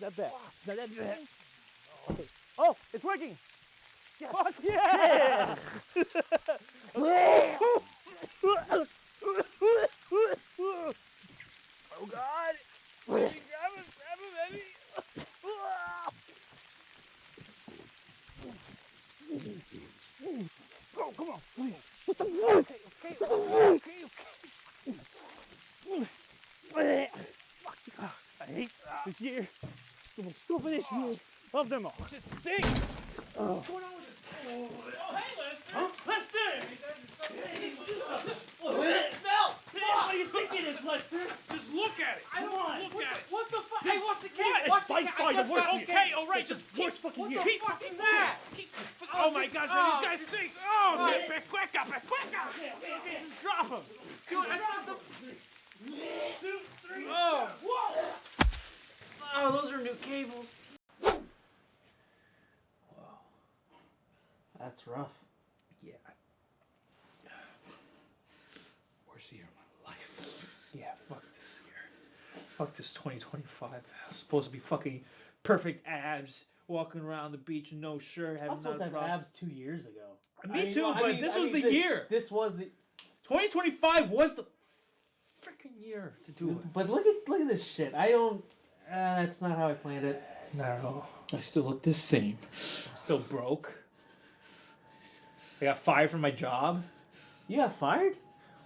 Not bad. Not that bad. Okay. Oh, it's working. Yes. Fuck yeah! Oh God! Grab him, Eddie! Oh, come on! Okay. Fuck! I hate this year. The most stupidest year of them all. It just stinks. What's going on with this? Oh, hey, Lester. Huh? Lester! Smell. What do you think it is, Lester? Just look at it. I don't want look at it. What the fuck? Hey, watch the cake. What? Watch It's the by cake. far I the just worst got year. okay. All right, It's just the worst fucking year. What the fuck is that? Oh my gosh, oh, these guys stinks. Oh, oh, pecueca. Okay. Just drop them. Dude, I thought the. 2, 3. Oh. Whoa. Oh, those are new cables. That's rough. Yeah. Worst year of my life. Yeah, fuck this year. Fuck this 2025. I was supposed to be fucking perfect abs, walking around the beach, no shirt, I having was supposed to have problem. abs 2 years ago. Me too, but this was the year. This was the. 2025 was the freaking year to do it. But look at this shit. I don't. That's not how I planned it. Not at all. I still look the same. I'm still broke. I got fired from my job. You got fired?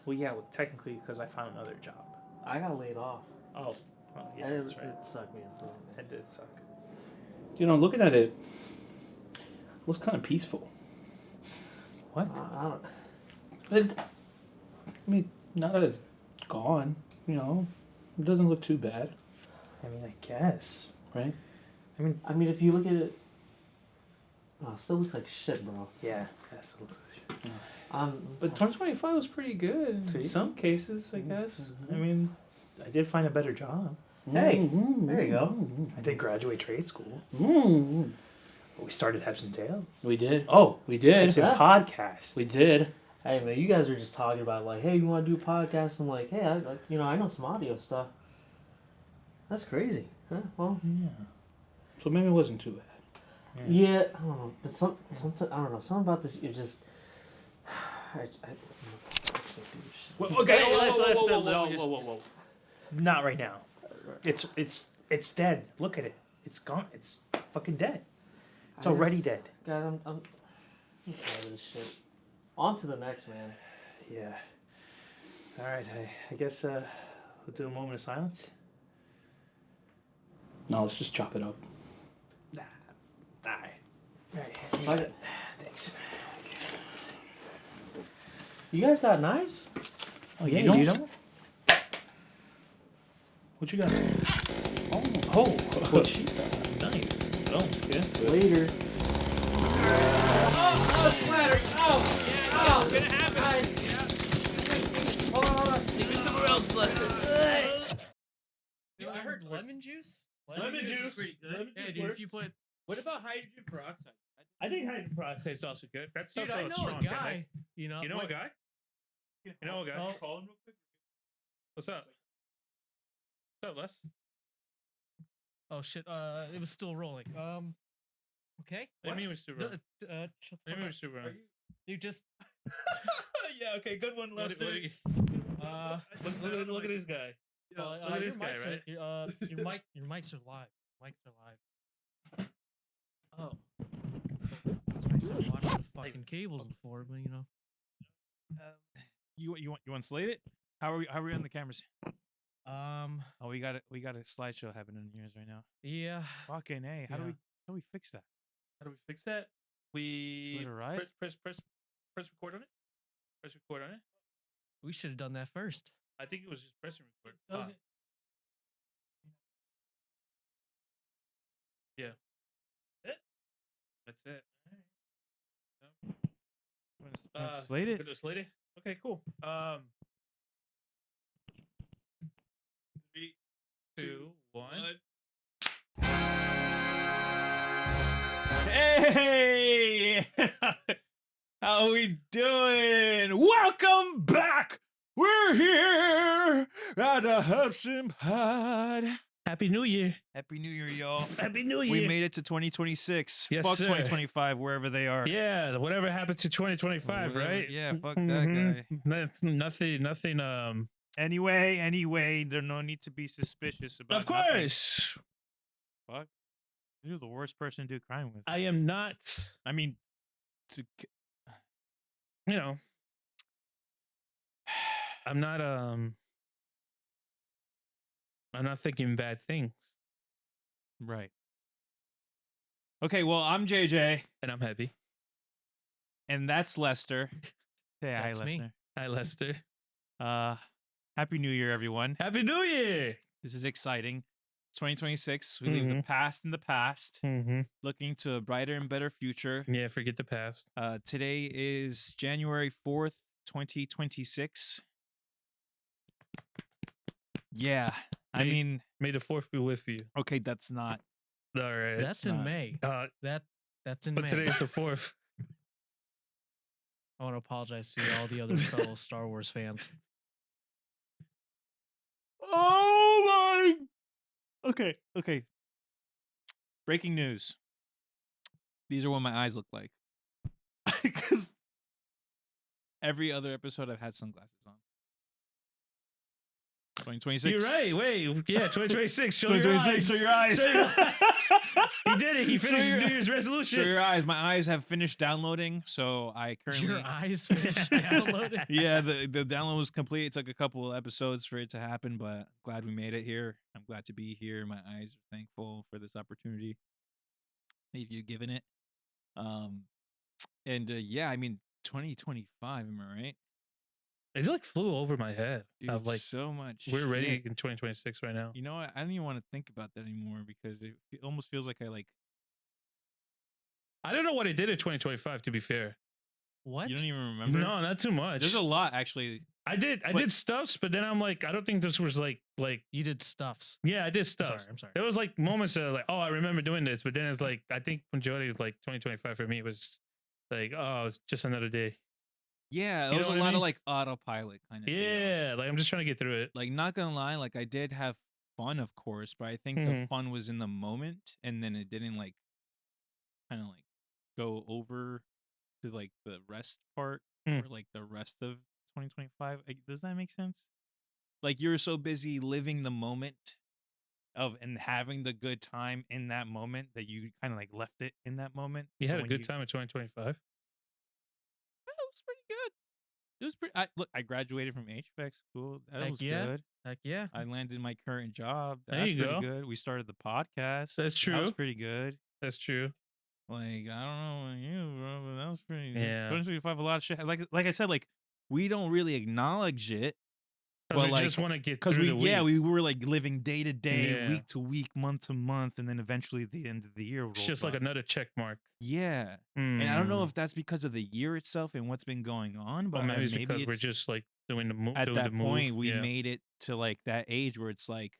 Well, yeah, technically because I found another job. I got laid off. Oh, well, yeah, that's right. It sucked, man. That did suck. You know, looking at it, it looks kind of peaceful. What? I don't. I mean, now that it's gone, you know, it doesn't look too bad. I mean, I guess, right? I mean, if you look at it, oh, it still looks like shit, bro. Yeah, that still looks like shit. But But 2025 was pretty good in some cases, I guess. I mean, I did find a better job. hey, there you go. I did graduate trade school. We started Hebson Tale. We did. Oh, We did. Hebson Yeah. podcast. We did. Hey, man, you guys were just talking about like, hey, you want to do a podcast? I'm like, hey, I know some audio stuff. That's crazy. Huh? Well, Yeah. So maybe it wasn't too bad. yeah, I don't know, but something I don't know, something about this. You're just. I can't do this shit. Well, okay, whoa. Not right now. It's dead. Look at it. It's gone. It's fucking dead. It's already dead. God, I'm tired of this shit. On to the next, man. Yeah. All right. I guess we'll do a moment of silence. No, let's just chop it up. Nah. All right. All right. Fuck it. Thanks. You guys got knives? Oh yeah, You you don't? know? What you got? Oh, what you got? Nice. Oh, yeah. Later. Oh, splattering. Oh, gonna happen. Hold on. Take me somewhere else, Lester. Dude, I heard lemon juice. Lemon juice. is pretty good. Yeah, dude. If you put, What about hydrogen peroxide? I think hydrogen peroxide is also good. That's dude, also I a know strong a guy. You know. You know a guy? You know a guy? Oh. Call him real quick. What's up? What's up, Les? Oh shit. It was still rolling. Okay. What do you mean we're super wrong? Shut the What do fuck you mean we're up. super wrong? You just. Yeah. Okay. Good one, Lester. Look at this guy. Look at this guy, right? Your mics are live. Mics are live. Oh. That's why I said watch the fucking cables before, but you know. You want to slate it? How are we on the cameras? Oh, we got a slideshow happening in yours right now. yeah. Fucking A. How do we fix that? How do we fix that? We Is it alright? press record on it. Press record on it. We should have done that first. I think it was just press and record. Does it? Yeah. That's it. Wanna slate it? Could slate it? Okay, cool. 3, 2, 1. Hey! How we doing? Welcome back! We're here at the Hebson Pod. Happy New Year. Happy New Year, y'all. Happy New Year. We made it to 2026. Yes, Fuck sir. 2025, wherever they are. Yeah, whatever happened to 2025, Whatever- right? yeah, fuck that guy. Nothing. Anyway, there's no need to be suspicious about Of nothing. course, Fuck. You're the worst person to do crime with. I am not. I mean, You know, I'm not. I'm not thinking bad things, right. Okay, well, I'm JJ, and I'm happy. and that's Lester. Hey, That's hi, me. Lester. Hi, Lester. Happy New Year, everyone. Happy New Year. This is exciting. 2026. We leave the past in the past, Mm-hmm. looking to a brighter and better future. Yeah, forget the past. Today is January 4th, 2026. Yeah. I May- mean, May the fourth be with you. okay, that's not. All right. That's in not- May. That's in But May. today's the fourth. I want to apologize to all the other fellow Star Wars fans. Oh my. Okay. Breaking news. These are what my eyes look like. Because every other episode I've had sunglasses on. 2026. You're right. Wait. Yeah, 2026. Show 2026. Show your eyes. Show your eyes. He did it. He Show finished his your- New Year's Show resolution. your eyes. My eyes have finished downloading, so I currently. Your eyes finished downloading. Yeah, the download was complete. It took a couple of episodes for it to happen, but glad we made it here. I'm glad to be here. My eyes are thankful for this opportunity that you've given it. Yeah, I mean 2025. Am I right? It like flew over my head. Dude, Of like so much. we're ready shit. in 2026 right now. You know what? I don't even want to think about that anymore because it almost feels like I like. I don't know what I did in 2025. To be fair, What? You don't even remember. no, not too much. There's a lot actually. I did stuffs, but then I'm like, I don't think this was like You did stuffs. yeah, I did I'm stuff. sorry. I'm sorry. There was like moments that like, oh, I remember doing this, but then it's like, I think majority of like 2025 for me it was like, oh, it's just another day. Yeah, You there was know a what I lot of mean? like autopilot kind of. deal. Yeah, like I'm just trying to get through it. Like not gonna lie, like I did have fun, of course, but I think the Mhm. fun was in the moment, and then it didn't like kind of like go over to like the rest part Mm. or like the rest of 2025. Like, does that make sense? Like you're so busy living the moment of and having the good time in that moment that you kind of like left it in that moment. You So had a when good time in 2025. Yeah, it was pretty good. It was pretty. Look, I graduated from HVAC school. That Heck was yeah. good. Heck yeah. I landed my current job. There That's you pretty go. good. We started the podcast. That's That was true. pretty good. That's true. Like I don't know about you, bro, but that was pretty. Yeah. 2025, a lot of shit. Like I said, like we don't really acknowledge it Because But, we like, just want to get because through we the week. we were like living day to day, Yeah. week to week, month to month, and then eventually at the end of the year, It's just like rolls by. another check mark. Yeah. And I don't know Mm. if that's because of the year itself and what's been going on, but Or maybe it's maybe because we're it's just like doing the move. at doing that the point move. we yeah. made it to like that age where it's like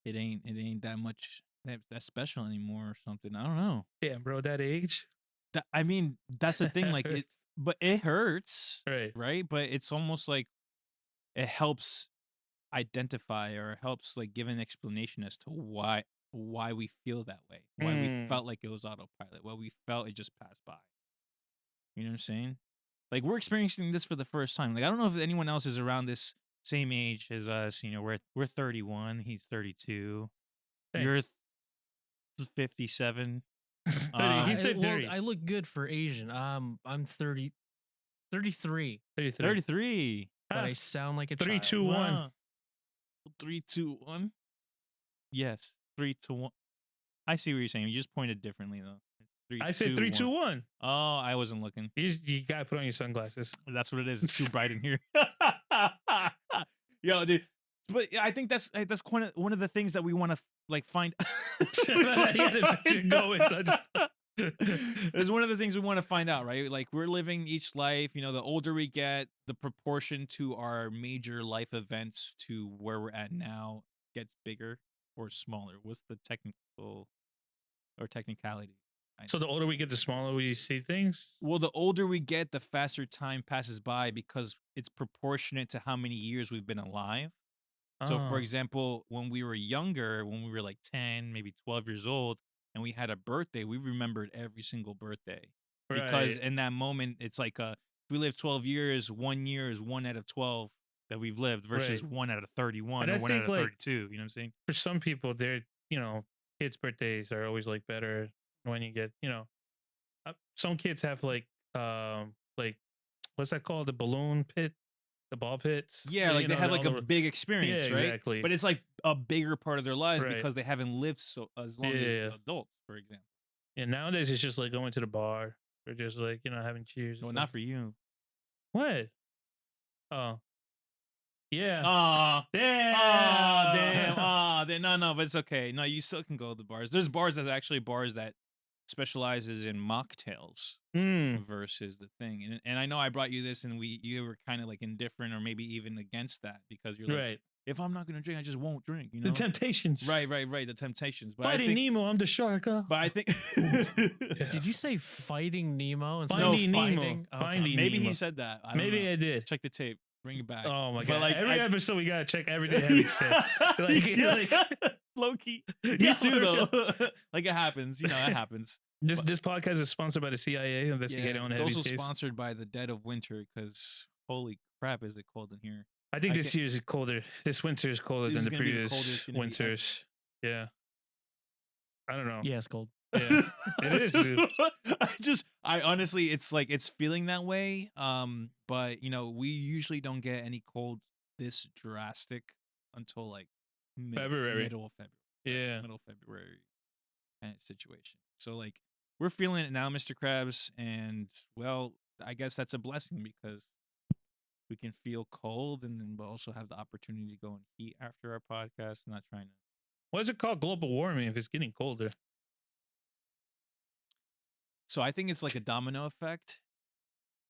it ain't that much that special anymore or something. I don't know. Damn, bro, that age. I mean, that's the thing. Like it, but it hurts, Right. right? But it's almost like it helps identify or it helps like give an explanation as to why we feel that way, why we Mm. felt like it was autopilot, why we felt it just passed by. You know what I'm saying? Like we're experiencing this for the first time. Like I don't know if anyone else is around this same age as us. You know, we're 31. He's 32. You're 57. He's Well, 30. I look good for Asian. I'm 33, 33. 33. but Ah, I sound like a 3, child. 2, 1. Wow. 3, 2, 1. Yes, 3 to 1. I see what you're saying. You just pointed differently though. It's I said 3, 2, 1. Oh, I wasn't looking. You gotta put on your sunglasses. That's what it is. It's too bright in here. Yo, dude. But yeah, I think that's one of the things that we want to like find. He had a picture going, so I just- It's one of the things we want to find out, right? Like we're living each life. You know, the older we get, the proportion to our major life events to where we're at now gets bigger or smaller. What's the technical or technicality? So the older we get, the smaller we see things. Well, the older we get, the faster time passes by because it's proportionate to how many years we've been alive. So, for Oh, example, when we were younger, when we were like 10, maybe 12 years old, and we had a birthday, we remembered every single birthday. Because right. in that moment, it's like if we live 12 years, 1 year is 1 out of 12 that we've lived versus Right. 1 out of 31 And or I 1 out think of like 32. You know what I'm saying? for some people, they're kids' birthdays are always like better when you get some kids have like what's that called, the balloon pit, the ball pits. Yeah, like they have like all a the big yeah, experience, right? exactly. But it's like a bigger part of their lives Right. because they haven't lived so as Yeah, long yeah, as yeah. adults, for example. And nowadays it's just like going to the bar or just like having cheers. Well, Or not something. for you. What? Oh, yeah. Ah, Damn. damn. No, but it's okay. No, you still can go to the bars. There's bars that's actually bars that specializes in mocktails versus the thing. And I know I brought you this, and you were kind of like indifferent or maybe even against that because you're like, Right. if I'm not gonna drink, I just won't drink. You The know, Temptations. right. The Temptations. But Finding Nemo, I'm the shark. But I think. Did you say Fighting Nemo instead Finding of Nemo? fighting? Okay. Finding Maybe Nemo. he said that. I don't Maybe know. I did. Check the tape. Bring it back. Oh my But, god! like, Every episode we gotta check everything Heavy says. Like, low key. Yeah, Me too, for though. real. Like it happens. You know, it happens. This podcast is sponsored by the CIA investigating on It's Heavy's also case. sponsored by the dead of winter because holy crap, is it cold in here? I think I this can't- year is colder. This winter is colder This than is the gonna be the previous coldest it's gonna be ever. winters. Yeah. I don't know. Yeah, it's cold. Yeah. It is, dude. I honestly, it's like it's feeling that way. But we usually don't get any cold this drastic until like February. middle of February. Yeah. Middle of February kind of situation. So like we're feeling it now, Mr. Krabs, and well, I guess that's a blessing because we can feel cold and then we'll also have the opportunity to go in heat after our podcast. Not trying to. What is it called? Global warming if it's getting colder. So I think it's like a domino effect,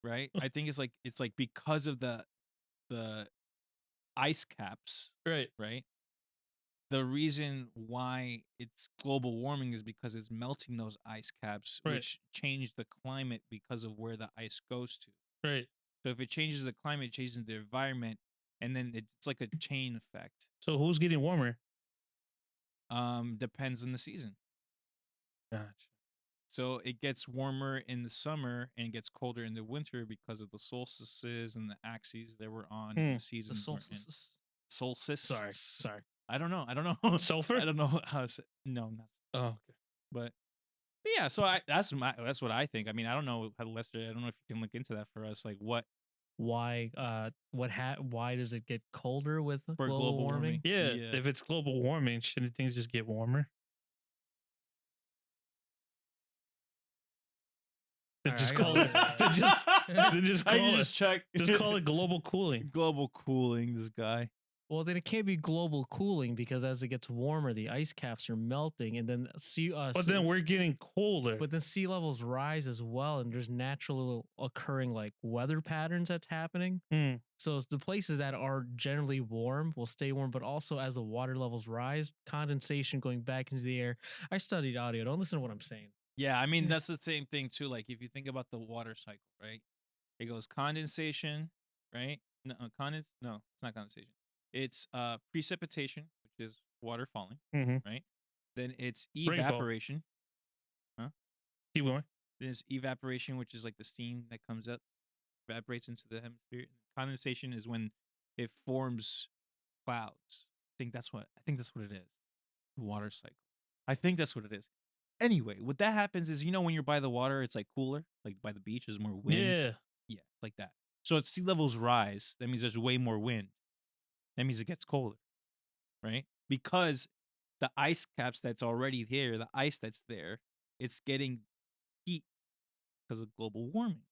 right? I think it's like because of the ice caps, Right. right? The reason why it's global warming is because it's melting those ice caps, Right. which change the climate because of where the ice goes to. Right. So if it changes the climate, it changes the environment, and then it's like a chain effect. So who's getting warmer? Depends on the season. Gotcha. So it gets warmer in the summer and it gets colder in the winter because of the solstices and the axes that we're on and the The seasons we're in. solstices. Solstice. Sorry. I don't know. Sulfur? I don't know how to say. No, not. Oh, okay. But yeah. So that's what I think. I mean, I don't know how Lester. I don't know if you can look into that for us. Like what Why? Why does it get colder with for global warming? Yeah, Yeah. if it's global warming, shouldn't things just get warmer? Then All just right, call it. Then just I call can it. just check. Just call it global cooling. global cooling. This guy. Well, then it can't be global cooling because as it gets warmer, the ice caps are melting, and then But then we're getting colder. but then sea levels rise as well, and there's naturally occurring like weather patterns that's happening. Hmm. So the places that are generally warm will stay warm, but also as the water levels rise, condensation going back into the air. I studied audio. Don't listen to what I'm saying. Yeah, I mean that's the same thing too. Like if you think about the water cycle, right? It goes condensation, right? No, No, it's not condensation. It's precipitation, which is water falling, Mhm. right? Then it's Rainfall. evaporation. Keep going. Then it's evaporation, which is like the steam that comes up, evaporates into the hemisphere. Condensation is when it forms clouds. I think that's what it is. The water cycle. I think that's what it is. Anyway, what that happens is when you're by the water, it's like cooler. Like by the beach, there's more wind. Yeah. Yeah, like that. So if sea levels rise, that means there's way more wind. That means it gets colder, right? Because the ice caps that's already there, the ice that's there, it's getting heat because of global warming.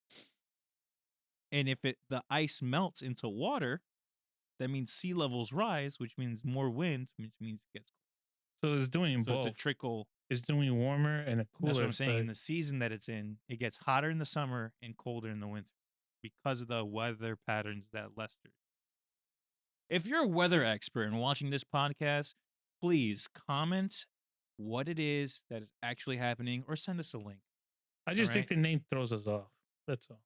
And if the ice melts into water, that means sea levels rise, which means more wind, which means it gets So it's doing colder. So both. it's a trickle. It's doing warmer and a cooler. That's what I'm saying. In effect. the season that it's in, it gets hotter in the summer and colder in the winter because of the weather patterns that Lester. If you're a weather expert and watching this podcast, please comment what it is that is actually happening or send us a link. I just think Alright. the name throws us off. That's all.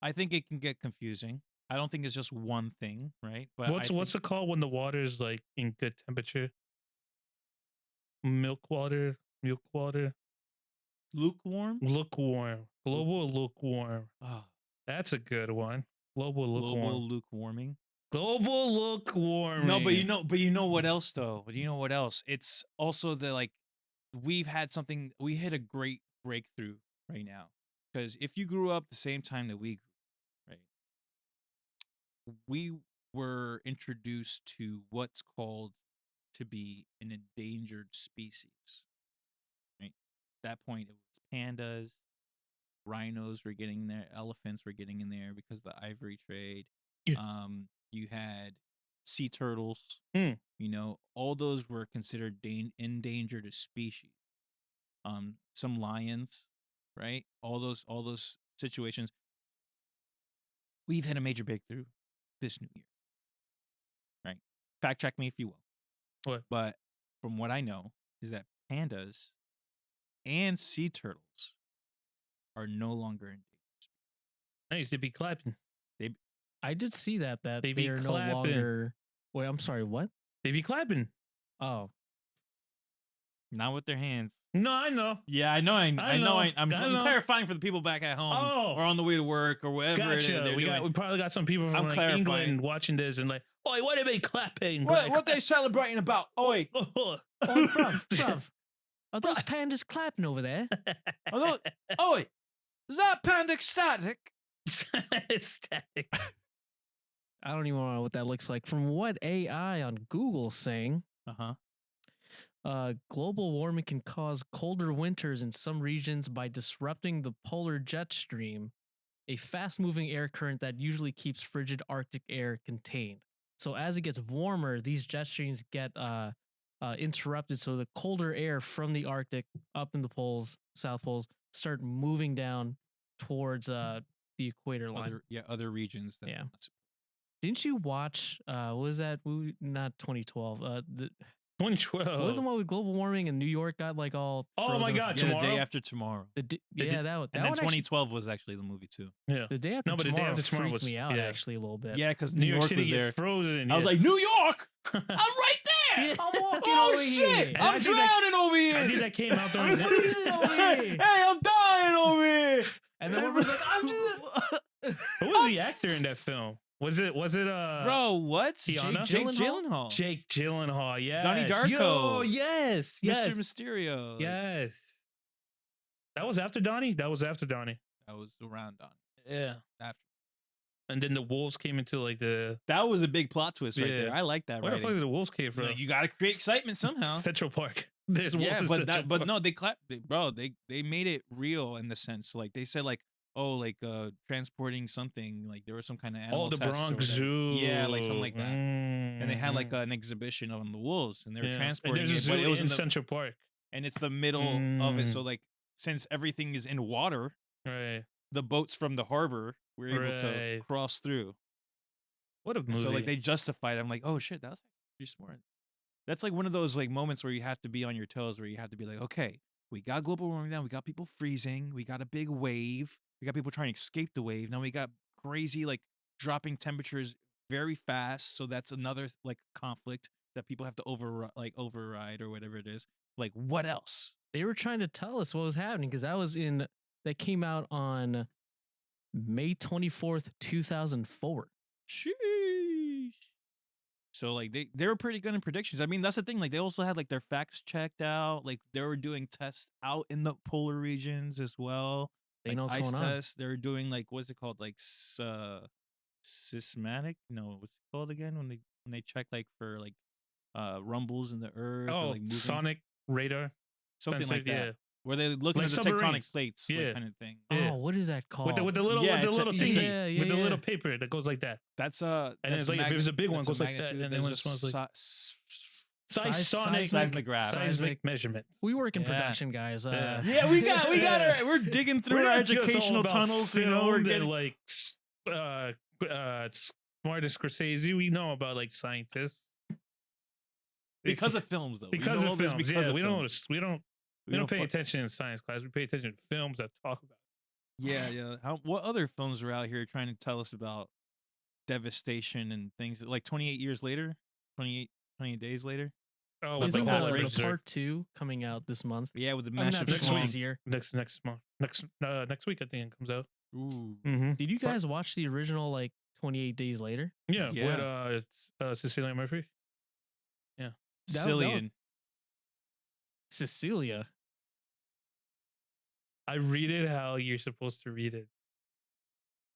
I think it can get confusing. I don't think it's just one thing, right? But What's it called when the water is like in good temperature? Milk water. lukewarm? Lukewarm. Global lukewarm. Oh, That's a good one. Global global lukewarm. lukewarming. Global lukewarm. No, but you know what else though? You know what else? It's also the like we hit a great breakthrough right now. Because if you grew up the same time that we grew, right? We were introduced to what's called to be an endangered species. Right? At that point it was pandas, rhinos were getting in there, elephants were getting in there because of the ivory trade. Yeah. You had sea turtles. Mm. You know, all those were considered endangered species. Some lions, right? All those situations. We've had a major breakthrough this new year, right? Fact check me if you will. What? But from what I know is that pandas and sea turtles are no longer endangered. I used to be clapping. I did see that They they be are no clapping. longer. Wait, I'm sorry. What? They be clapping. Oh, Not with their hands. No, I know. Yeah, I know. I'm know. clarifying for the people back at home Oh. or on the way to work or wherever it is Gotcha. they're We doing. probably got some people from I'm like clarifying. England watching this and like, oh, what are they clapping? What they celebrating about? Oi, Oh, bruv. Are those pandas clapping over there? oi, is that panda ecstatic? Static. I don't even know what that looks like. From what AI on Google saying, global warming can cause colder winters in some regions by disrupting the polar jet stream, a fast-moving air current that usually keeps frigid Arctic air contained. So as it gets warmer, these jet streams get interrupted. So the colder air from the Arctic up in the poles, South Poles, start moving down towards the equator line. Other regions. That Yeah. Didn't you watch? What was that movie? Not 2012. 2012. What was the one with global warming and New York got like all? Oh my frozen? God! Yeah, Tomorrow. the day after tomorrow. That one. And then 2012 was actually the movie too. Yeah. The day after No, but the day tomorrow after tomorrow freaked was me out actually a little bit. Yeah, because New York City was there. frozen. I was like, New York! I'm right there! I'm walking Oh over shit! here. I'm drowning over here! I think that came out during I'm freezing over Hey, here. I'm dying over here! And then everyone's like, I'm just. Who was the actor in that film? Was it Bro, what? Tiana? Jake Gyllenhaal. Jake Gyllenhaal, yes. Donnie Darko. Yo, yes. Mr. Mysterio. Yes. That was after Donnie? That was after Donnie. That was around Donnie. Yeah. After. And then the wolves came into like the... That was a big plot twist right Yeah. there. I like that Where the fuck writing. did the wolves came from? You gotta create excitement somehow. Central Park. There's wolves Yeah, in Central Park. but no, they made it real in the sense like they said like, oh, like transporting something, like there was some kind of animal Oh, the tests or Bronx whatever. Zoo. Yeah, like something like that. And they had like Mhm. an exhibition on the wolves and they were Yeah. transporting And it, there's a but zoo it was in in the, Central Park. and it's the middle of it. So like since everything is in water, Right. the boats from the harbor were able to Right. cross through. What a And movie. so like they justified it. I'm like, oh shit, that was pretty smart. That's like one of those like moments where you have to be on your toes, where you have to be like, okay, we got global warming now, we got people freezing, we got a big wave, we got people trying to escape the wave. Now we got crazy like dropping temperatures very fast. So that's another like conflict that people have to override or whatever it is. Like, what else? They were trying to tell us what was happening because that came out on May 24th, 2004. Sheesh. So like they were pretty good in predictions. I mean, that's the thing. Like they also had like their facts checked out. Like they were doing tests out in the polar regions as well. They Like know what's ice going on. tests. They're doing like what's it called? Like seismic? No, what's it called again? When they check like for like rumbles in the earth. Oh, or, like moving, sonic radar. something sensor, like that. yeah. Where they look Like into the tectonic submarines. plates, Yeah. like kind of thing. Yeah. Oh, what is that called? With the little Yeah, with the it's a- little it's a- thingy, with the yeah. little paper that goes like that. That's And that's it's like if it was a big one, that's goes like that, magnitude. and then There's when it smells like Seismic- seismograph. seismic measurement. We work in Yeah. production, guys. Yeah. Yeah, we got we're digging through We're our not just all educational about tunnels, you know, we're film getting and, like smartest Scorsese. We know about like scientists because of films though. because we know of this films. because Yeah, of we films. don't pay attention in science class. We pay attention to films that talk about. Yeah. What other films are out here trying to tell us about devastation and things. Like 28 years later, 28 days later. Oh, But Isn't the whole the race- part 2 coming out this month? Yeah, with the I mean, massive not this next month, swamp. this year. next month, next week I think it comes out. Ooh. Mm-hmm. Did you guys watch the original like 28 Days Later? Yeah, Yeah. with it's Cecilia Murphy. That- Cillian. Cecilia. I read it how you're supposed to read it.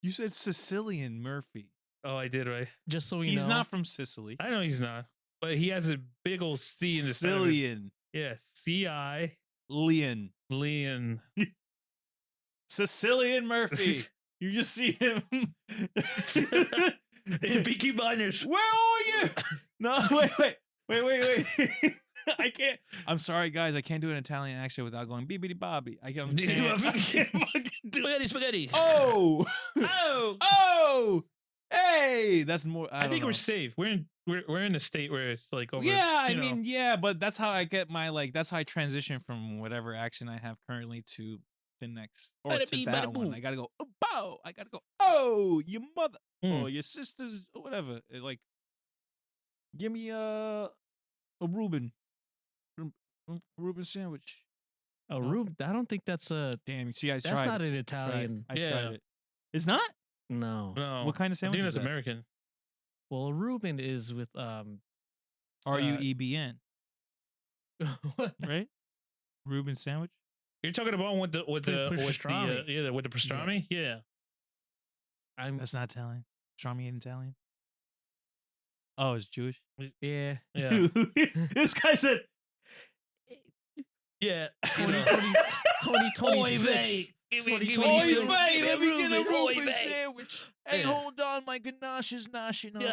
You said Sicilian Murphy. Oh, I did, right? Just so we He's know. not from Sicily. I know he's not, but he has a big old C in the center of his- Cillian. Yeah, C-I Leon. Leon. Sicilian Murphy. You just see him. In Peaky Blinders. Where are you? No, wait. I can't. I'm sorry, guys. I can't do an Italian accent without going beebity bobby. I can't fucking do it. Spaghetti. Oh, Oh. oh, hey, that's more. I don't think know. we're safe. We're in a state where it's like over. Yeah, I you know. mean, yeah, but that's how I get my that's how I transition from whatever accent I have currently to the next or Bada to bee, that bada one. boo. I gotta go. Oh, bow. I gotta go. Oh, your mother. Mm. Oh, your sisters. Or whatever. Like, give me a Reuben. Reuben sandwich. Oh, Rube. I don't think that's a. Damn, you see, I That's tried. not it. an Italian. I Yeah. tried it. It's not. No. No. What kind of I sandwich think is that's that? American. Well, a Reuben is with RUEBN, what? right? Reuben sandwich. You're talking about with the Pastrami. yeah, with the pastrami. Yeah. I'm That's not Italian. Pastrami ain't Italian. Oh, it's Jewish. yeah. Yeah. This guy said, Yeah. 2026. Give me- give me 2026. some- "Oy vey, give let me me get a Reuben, oy Reuben vey." sandwich. Hey, Yeah. hold on, my ganache is noshing on."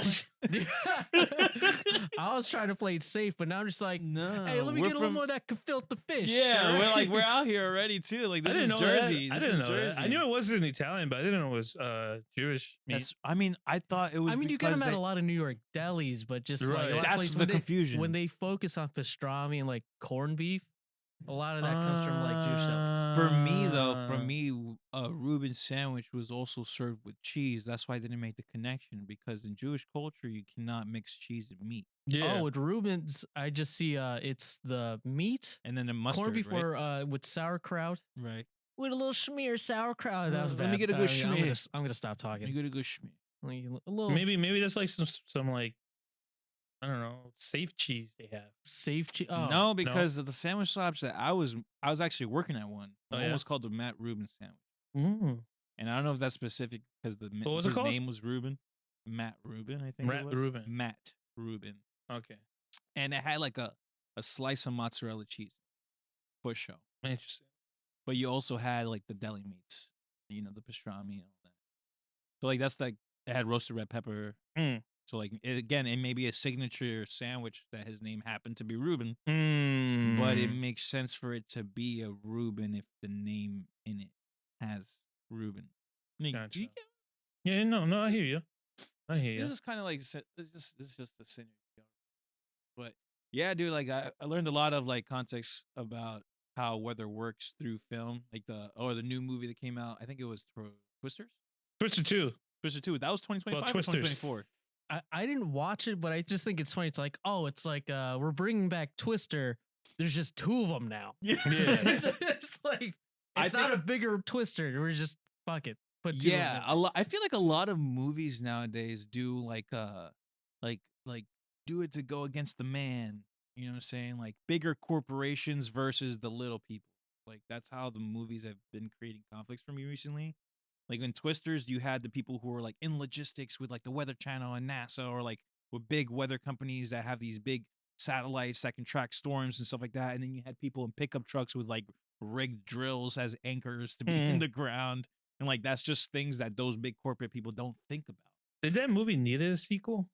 I was trying to play it safe, but now I'm just like, No, hey, let me we're get a little from- more of that gefilte fish. Yeah, Sure. we're out here already too. Like this I is didn't know that. Jersey. I This didn't is know Jersey. that. I knew it wasn't Italian, but I didn't know it was Jewish meat. That's, I mean, I thought it was. I mean, you get because them at they- a lot of New York delis, but just like Right. a lot of That's places the when they- confusion. when they focus on pastrami and like corned beef, a lot of that comes from like Jewish delis. For me, though, Ah. for me, a Reuben sandwich was also served with cheese. That's why I didn't make the connection, because in Jewish culture, you cannot mix cheese and meat. Yeah. Oh, with Reuben's, I just see it's the meat, And then the mustard, corned beef, right? or with sauerkraut, Right. with a little schmear sauerkraut. That was bad. Let me get a good schmear. I'm gonna stop You talking. get a good schmear. Like, a little maybe that's like some like I don't know, safe cheese they have. safe cheese. Oh, No, because of the sandwich shops that I was actually working at one. Oh, One yeah? was called the Matt Reuben sandwich. Mm. And I don't know if that's specific because What was it his called? name was Reuben. Matt Reuben, I think. Matt it was. Reuben. Matt Reuben. Okay. And it had like a slice of mozzarella cheese for show. Interesting. But you also had like the deli meats, you know, the pastrami and all that. So like that's like it had roasted red pepper. Mm. So like again, it may be a signature sandwich that his name happened to be Reuben, Mm. but it makes sense for it to be a Reuben if the name in it has Reuben. Gotcha. Yeah, no, I hear you. I hear you. This is kind of like this is just the synergy. But yeah, dude, like I learned a lot of like context about how weather works through film, like the new movie that came out. I think it was Twisters. Twister 2. Twister 2. That was 2025 or Twisters. 2024. I didn't watch it, but I just think it's funny. It's like, oh, it's like we're bringing back Twister. There's just two of them now. Yeah. It's like I it's not a bigger Twister. We're just fuck it. Put two of Yeah, them. I feel like a lot of movies nowadays do like do it to go against the man. You know what I'm saying? Like bigger corporations versus the little people. Like that's how the movies have been creating conflicts for me recently. Like in Twisters, you had the people who were like in logistics with like the Weather Channel and NASA, or like with big weather companies that have these big satellites that can track storms and stuff like that. And then you had people in pickup trucks with like rigged drills as anchors to be in the ground. And like that's just things that those big corporate people don't think about. Did that movie need a sequel?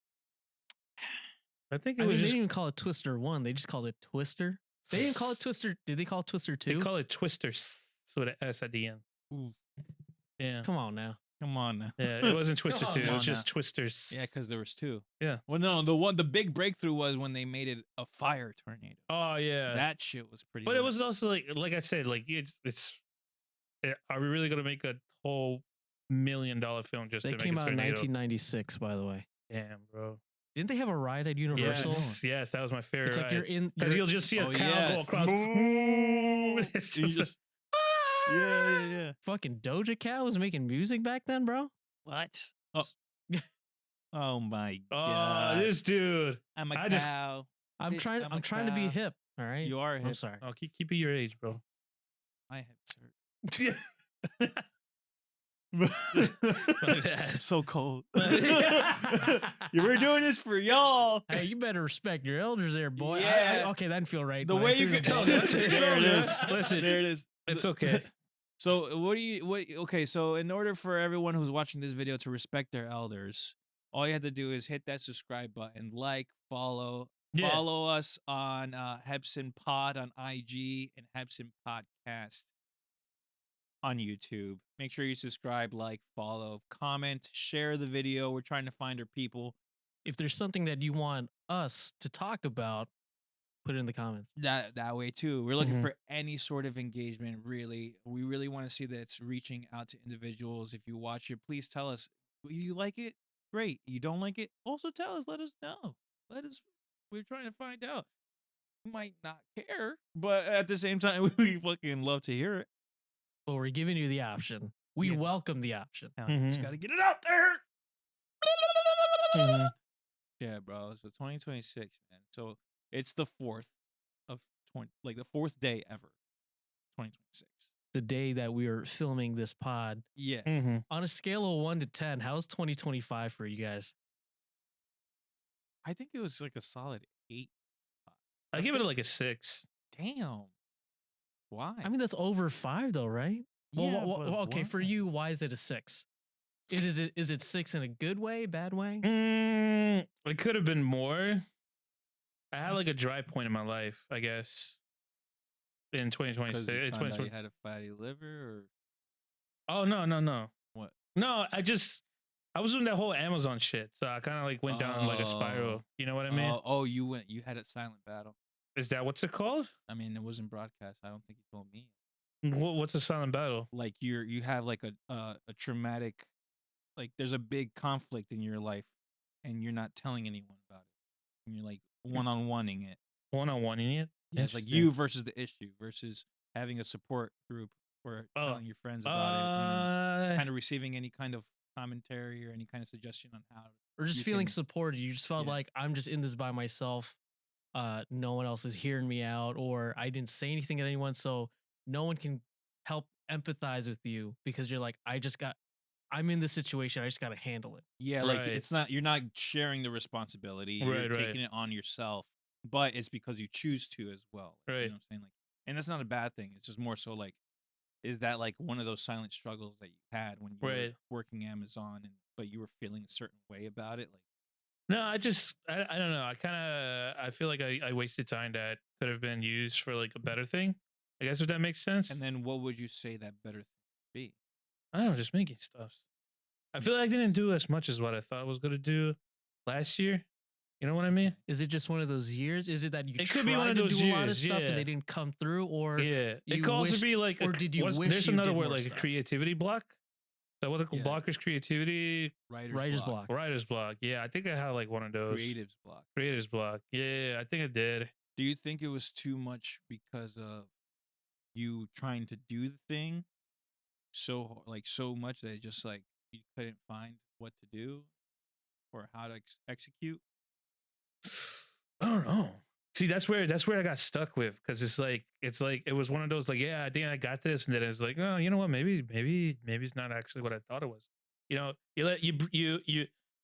I think it I was mean, they just didn't even call it Twister 1. They just called it Twister. They didn't call it Twister. Did they call it Twister 2? they call it Twisters. So with an S at the end. Ooh. Yeah. Come on now. Come on now. Yeah, it wasn't Twister Come 2. It on was just now. Twisters. Yeah, because there was two. Yeah. Well, no, the big breakthrough was when they made it a fire tornado. Oh yeah. That shit was pretty. But it lit. was also like I said, like it's. Are we really gonna make a whole million film just They to make came a out in tornado. 1996, by the way. Damn, bro. Didn't they have a ride at Universal? Yes, that was my favorite. It's like you're in. because you'll just see a Oh, cow yeah. go across. It's You just, just- yeah. Fucking Doja Cat was making music back then, bro. What? Oh, oh my oh, god! this dude. I'm a I just- cow. I'm Bitch, trying. I'm I'm a trying to be cow. hip. All right. You are I'm hip. sorry. Oh, keep it your age, bro. My hips hurt. My bad. So cold. You were doing this for y'all. Hey, you better respect your elders, there, boy. Yeah. Okay, that didn't feel right. The when I way you threw could. the ball. There it is. Listen, There it is. it's okay. So okay, so in order for everyone who's watching this video to respect their elders, all you have to do is hit that subscribe button, like, follow. Yeah. Follow us on Hebson Pod on IG and Hebson Podcast on YouTube. Make sure you subscribe, like, follow, comment, share the video. We're trying to find our people. If there's something that you want us to talk about, put it in the comments. That way too. We're looking Mhm. for any sort of engagement, really. We really want to see that it's reaching out to individuals. If you watch it, please tell us. You like it? Great. You don't like it? Also tell us. Let us know. We're trying to find out. You might not care, but at the same time, we fucking love to hear it. But we're giving you the option. We Yeah. welcome the option. Now, you just Mhm. gotta get it out there. Mhm. Yeah, bro. So 2026, man. So it's the 4th of 20, like the 4th day ever. 2026. The day that we are filming this pod. Yeah. Mhm. On a scale of 1 to 10, how's 2025 for you guys? I think it was like a solid 8. I give it like a 6. Damn. Why? I mean, that's over 5, though, right? Well, yeah, well, but well, okay, for why? you, why is it a 6? Is it 6 in a good way, bad way? It could have been more. I had like a dry point in my life, I guess. In 2026. Because you found out 2020. you had a fatty liver, or Oh no. what? No, I was doing that whole Amazon shit, so I kind of like went down like a spiral. Oh. You know what I mean? You had a silent battle. Is that what's it called? I mean, it wasn't broadcast. I don't think you told me. What's a silent battle? Like you have like a traumatic, like there's a big conflict in your life, and you're not telling anyone about it, and you're like one-on-oneing it. One-on-one-ing it? Yeah, it's like Interesting. you versus the issue versus having a support group or telling your friends about it, and then kind of receiving any kind of commentary or any kind of suggestion on how. Or just you feeling can- supported? You just felt Yeah. like, I'm just in this by myself. No one else is hearing me out, or I didn't say anything to anyone, so no one can help empathize with you because you're like, I'm in this situation. I just got to handle it. Yeah, like Right. it's not, you're not sharing the responsibility. You're Right, right. taking it on yourself, but it's because you choose to as well. You Right. know what I'm saying? Like, and that's not a bad thing. It's just more so like, is that like one of those silent struggles that you had when you were Right. working Amazon, but you were feeling a certain way about it? Like, No, I don't know. I feel like I wasted time that could have been used for like a better thing. I guess if that makes sense. and then what would you say that better thing would be? I don't know, just making stuff. I feel like I didn't do as much as what I thought I was gonna do last year. You know what I mean? Is it just one of those years? Is it that you It tried could be one of to those do a lot of years, stuff yeah. and they didn't come through, or Yeah. It you could also wished- be like or did you wish there's you another did word more like stuff? a creativity block. So what are called Yeah. blockers? Creativity, writer's block? writer's block. Yeah, I think I had like one of those. Creatives block. Creator's block. Yeah, I think I did. Do you think it was too much because of you trying to do the thing so much that it just like you couldn't find what to do or how to execute? I don't know. See, that's where I got stuck with, because it's like it was one of those like, yeah, I think I got this, and then it's like, oh, you know what, maybe it's not actually what I thought it was. You know,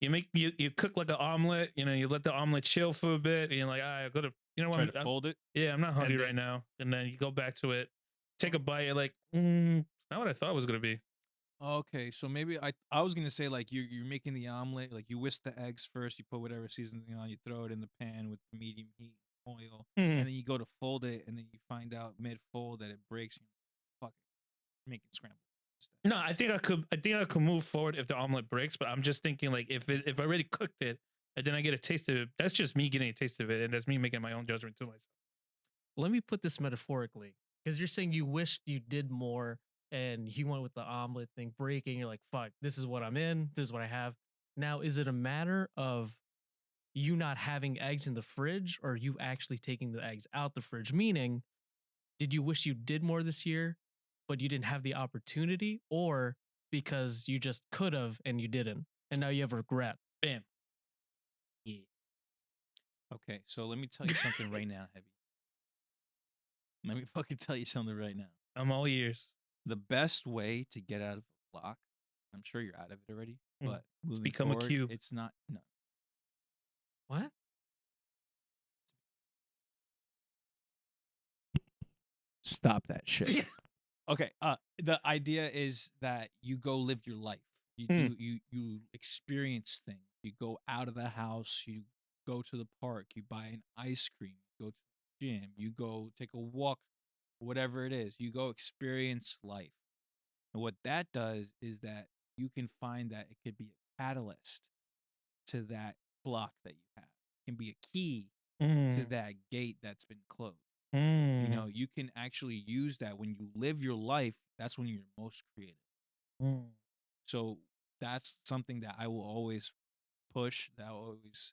you cook like an omelet, you know, you let the omelet chill for a bit, and you're like, I gotta, you know what, Try to fold it. yeah, I'm not hungry then- right now, and then you go back to it, take a bite, you're like, it's not what I thought it was gonna be. Okay, so maybe I was gonna say like you're making the omelet, like you whisk the eggs first, you put whatever seasoning on, you throw it in the pan with medium heat, oil, and then you go to fold it, and then you find out mid fold that it breaks. And fuck it, make it scrambled. instead. No, I think I could move forward if the omelet breaks, but I'm just thinking like if I already cooked it and then I get a taste of it, that's just me getting a taste of it, and that's me making my own judgment to myself. Let me put this metaphorically, because you're saying you wished you did more and you went with the omelet thing breaking. You're like, fuck, this is what I'm in. This is what I have. Now, is it a matter of you not having eggs in the fridge or you actually taking the eggs out the fridge? Meaning, did you wish you did more this year, but you didn't have the opportunity, or because you just could have and you didn't, and now you have regret? Bam. Yeah. Okay, so let me tell you something right now, Heavy. Let me fucking tell you something right now. I'm all ears. The best way to get out of a block, I'm sure you're out of it already, Mm. but moving become a forward, cube. it's not. No, What? stop that shit. Okay, the idea is that you go live your life. You do you experience things. You go out of the house, you go to the park, you buy an ice cream, you go to the gym, you go take a walk, whatever it is. You go experience life. And what that does is that you can find that it could be a catalyst to that block that you have. It can be a key to that gate that's been closed. You know, you can actually use that when you live your life. That's when you're most creative. So that's something that I will always push, that I will always,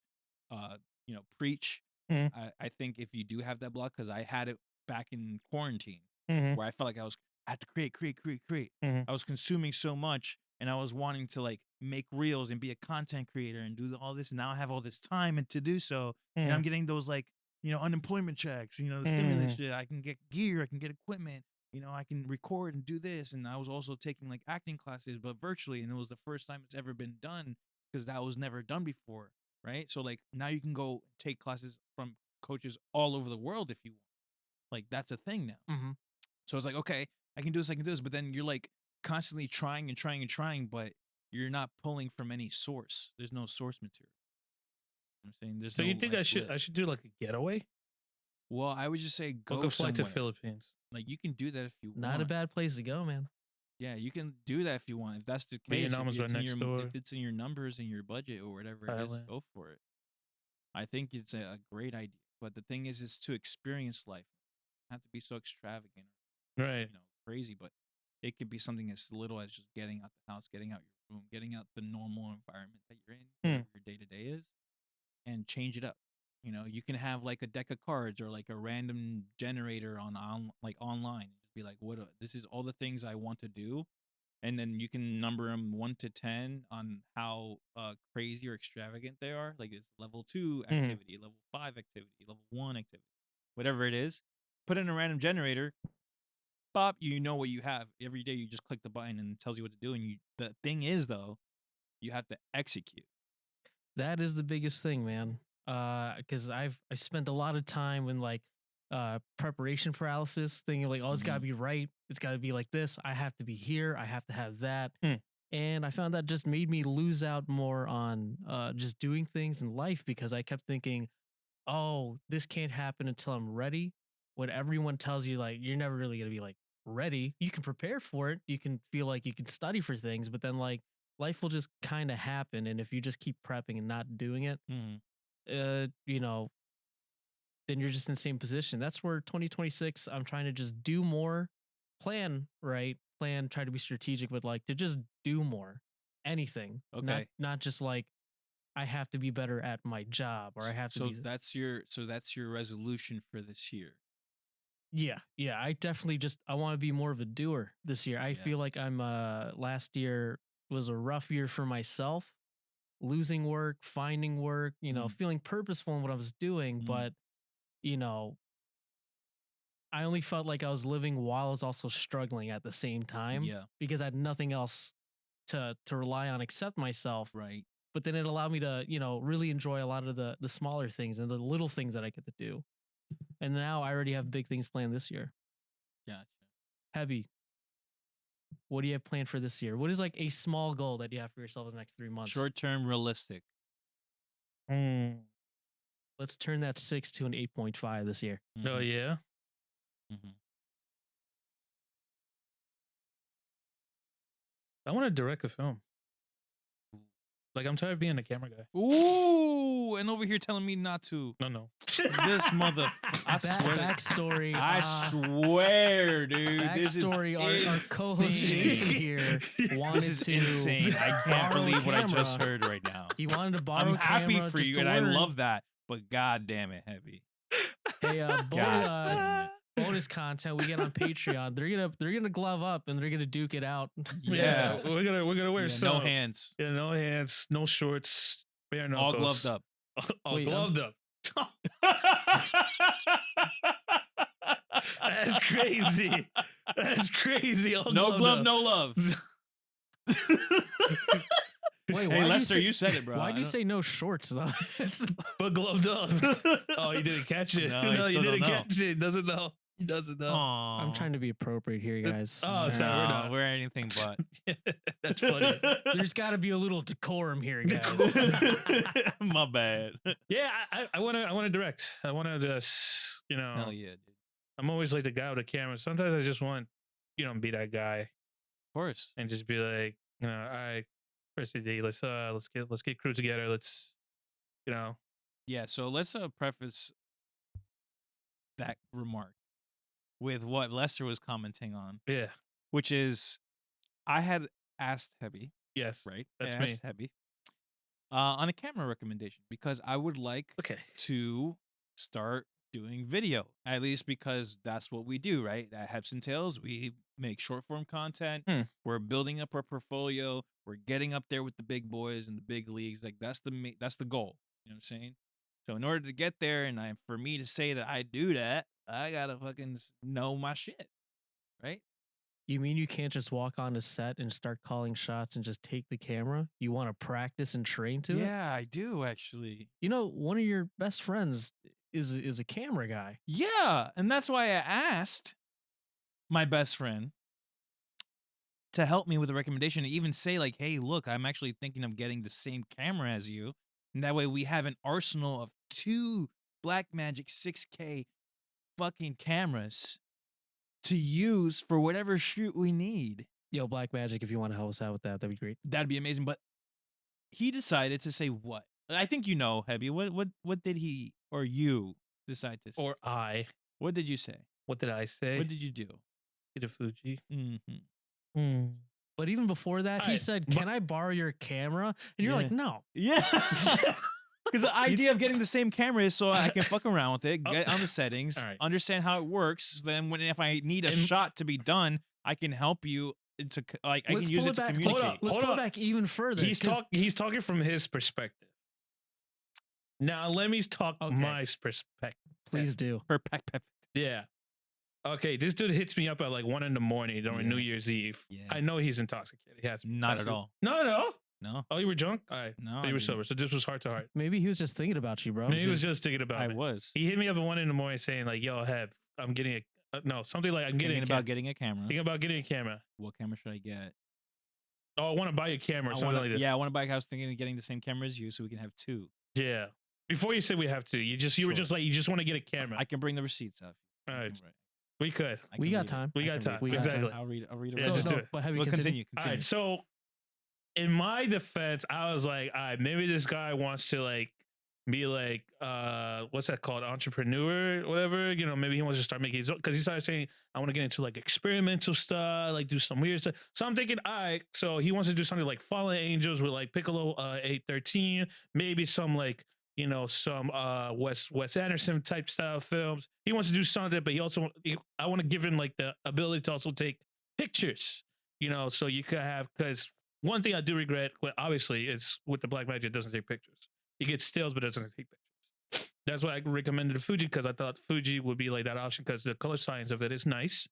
preach. I think if you do have that block, because I had it back in quarantine, where I felt like I had to create. I was consuming so much, and I was wanting to like make reels and be a content creator and do all this. And now I have all this time and to do so, and I'm getting those like unemployment checks, the stimulus shit. I can get gear, I can get equipment. I can record and do this. And I was also taking like acting classes, but virtually. And it was the first time it's ever been done because that was never done before. Right. So like now you can go take classes from coaches all over the world if you want. Like that's a thing now. Mm-hmm. So it's like, okay, I can do this. But then you're like constantly trying, but you're not pulling from any source. There's no source material. I'm saying there's So no. you think like, I should do like a getaway? Well, I would just say Book go a flight somewhere. to Philippines. Like you can do that if you Not want. a bad place to go, man. Yeah, you can do that if you want. If that's the Me and case, if Alma's it's right in next door. if it's in your numbers and your budget or whatever it is, Thailand. go for it. I think it's a great idea. But the thing is to experience life. Not to be so extravagant, Right. crazy, but it could be something as little as just getting out the house, getting out your room, getting out the normal environment that you're in, whatever your day to day is, and change it up. You can have like a deck of cards or like a random generator like online. Just be like, this is all the things I want to do, and then you can number them 1 to 10 on how crazy or extravagant they are. Like it's level 2 activity, level 5 activity, level 1 activity, whatever it is. Put in a random generator. Pop, you know what you have every day. You just click the button and it tells you what to do. And the thing is though, you have to execute. That is the biggest thing, man. Because I spent a lot of time in like preparation paralysis, thinking like, oh, it's gotta be right. It's gotta be like this. I have to be here. I have to have that. And I found that just made me lose out more on just doing things in life because I kept thinking, oh, this can't happen until I'm ready. When everyone tells you like you're never really gonna be like ready, you can prepare for it. You can feel like you can study for things, but then like life will just kind of happen. And if you just keep prepping and not doing it, then you're just in the same position. That's where 2026, I'm trying to just do more, plan, right? Plan, try to be strategic, but like to just do more, anything. Okay. Not just like I have to be better at my job or I have to So be. that's your resolution for this year. Yeah. I definitely I want to be more of a doer this year. I Yeah. feel like I'm last year was a rough year for myself, losing work, finding work, feeling purposeful in what I was doing, but I only felt like I was living while I was also struggling at the same time. Yeah. Because I had nothing else to rely on except myself. Right. But then it allowed me to, really enjoy a lot of the smaller things and the little things that I get to do. And now I already have big things planned this year. Gotcha. Hebby, what do you have planned for this year? What is like a small goal that you have for yourself in the next 3 months? Short term, realistic. Let's turn that 6 to an 8.5 this year. Oh yeah. I want to direct a film. Like I'm tired of being a camera guy. Ooh, and over here telling me not to. No. This mother. I swear. Backstory. I swear, dude. This is Backstory. Our co-host insane. Jason here wanted This is to insane. I can't borrow a believe what I just camera. heard right now. He wanted to borrow I'm a happy camera for just you, to and I learn. love that. But god damn it, Heavy. Hey, God. bonus content we get on Patreon. They're gonna glove up and they're gonna duke it out. Yeah. we're gonna wear Yeah, some. no hands. Yeah, no hands, no shorts, bare knuckles. All gloved up. All Wait, gloved up. That's crazy. That's crazy. All No gloved glove, up. no love. Wait, Hey, why'd Lester, you say, said it, bro. Why'd you say no shorts though? But gloved up. Oh, he didn't catch it. No, he he still didn't don't know. catch it. Doesn't know. He doesn't know. I'm trying to be appropriate here, guys. Oh, sorry, we're No, not. we're anything but. That's funny. There's got to be a little decorum here, guys. My bad. Yeah, I want to direct. I want to just, Hell yeah, dude. I'm always like the guy with the camera. Sometimes I just want, be that guy Of course. and just be like, all right, first day, let's get crew together. Let's, Yeah, so let's preface that remark with what Lester was commenting on, yeah, which is I had asked Hebby, yes, right? That's I me. asked Hebby on a camera recommendation because I would like Okay. to start doing video, at least because that's what we do, right? At Hebson Tales, we make short form content. We're building up our portfolio. We're getting up there with the big boys and the big leagues. Like that's the goal. You know what I'm saying? So in order to get there, and for me to say that I do that, I gotta fucking know my shit, right? You mean you can't just walk on a set and start calling shots and just take the camera? You want to practice and train to it? Yeah, I do actually. One of your best friends is a camera guy. Yeah, and that's why I asked my best friend to help me with a recommendation, to even say like, hey, look, I'm actually thinking of getting the same camera as you. And that way we have an arsenal of 2 Blackmagic 6K fucking cameras to use for whatever shoot we need. Yo, Black Magic, if you want to help us out with that, that'd be great. That'd be amazing. But he decided to say what? I think you know, Hebby. What did he or you decide to say? Or What did you say? what did I say? What did you do? Get a Fuji. Mm-hmm. But even before that, he Alright, said, but- "Can I borrow your camera?" And you're Yeah. like, "No." Yeah. Because the idea of getting the same camera is so I can fuck around with it, get on the settings, Alright. understand how it works. So then, if I need a shot to be done, I can help you to I can use it to communicate. Let's Hold pull on. it back even further. He's talking from his perspective. Now let me talk Okay. my perspective. Please do. Yeah. Okay, this dude hits me up at like 1 a.m. during Yeah. New Year's Eve. Yeah. I know he's intoxicated. He has Not at all. No. No, Oh, you were drunk? All right. no. Oh, I you were didn't. sober. So this was heart to heart. Maybe he was just thinking about you, bro. Maybe he was just thinking about I me. was He hit me up at 1 a.m. saying like, "Yo, Heb, I'm getting a no, something like I'm getting thinking about getting a camera. thinking about getting a camera. What camera should I get? Oh, I want to buy a camera or something like that. Yeah, I want to buy. I was thinking of getting the same camera as you, so we can have 2. Yeah. Before you said we have to, you were Sure. just like you just want to get a camera. I can bring the receipts up. All I right. can write- We could. I We can got read it. time. We I got can time. read it. We got Exactly. I'll read Yeah, So, just do no, it. but have you Well, continue. continue. All right, so in my defense, I was like, all right, maybe this guy wants to like be like, what's that called, entrepreneur, whatever. Maybe he wants to start making his own, because he started saying, I want to get into like experimental stuff, like do some weird stuff. So I'm thinking, all right, so he wants to do something like Fallen Angels with like Piccolo 813, maybe some like some Wes Anderson type style films. He wants to do something, but I want to give him like the ability to also take pictures, so you could have, because one thing I do regret, well, obviously, is with the Blackmagic, it doesn't take pictures. You get stills, but it doesn't take pictures. That's why I recommended the Fuji, because I thought Fuji would be like that option, because the color science of it is nice.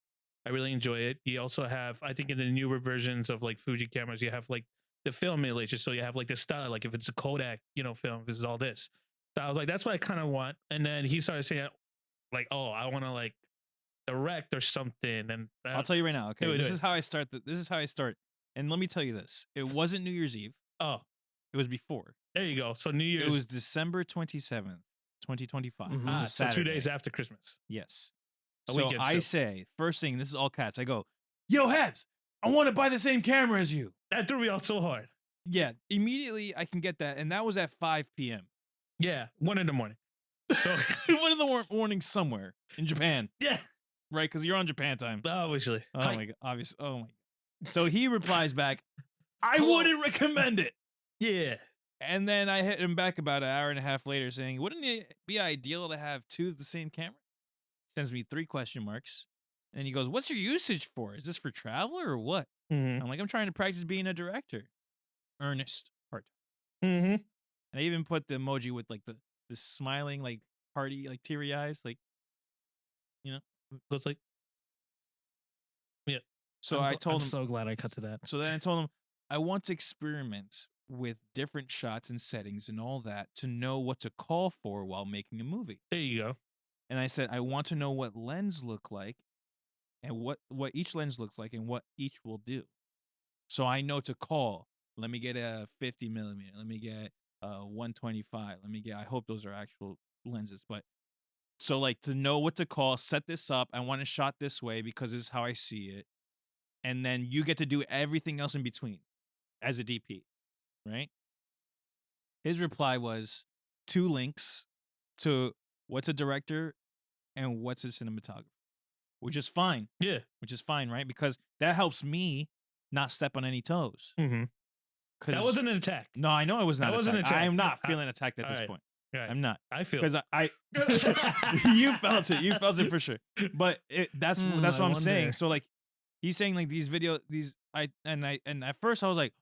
I really enjoy it. You also have, I think in the newer versions of like Fuji cameras, you have like the film emulation. So you have like the style, like if it's a Kodak, film, this is all this. So I was like, that's what I kind of want. And then he started saying like, oh, I want to like direct or something. And I'll tell you right now. Okay, Do it, this do is it. how I start. This is how I start. And let me tell you this: it wasn't New Year's Eve. Oh, It was before. there you go. So New Year's. It was December 27th, 2025. It was a so 2 Saturday. days after Christmas. Yes. A So weekend I still. say, first thing, this is all cats. I go, yo, Hebs, I want to buy the same camera as you. That threw me off so hard. Yeah, immediately I can get that, and that was at 5 p.m. Yeah, 1 in the morning. So 1 in the morning somewhere in Japan, yeah, right? Because you're on Japan time. obviously. Oh Hi. my god, obvious. Oh my god. So he replies back, I Hello. wouldn't recommend it. Yeah. And then I hit him back about an hour and a half later saying, wouldn't it be ideal to have 2 of the same camera? Sends me 3 question marks. And he goes, what's your usage for? Is this for travel or what? Mm-hmm. I'm like, I'm trying to practice being a director. Earnest part. Mm-hmm. And I even put the emoji with like the smiling, like hearty, like teary eyes, like, you know. Looks like. Yeah. So I'm I told I'm him. so glad I cut to that. So then I told him I want to experiment with different shots and settings and all that to know what to call for while making a movie. There you go. And I said I want to know what lens look like and what each lens looks like and what each will do. So I know to call. Let me get a 50 millimeter. Let me get 125. Let me get. I hope those are actual lenses, but so like to know what to call. Set this up. I want to shot this way because this is how I see it, and then you get to do everything else in between as a DP, right? His reply was 2 links to what's a director and what's a cinematographer, which is fine. Yeah. Which is fine, right? Because that helps me not step on any toes. Mm-hmm. That wasn't an attack. No, I know it was not. That wasn't attacked. an attack. I am not feeling attacked at All this right. point. Right. I'm not I feel because I you felt it. You felt it for sure. But that's I what I'm saying. wonder. So like he's saying like these and at first I was like,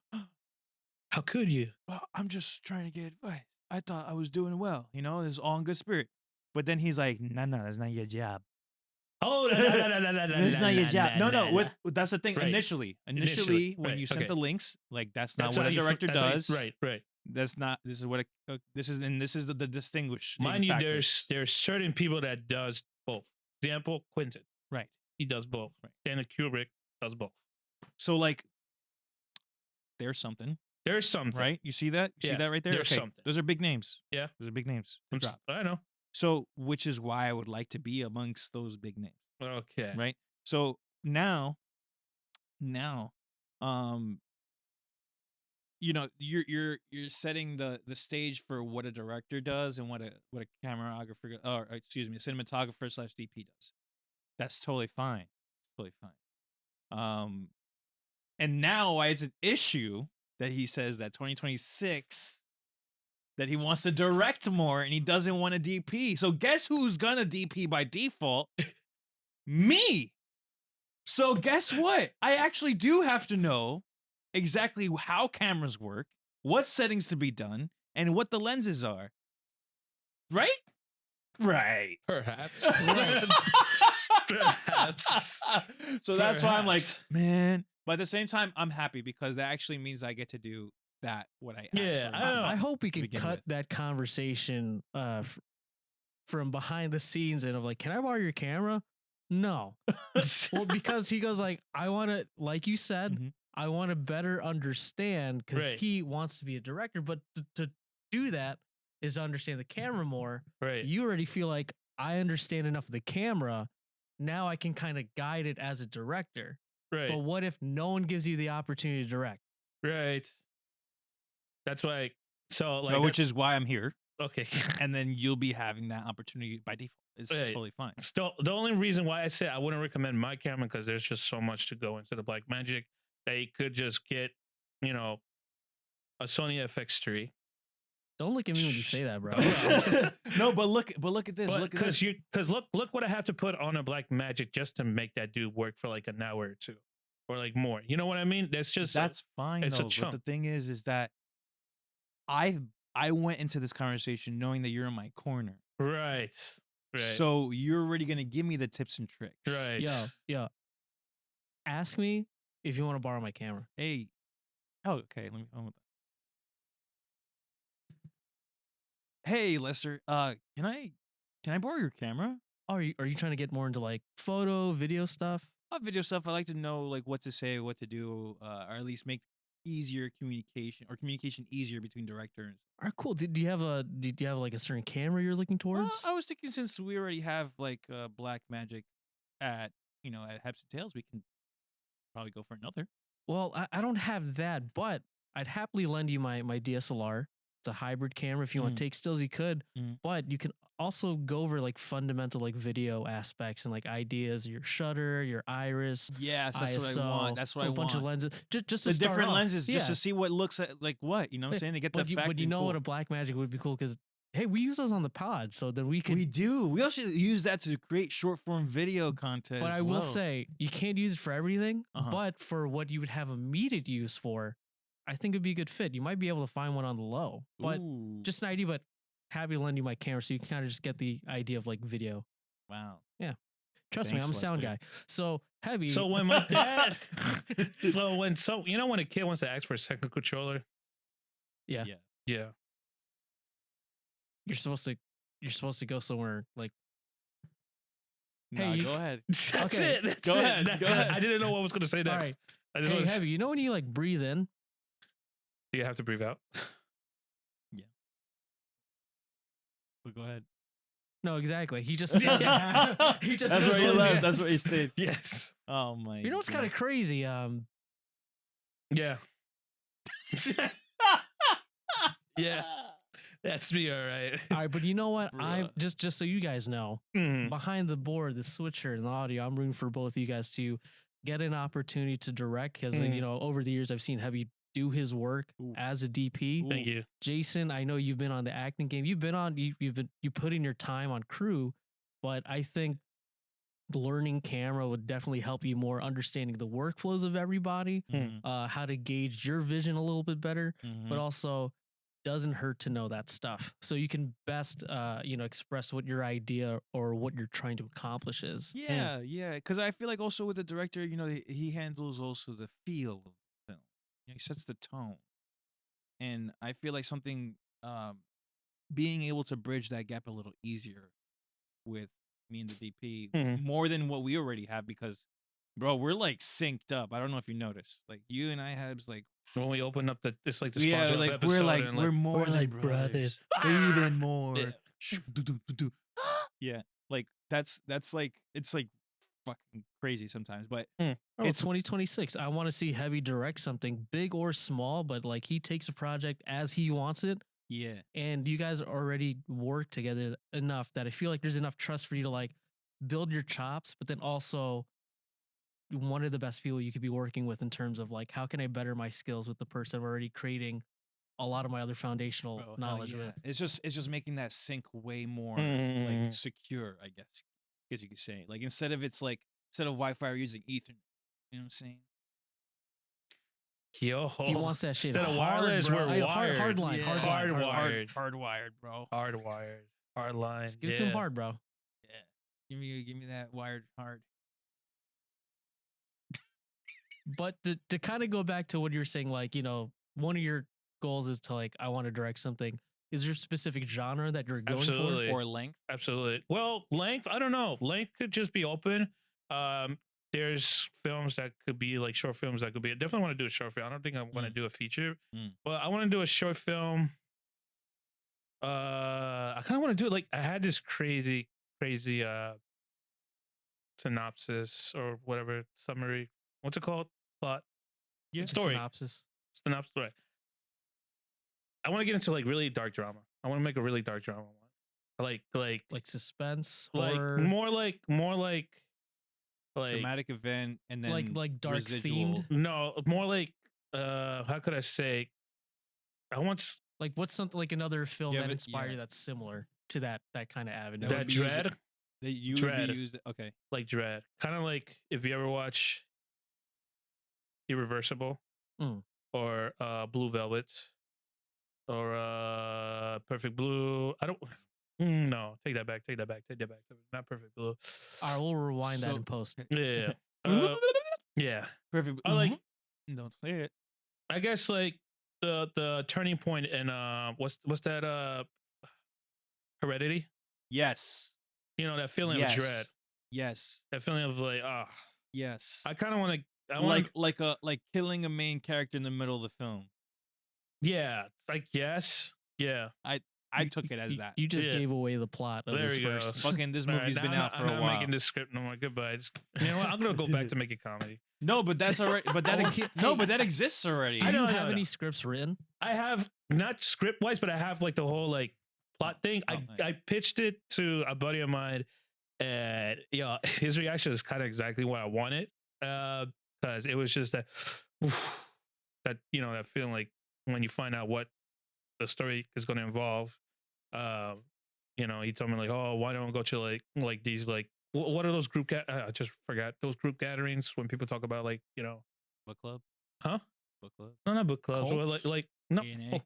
How could you? well, I'm just trying to get advice. I thought I was doing well. You know, it's all in good spirit. But then he's like, no, that's not your job. Oh, That's not your job. No. That's the thing. Right. Initially, Initially, when right, you sent okay. the links, like that's not That's what how a you- director that's how you- does. Right. That's not. This is what this is, and this is the distinguish. Mind you, there's certain people that does both. Example, Quentin. Right. He does both. Right. Stanley Kubrick does both. So like, there's something, There's something. right? You see that? You see Yes, that right there? there's Okay. something. Those are big names. Yeah. Those are big names. to drop. I know. So, which is why I would like to be amongst those big names, Okay. right? So now, you know, you're setting the stage for what a director does and what a cameraographer or excuse me, a cinematographer / DP does. That's totally fine. Totally fine. And now why it's an issue that he says that 2026 that he wants to direct more and he doesn't want to DP. So guess who's gonna DP by default? Me. So guess what? I actually do have to know exactly how cameras work, what settings to be done, and what the lenses are. Right? Right. Perhaps. Perhaps. So that's why I'm like, man. But at the same time, I'm happy because that actually means I get to do that what I asked Yeah, for. I don't know. I hope we can begin cut with. that conversation from behind the scenes and of like, can I borrow your camera? No. Well, because he goes like, I want to, like you said, Mhm. I want to better understand because Right. he wants to be a director, but to do that is to understand the camera more. Right. You already feel like I understand enough of the camera. Now I can kind of guide it as a director. Right. But what if no one gives you the opportunity to direct? Right. That's why. So like, No, which is why I'm here. okay. And then you'll be having that opportunity by default. It's Right. totally fine. Still, the only reason why I say I wouldn't recommend my camera because there's just so much to go into the Black Magic that you could just get, you know, a Sony FX3. Don't look at me when you say that, bro. No, but look at this. Look at this. Because look what I have to put on a Black Magic just to make that dude work for like an hour or two, or like more. You know what I mean? That's just That's fine it's a though. But chunk. the thing is that I went into this conversation knowing that you're in my corner. right. Right. So you're already gonna give me the tips and tricks. right. Yo. Ask me if you want to borrow my camera. Hey. Oh, okay. Let me. Hey, Lester. Can I borrow your camera? Oh, are you trying to get more into like photo, video stuff? Video stuff. I like to know like what to say, what to do, or at least make easier communication easier between directors. All right, cool. Do you have like a certain camera you're looking towards? I was thinking since we already have like Black Magic at Hebson Tales, we can probably go for another. Well, I don't have that, but I'd happily lend you my DSLR. It's a hybrid camera. If you want to take stills, you could, but you can also go over like fundamental like video aspects and like ideas, your shutter, your iris. Yes, that's ISO, what I want. That's what I a bunch want. of lenses, just to The start different off. lenses, just Yeah. to see what looks like what, you know what I'm saying? To get the effect. But you know what, a black magic would be cool because hey, we use those on the pod, so then we could. We do. We also use that to create short form video content. But as I will well. say you can't use it for everything. Uh-huh. But for what you would have immediate use for, I think it'd be a good fit. You might be able to find one on the low, but Ooh. just an idea. But happy to lend you my camera so you can kind of just get the idea of like video. Wow. Trust Thanks, me, I'm a sound Lester. guy. So heavy. So when my dad, you know when a kid wants to ask for a second controller, yeah, yeah, you're supposed to go somewhere like. Nah, Hey, go ahead. that's Okay. it. That's Go it. ahead, go ahead. I didn't know what I was gonna say next. All right. I just Hey, want to. heavy. You know when you like breathe in? Do you have to breathe out? But go ahead. No, exactly. He just Yeah. he just That's says where you one left. thing. That's where you stayed. Yes. Oh my. You know what's kind of goodness. crazy? Yeah. Yeah. That's me. All right. All right, but you know what? I'm Bruh. just so you guys know, Mhm. behind the board, the switcher and the audio, I'm rooting for both of you guys to get an opportunity to direct because Mhm. you know over the years I've seen Heavy do his work Ooh. as a DP. Ooh. Thank you. Jason, I know you've been on the acting game. You've put in your time on crew, but I think learning camera would definitely help you more understanding the workflows of everybody, Mhm. how to gauge your vision a little bit better, Mhm. but also doesn't hurt to know that stuff. So you can best express what your idea or what you're trying to accomplish is. Yeah, yeah. Because I feel like also with the director, you know, he handles also the feel of the film. You know, he sets the tone, and I feel like something being able to bridge that gap a little easier with me and the DP Mhm. more than what we already have because, bro, we're like synced up. I don't know if you noticed. Like you and I have like When we open up it's like the yeah, sponsor like episode. we're like and we're more we're than like brothers. brothers. We're even more. Yeah. Yeah, like that's like it's like fucking crazy sometimes, but Oh, It's- 2026. I want to see Heavy direct something big or small, but like he takes a project as he wants it. yeah, And you guys already work together enough that I feel like there's enough trust for you to like build your chops, but then also one of the best people you could be working with in terms of like how can I better my skills with the person I'm already creating a lot of my other foundational bro, hell knowledge yeah. with. It's just making that sync way more Mhm. like secure, I guess you could say. Like instead of Wi-Fi, we're using Ethernet. You know what I'm saying? Yo, He wants that shit instead of hard, wireless, bro. we're Hard wired. line, Yeah. hard line, Hardwired. Hardwired, bro. Hardwired. Hard line. Just give it to him hard, bro. Yeah, give me that wired hard. But to kind of go back to what you're saying, like, you know, one of your goals is to like, I want to direct something. Is there a specific genre that you're going Absolutely. Or length. Absolutely. Well, length, I don't know. Length could just be open. There's films that could be like short films that could be. I definitely want to do a short film. I don't think I want to do a feature, but I want to do a short film. I kind of want to do it like I had this crazy synopsis or whatever summary. What's it called? Plot. Yeah. Story. Synopsis. Synopsis. Story. I want to get into like really dark drama. I want to make a really dark drama one. Like suspense like or more like Dramatic event and then like dark residual. themed. no, more like how could I say? I want Like what's something like another film Yeah, that but- inspired yeah. you that's similar to that kind of avenue. That that would be used- dread, That you would Dread. be used. Okay. like dread, kind of like if you ever watch Irreversible Mm. or Blue Velvet or Perfect Blue. I don't. No, take that back. Not Perfect Blue. I will rewind that So- in post. Yeah. Yeah. Perfect. I like. Don't play it. I guess like the turning point in what's that Heredity? Yes. You know that feeling yes. of dread. Yes. That feeling of like Yes. I kind of want to. I want like killing a main character in the middle of the film. yeah. Like yes. Yeah. I I took it as that. You just Yeah. gave away the plot of There his we go. first. Fucking this All right, movie's now been out for I'm a not while. making this script no more. Goodbye. You know what? I'm gonna go back to making comedy. No, but that's already. But that but that exists already. Do you know, I have know. any scripts written? I have not script wise, but I have like the whole like plot thing. Oh, I pitched it to a buddy of mine, and his reaction is kind of exactly what I wanted. Because it was just that that that feeling like when you find out what the story is going to involve. He told me like, oh, why don't we go to like these like what are those group? I just forgot those group gatherings when people talk about like Book club. huh? Book club. No, not book clubs. Well, Cults? like no. A&A.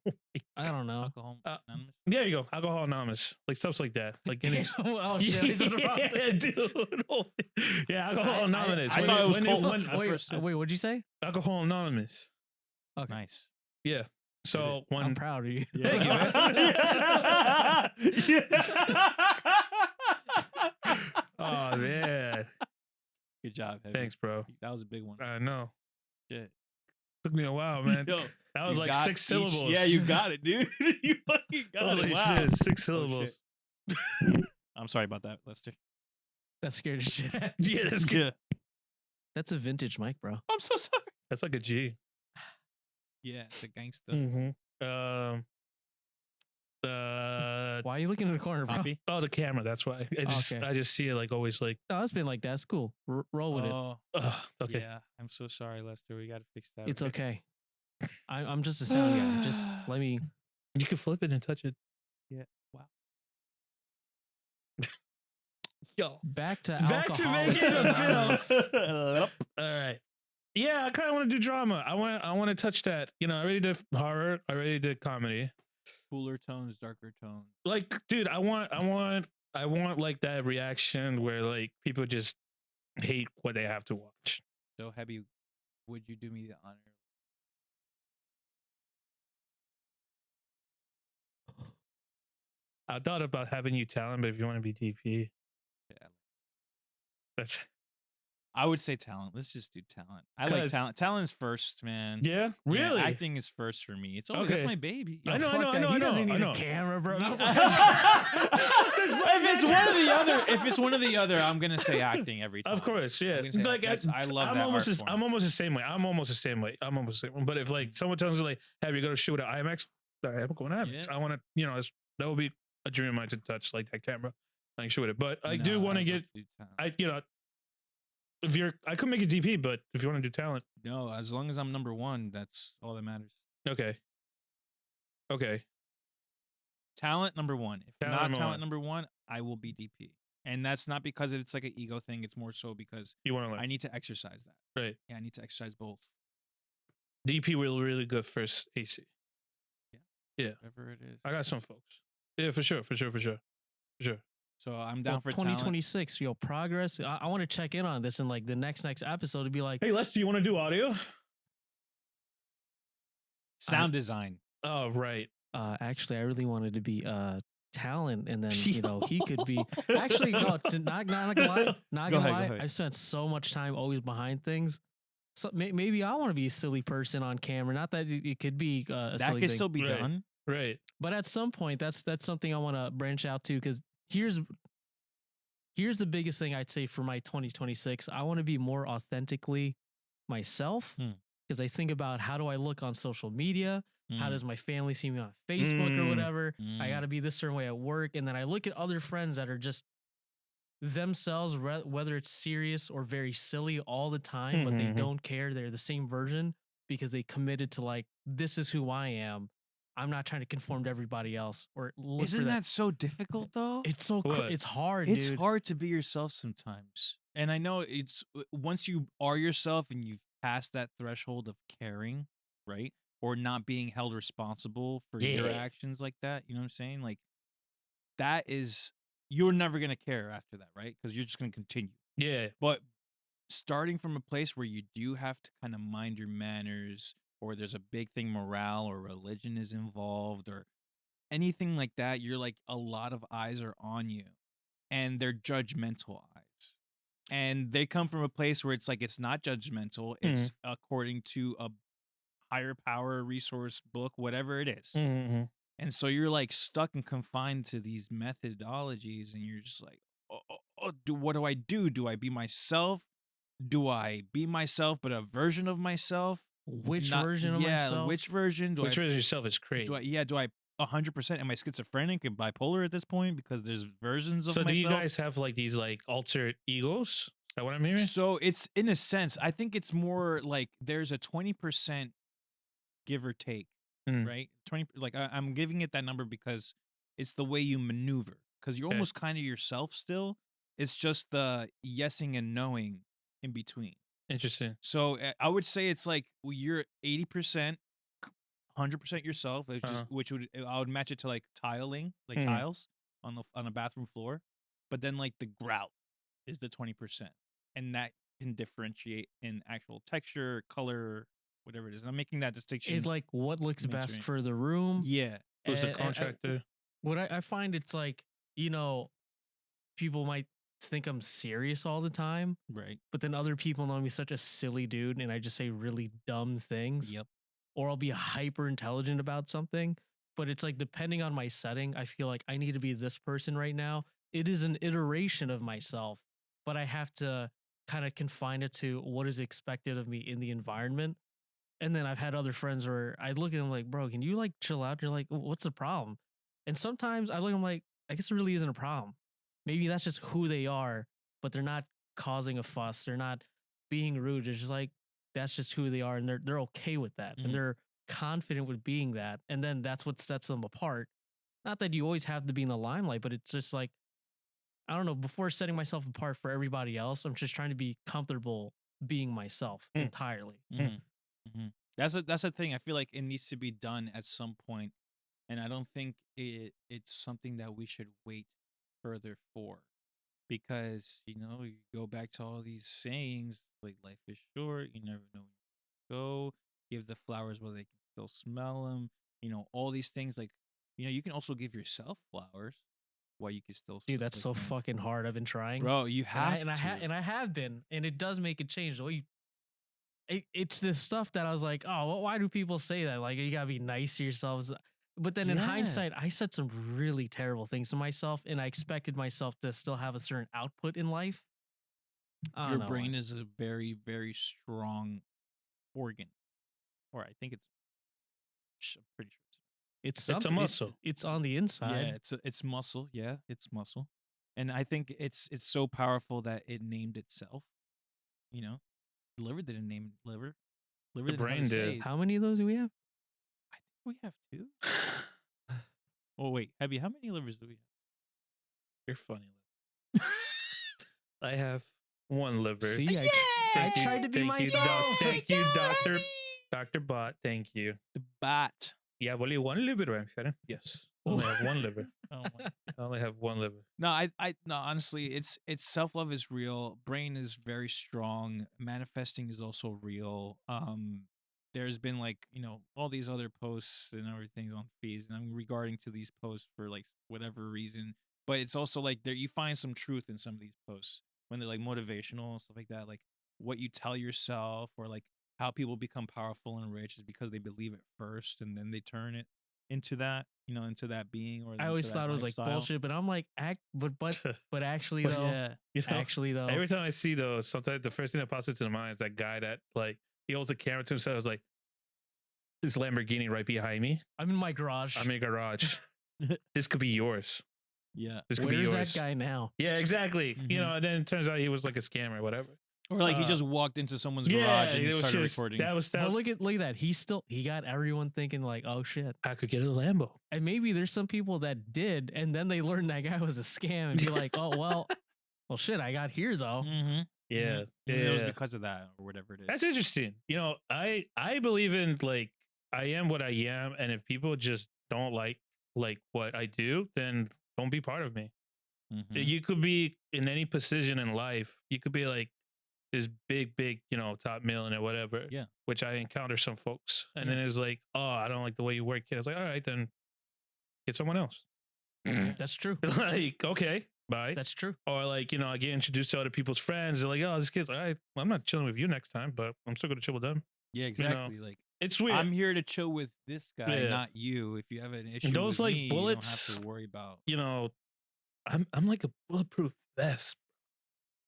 I don't know. Alcohol. Anonymous. There you go. Alcohol Anonymous. Like stuff like that. Like Damn, oh shit! I said the wrong thing. dude. Yeah, Alcohol Anonymous. I thought it was cold. Wait, what'd you say? Alcohol Anonymous. Okay. Nice. Yeah. So I'm when proud of you. Thank you, man. Oh man. Good job. Heavy. Thanks, bro. That was a big one. I know. Shit. Took me a while, man. Yo, That was you like got 6 syllables. Yeah, you got it, dude. You fucking got Holy it. Wow. shit, 6 Oh, syllables. I'm sorry about that, Lester. That scared the shit. Yeah, that's good. Yeah. That's a vintage mic, bro. I'm so sorry. That's like a G. Yeah, the gangster. Mm-hmm. Why are you looking in the corner, bro? Coffee. Oh, the camera. That's why. Okay. I just see it like always like. No, it's been like that. It's cool. Roll with it. Oh, Okay. yeah. I'm so sorry, Lester. We got to fix that. It's okay. I'm just a sound guy. Just let me. You can flip it and touch it. Yeah. Wow. Yo. Back to Back to Alcoholics Vegas and Anonymous. Phil. All right. Yeah, I kind of want to do drama. I want to touch that. I already did horror. I already did comedy. Cooler tones, darker tones. Like, dude, I want like that reaction where like people just hate what they have to watch. So, Hebby, would you do me the honor? I thought about having you talent, but if you want to be DP, Yeah. that's I would say talent. Let's just do talent. I like 'Cause- talent. Talent's first, man. yeah, Yeah, really. acting is first for me. It's always that's Okay. my baby. Yo, I know, fuck I know, that. I know, He doesn't I need know. a camera, bro. If it's one or the other, I'm gonna say acting every time. Of course, yeah. I'm gonna say Like that's- I love I'm that almost art the, form. I'm almost the same way. I'm almost the same way. But if like someone tells me like, "Have you got to shoot at IMAX?" All right, I'm going to IMAX. Yeah. I want to, that would be a dream of mine to touch like that camera. I can shoot it, but I do No, want to I'd get. love to do talent. I could make a DP, but if you want to do talent, No, as long as I'm number one, that's all that matters. okay. Talent number one. If Talent not number talent one. number one, I will be DP. And that's not because it's like an ego thing. It's more so because You want to learn, I need to exercise that. right? Yeah, I need to exercise both. DP will really good first AC. Whatever it is. I got some folks. Yeah, for sure. So I'm down for 2026, yo, progress. I want to check in on this in like the next episode to be like, Hey, Les, do you want to do audio? sound design. Oh, right. actually, I really wanted to be talent, and then he could be actually no, not gonna lie, Go gonna ahead. lie. I spent so much time always behind things. So maybe I want to be a silly person on camera. Not that it could be a That silly could thing, still be Right. done. Right. but at some point, that's something I want to branch out to. Because here's the biggest thing I'd say for my 2026. I want to be more authentically myself. Because I think about how do I look on social media? How Mm. does my family see me on Facebook or Mm. whatever? I Mm. got to be this certain way at work. And then I look at other friends that are just themselves, whether it's serious or very silly all the time, but they Mhm. don't care. They're the same version because they committed to like, this is who I am. I'm not trying to conform to everybody else or look Isn't for that so difficult though? It's so What? it's hard, It's dude. hard to be yourself sometimes. And I know it's once you are yourself and you've passed that threshold of caring, right? Or not being held responsible for your Yeah. actions like that. You know what I'm saying? Like that is you're never gonna care after that, right? Because you're just gonna continue. Yeah. But starting from a place where you do have to kind of mind your manners, or there's a big thing morale or religion is involved, or anything like that, you're like a lot of eyes are on you, and they're judgmental eyes, and they come from a place where it's like it's not judgmental. It's according to a higher power, resource, book, whatever it is. Mm-hmm. And so you're like stuck and confined to these methodologies, and you're just like, what do I do? Do I be myself? Do I be myself, but a version of myself? Which version of myself? Which version do Which version of yourself is crazy? do I 100%? Am I schizophrenic and bipolar at this point? Because there's versions of So myself. do you guys have like these like alter egos? Is that what I'm hearing? So it's in a sense, I think it's more like there's a 20% give or take, right? 20, like I'm giving it that number because it's the way you maneuver. Because you're almost kind of yourself still. It's just the yesing and knowing in between. Interesting. So I would say it's like you're 80%, 100% yourself, which I would match it to like tiling, like tiles on a bathroom floor. But then like the grout is the 20%, and that can differentiate in actual texture, color, whatever it is. And I'm making that distinction. It's like what looks best for the room. Yeah. Who's the contractor? What I find, it's like, you know, people might think I'm serious all the time, right? But then other people know me such a silly dude, and I just say really dumb things. Yep. Or I'll be hyper intelligent about something, but it's like depending on my setting, I feel like I need to be this person right now. It is an iteration of myself, but I have to kind of confine it to what is expected of me in the environment. And then I've had other friends where I look at them like, bro, can you like chill out? You're like, what's the problem? And sometimes I look at them like, I guess it really isn't a problem. Maybe that's just who they are, but they're not causing a fuss. They're not being rude. It's just like, that's just who they are. And they're okay with that. And they're confident with being that. And then that's what sets them apart. Not that you always have to be in the limelight, but it's just like, I don't know, before setting myself apart for everybody else, I'm just trying to be comfortable being myself entirely. That's a thing. I feel like it needs to be done at some point, and I don't think it's something that we should wait further for, because you go back to all these sayings like life is short, you never know when you go, give the flowers while they can still smell them, all these things. Like, you can also give yourself flowers while you can still Dude, that's so fucking hard. I've been trying, bro. You have and I have been, and it does make a change. The way it's the stuff that I was like, oh, well, why do people say that? Like, you gotta be nice to yourselves. But then in hindsight, I said some really terrible things to myself, and I expected myself to still have a certain output in life. Your brain is a very, very strong organ, or I think I'm pretty sure it's a muscle. It's on the inside. Yeah, it's muscle. Yeah, it's muscle, and I think it's so powerful that it named itself. Liver didn't name liver. The brain did. How many of those do we have? I think we have 2. Oh wait, Hebby, how many livers do we have? You're funny. I have 1 liver. See, I tried to be myself. Thank you, Dr. Bot. Thank you. The bot. You have only 1 liver, right, Sharon? Yes. I only have 1 liver. Oh my. I only have 1 liver. No, no, honestly, it's self-love is real. Brain is very strong. Manifesting is also real. There's been like, all these other posts and everything on feeds, and I'm regarding to these posts for like whatever reason. But it's also like you find some truth in some of these posts when they're like motivational and stuff like that. Like what you tell yourself, or like how people become powerful and rich is because they believe it first, and then they turn it into that, into that being. Or I always thought it was like bullshit, but I'm like, but actually though, actually though, every time I see those, sometimes the first thing that pops into the mind is that guy that like he holds the camera to himself. Is like, this Lamborghini right behind me. I'm in my garage. I'm in a garage. This could be yours. Yeah. This could be yours. Where's that guy now? Yeah, exactly. And then it turns out he was like a scammer or whatever. Or like he just walked into someone's garage and started recording. That was Well, look at that. He got everyone thinking like, oh shit, I could get a Lambo. And maybe there's some people that did, and then they learned that guy was a scam and be like, oh well shit, I got here though. Yeah. It was because of that or whatever it is. That's interesting. I believe in like I am what I am, and if people just don't like what I do, then don't be part of me. You could be in any position in life. You could be like this big, top millionaire, whatever. Yeah. Which I encounter some folks. And then it's like, oh, I don't like the way you work, kid. I was like, all right, then get someone else. That's true. Like, okay, bye. That's true. Or like, I get introduced to other people's friends. They're like, oh, this kid's like, I'm not chilling with you next time, but I'm still going to chill with them. Yeah, exactly. Like It's weird. I'm here to chill with this guy, Yeah. not you. If you have an issue those, with like, me, bullets, you don't have to worry about. I'm like a bulletproof vest.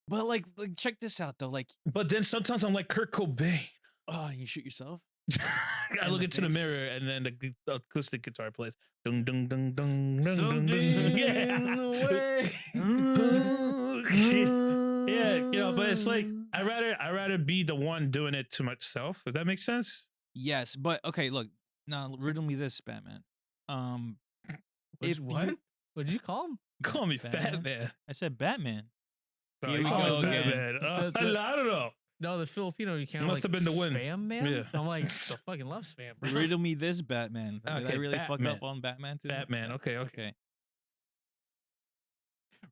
But like check this out though. Like, But then sometimes I'm like Kurt Cobain. oh, you shoot yourself. I In look the into the face? mirror and then the acoustic guitar plays. Dung, dung, dung, dung, dung, dung, Something yeah. in the way. Yeah, but it's like I rather be the one doing it to myself. Does that make sense? Yes, but okay. Look, now riddle me this, Batman. If What? you- What did you call him? Call me Batman? Fat Man. I said Batman. No, Here you we call go me Fat again. Man. The- I don't know. No, the Filipino you can't. Must like, have been the wind. Spam man. Yeah. I'm like, I fucking love spam, bro. Riddle me this, Batman. Did I Okay, really fuck Batman. up on Batman today? Batman. Okay. Okay.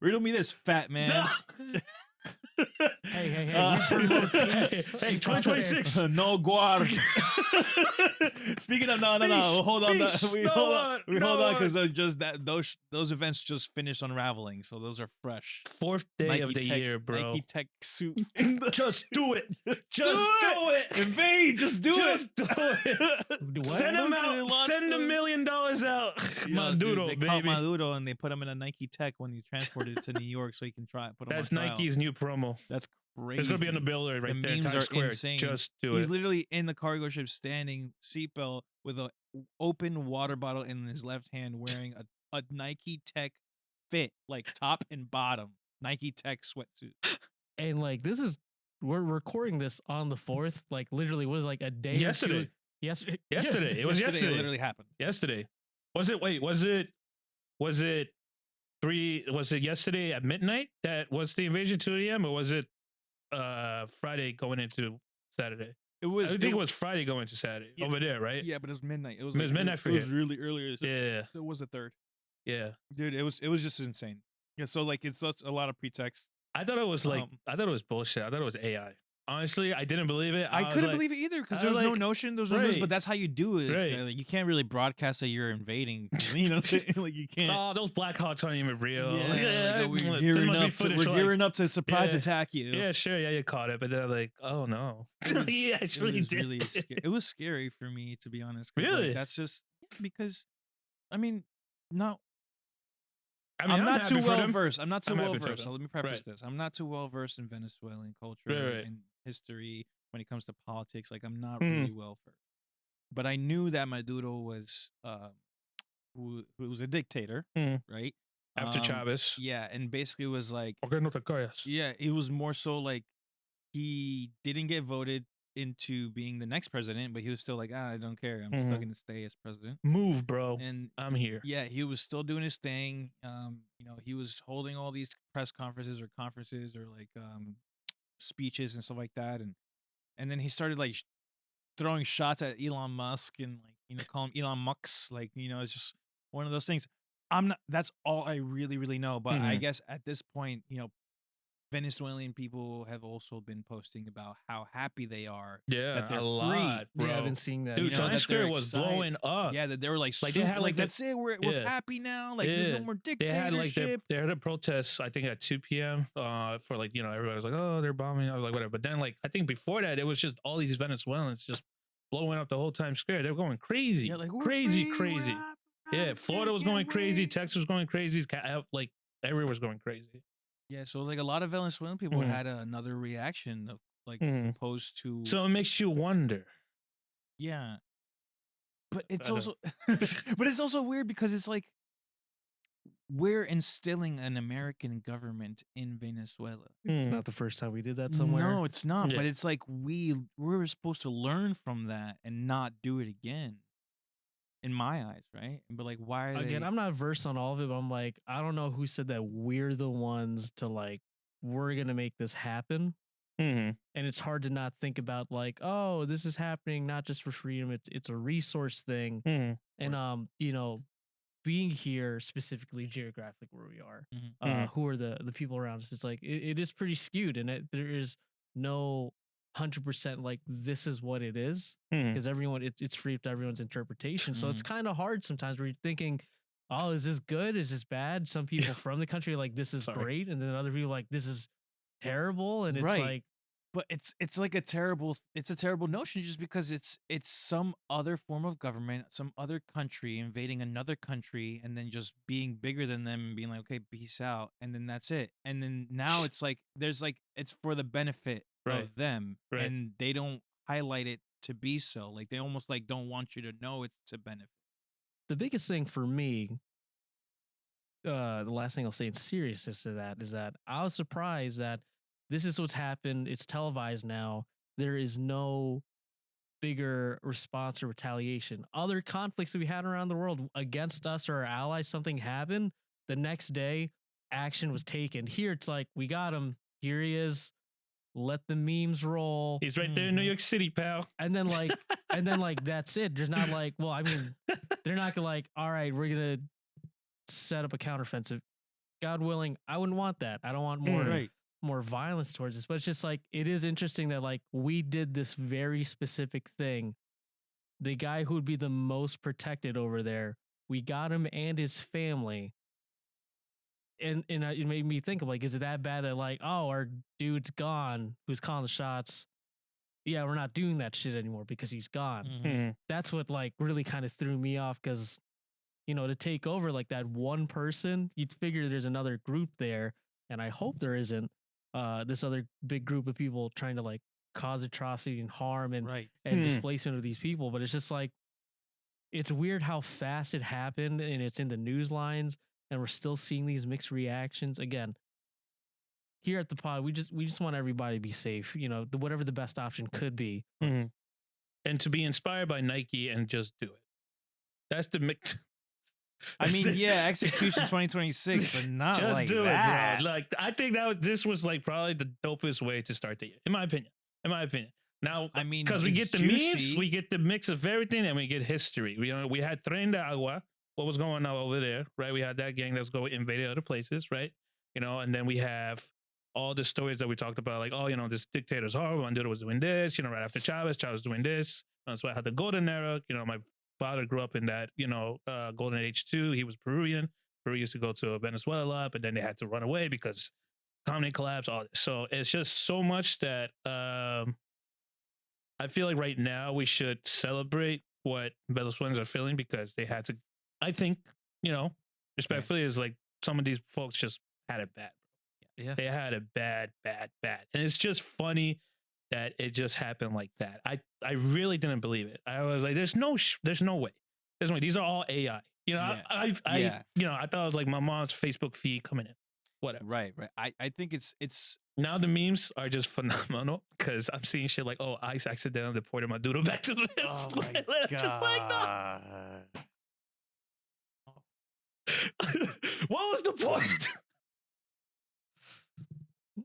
Riddle me this, fat man. Hey, Hey, 2026. No guard. Speaking of no, hold on, we hold on because those events just finished unraveling, so those are fresh. Fourth day Nike of the Tech- year, bro. Nike Tech suit. Just do it. Just do it. Invade. Just do Just it. do it. Send them out. Send $1 million out. Maduro, they baby. caught Maduro and they put him in a Nike Tech when he transported it to New York so he can put him That's on trial. Nike's new promo. That's crazy. It's gonna be on the billboard right The there in memes Times are Square. insane. Just do He's it. literally in the cargo ship standing, seatbelt, with an open water bottle in his left hand, wearing a Nike Tech fit, like top and bottom, Nike Tech sweatsuit. And like we're recording this on the 4th. Like literally was like a day. Yesterday. Or two. Yesterday. Yesterday. It was yesterday. It literally happened. Yesterday. Was it? Wait. Was it? Was it yesterday at midnight that was the invasion 2 a.m. or was it Friday going into Saturday? It was. I think it was Friday going to Saturday Yeah. over there, right? Yeah, but it was midnight. It was, It was midnight for It was you. really earlier. Yeah. It was the 3rd. Yeah. Dude, it was just insane. Yeah, so like it's a lot of pretext. I thought it was I thought it was bullshit. I thought it was AI. Honestly, I didn't believe it. I was couldn't like- believe it either because I there was was no like, notion, there was no news, right. but that's how you do it. Right. Like, you can't really broadcast that you're invading. You know, like you can't. Oh, those Black Hawks aren't even real. like, oh, we're there gearing must be up. footage We're like- gearing up to surprise Yeah. attack you. Yeah, sure. Yeah, you caught it, but they're like, oh no, he actually it was did. really it was scary for me, to be honest. 'Cause, like, Really? that's just because, I mean, no. I mean, I'm not happy too for well them. versed. I'm not too I'm well happy for versed. So them. let me preface Right. this. I'm not too well versed in Venezuelan culture Right. and history when it comes to politics. Like, I'm not Mm. really well versed. But I knew that Maduro was who was a dictator, Mm. right? After Chavez. Yeah, and basically was like, Okay, no te calles. yeah, it was more so like he didn't get voted into being the next president, but he was still like, I don't care. I'm still Mhm. gonna stay as president. Move, bro. And I'm here. yeah, he was still doing his thing. He was holding all these press conferences or like speeches and stuff like that. And then he started like throwing shots at Elon Musk and like, call him Elon Musk. Like, it's just one of those things. That's all I really, really know. But I Mhm. guess at this point, Venezuelan people have also been posting about how happy they are. Yeah, that they're a free. lot, bro. Yeah, I've been seeing that. Dude, you know, Times that they're Square was excited. blowing up. Yeah, that they were like, Like, they had, super, like, that's it. We're yeah. happy now. Like there's Yeah. no more They dictatorship. had like they had a protest, I think at 2 p.m. For like, everybody was like, oh, they're bombing. I was like, whatever. But then like I think before that, it was just all these Venezuelans just blowing up the whole Times Square. They were going crazy. Yeah, like, we're crazy, free, we're crazy. happy, Yeah, happy, Florida was can't going crazy. wait. Texas was going crazy. Like everywhere was going crazy. Yeah, so like a lot of Venezuelan people Mhm. had another reaction of like Mhm. opposed to So it makes you wonder. yeah. But it's I know. also but it's also weird because it's like we're instilling an American government in Venezuela. Not the first time we did that somewhere. No, it's not. Yeah. But it's like we're supposed to learn from that and not do it again. In my eyes, right? But like, why are Again, they? I'm not versed on all of it, but I'm like, I don't know who said that we're the ones to like, we're gonna make this happen. Mm-hmm. And it's hard to not think about like, oh, this is happening not just for freedom, it's a resource thing. Mm-hmm. And being here specifically geographically where we are, Mhm. who are the people around us, it's like it is pretty skewed, and there is no 100% like this is what it is, Mm-hmm. because everyone it's free to everyone's interpretation. So it's Mhm. kind of hard sometimes where you're thinking, oh, is this good? Is this bad? Some people from the country are like, this is Sorry. great, and then other people are like, this is terrible. And it's Right. like, But it's like a terrible notion just because it's some other form of government, some other country invading another country and then just being bigger than them and being like, okay, peace out, and then that's it. And then now it's like there's like it's for the benefit Right. of them, Right. and they don't highlight it to be so. Like they almost like don't want you to know it's to benefit. The biggest thing for me, the last thing I'll say in seriousness to that is that I was surprised that this is what's happened. It's televised now. There is no bigger response or retaliation. Other conflicts that we had around the world against us or our allies, something happened. The next day, action was taken. Here, it's like, we got him. Here he is. Let the memes roll. He's right there in New York City, pal. And then like, that's it. There's not like, well, I mean, they're not gonna like, all right, we're gonna set up a counteroffensive. God willing, I wouldn't want that. I don't want more violence towards this, but it's just like, it is interesting that like we did this very specific thing. The guy who would be the most protected over there, we got him and his family. And it made me think of like, is it that bad that like, oh, our dude's gone, who's calling the shots? Yeah, we're not doing that shit anymore because he's gone. Mhm. That's what like really kind of threw me off, because, you know, to take over like that one person, you'd figure there's another group there, and I hope there isn't this other big group of people trying to like cause atrocity and harm and displacement of these people. But it's just like, it's weird how fast it happened, and it's in the news lines, and we're still seeing these mixed reactions. Again, here at the pod, we just want everybody to be safe. You know, whatever the best option could be. Mhm. And to be inspired by Nike and just do it. That's the mix. I mean, yeah, execution 2026, but not Just like do that. it, bro. Like, I think this was like probably the dopest way to start the year, in my opinion. Now, I mean, because we it's get the memes, juicy. we get the mix of everything, and we get history. We had Tren de Agua, what was going on over there, right? We had that gang that was going invading other places, right? You know, and then we have all the stories that we talked about, like, oh, you know, this dictator's horrible. Maduro was doing this, you know, right after Chavez doing this. So I had the golden era. You know, my father grew up in that, you know, golden age too. He was Peruvian. Peru used to go to Venezuela a lot, but then they had to run away because communist collapse. All this. So it's just so much that I feel like right now we should celebrate what Venezuelans are feeling, because they had to. I think, you know, respectfully, is like some of these folks just had it bad. Yeah, they had it bad, and it's just funny that it just happened like that. I really didn't believe it. I was like, there's no way. These are all AI. You know, you know, I thought it was like my mom's Facebook feed coming in. Whatever. Right. I think it's now the memes are just phenomenal, because I'm seeing shit like, oh, ICE accidentally deported Maduro back to Venezuela. Oh my God. Just like that. What was the point?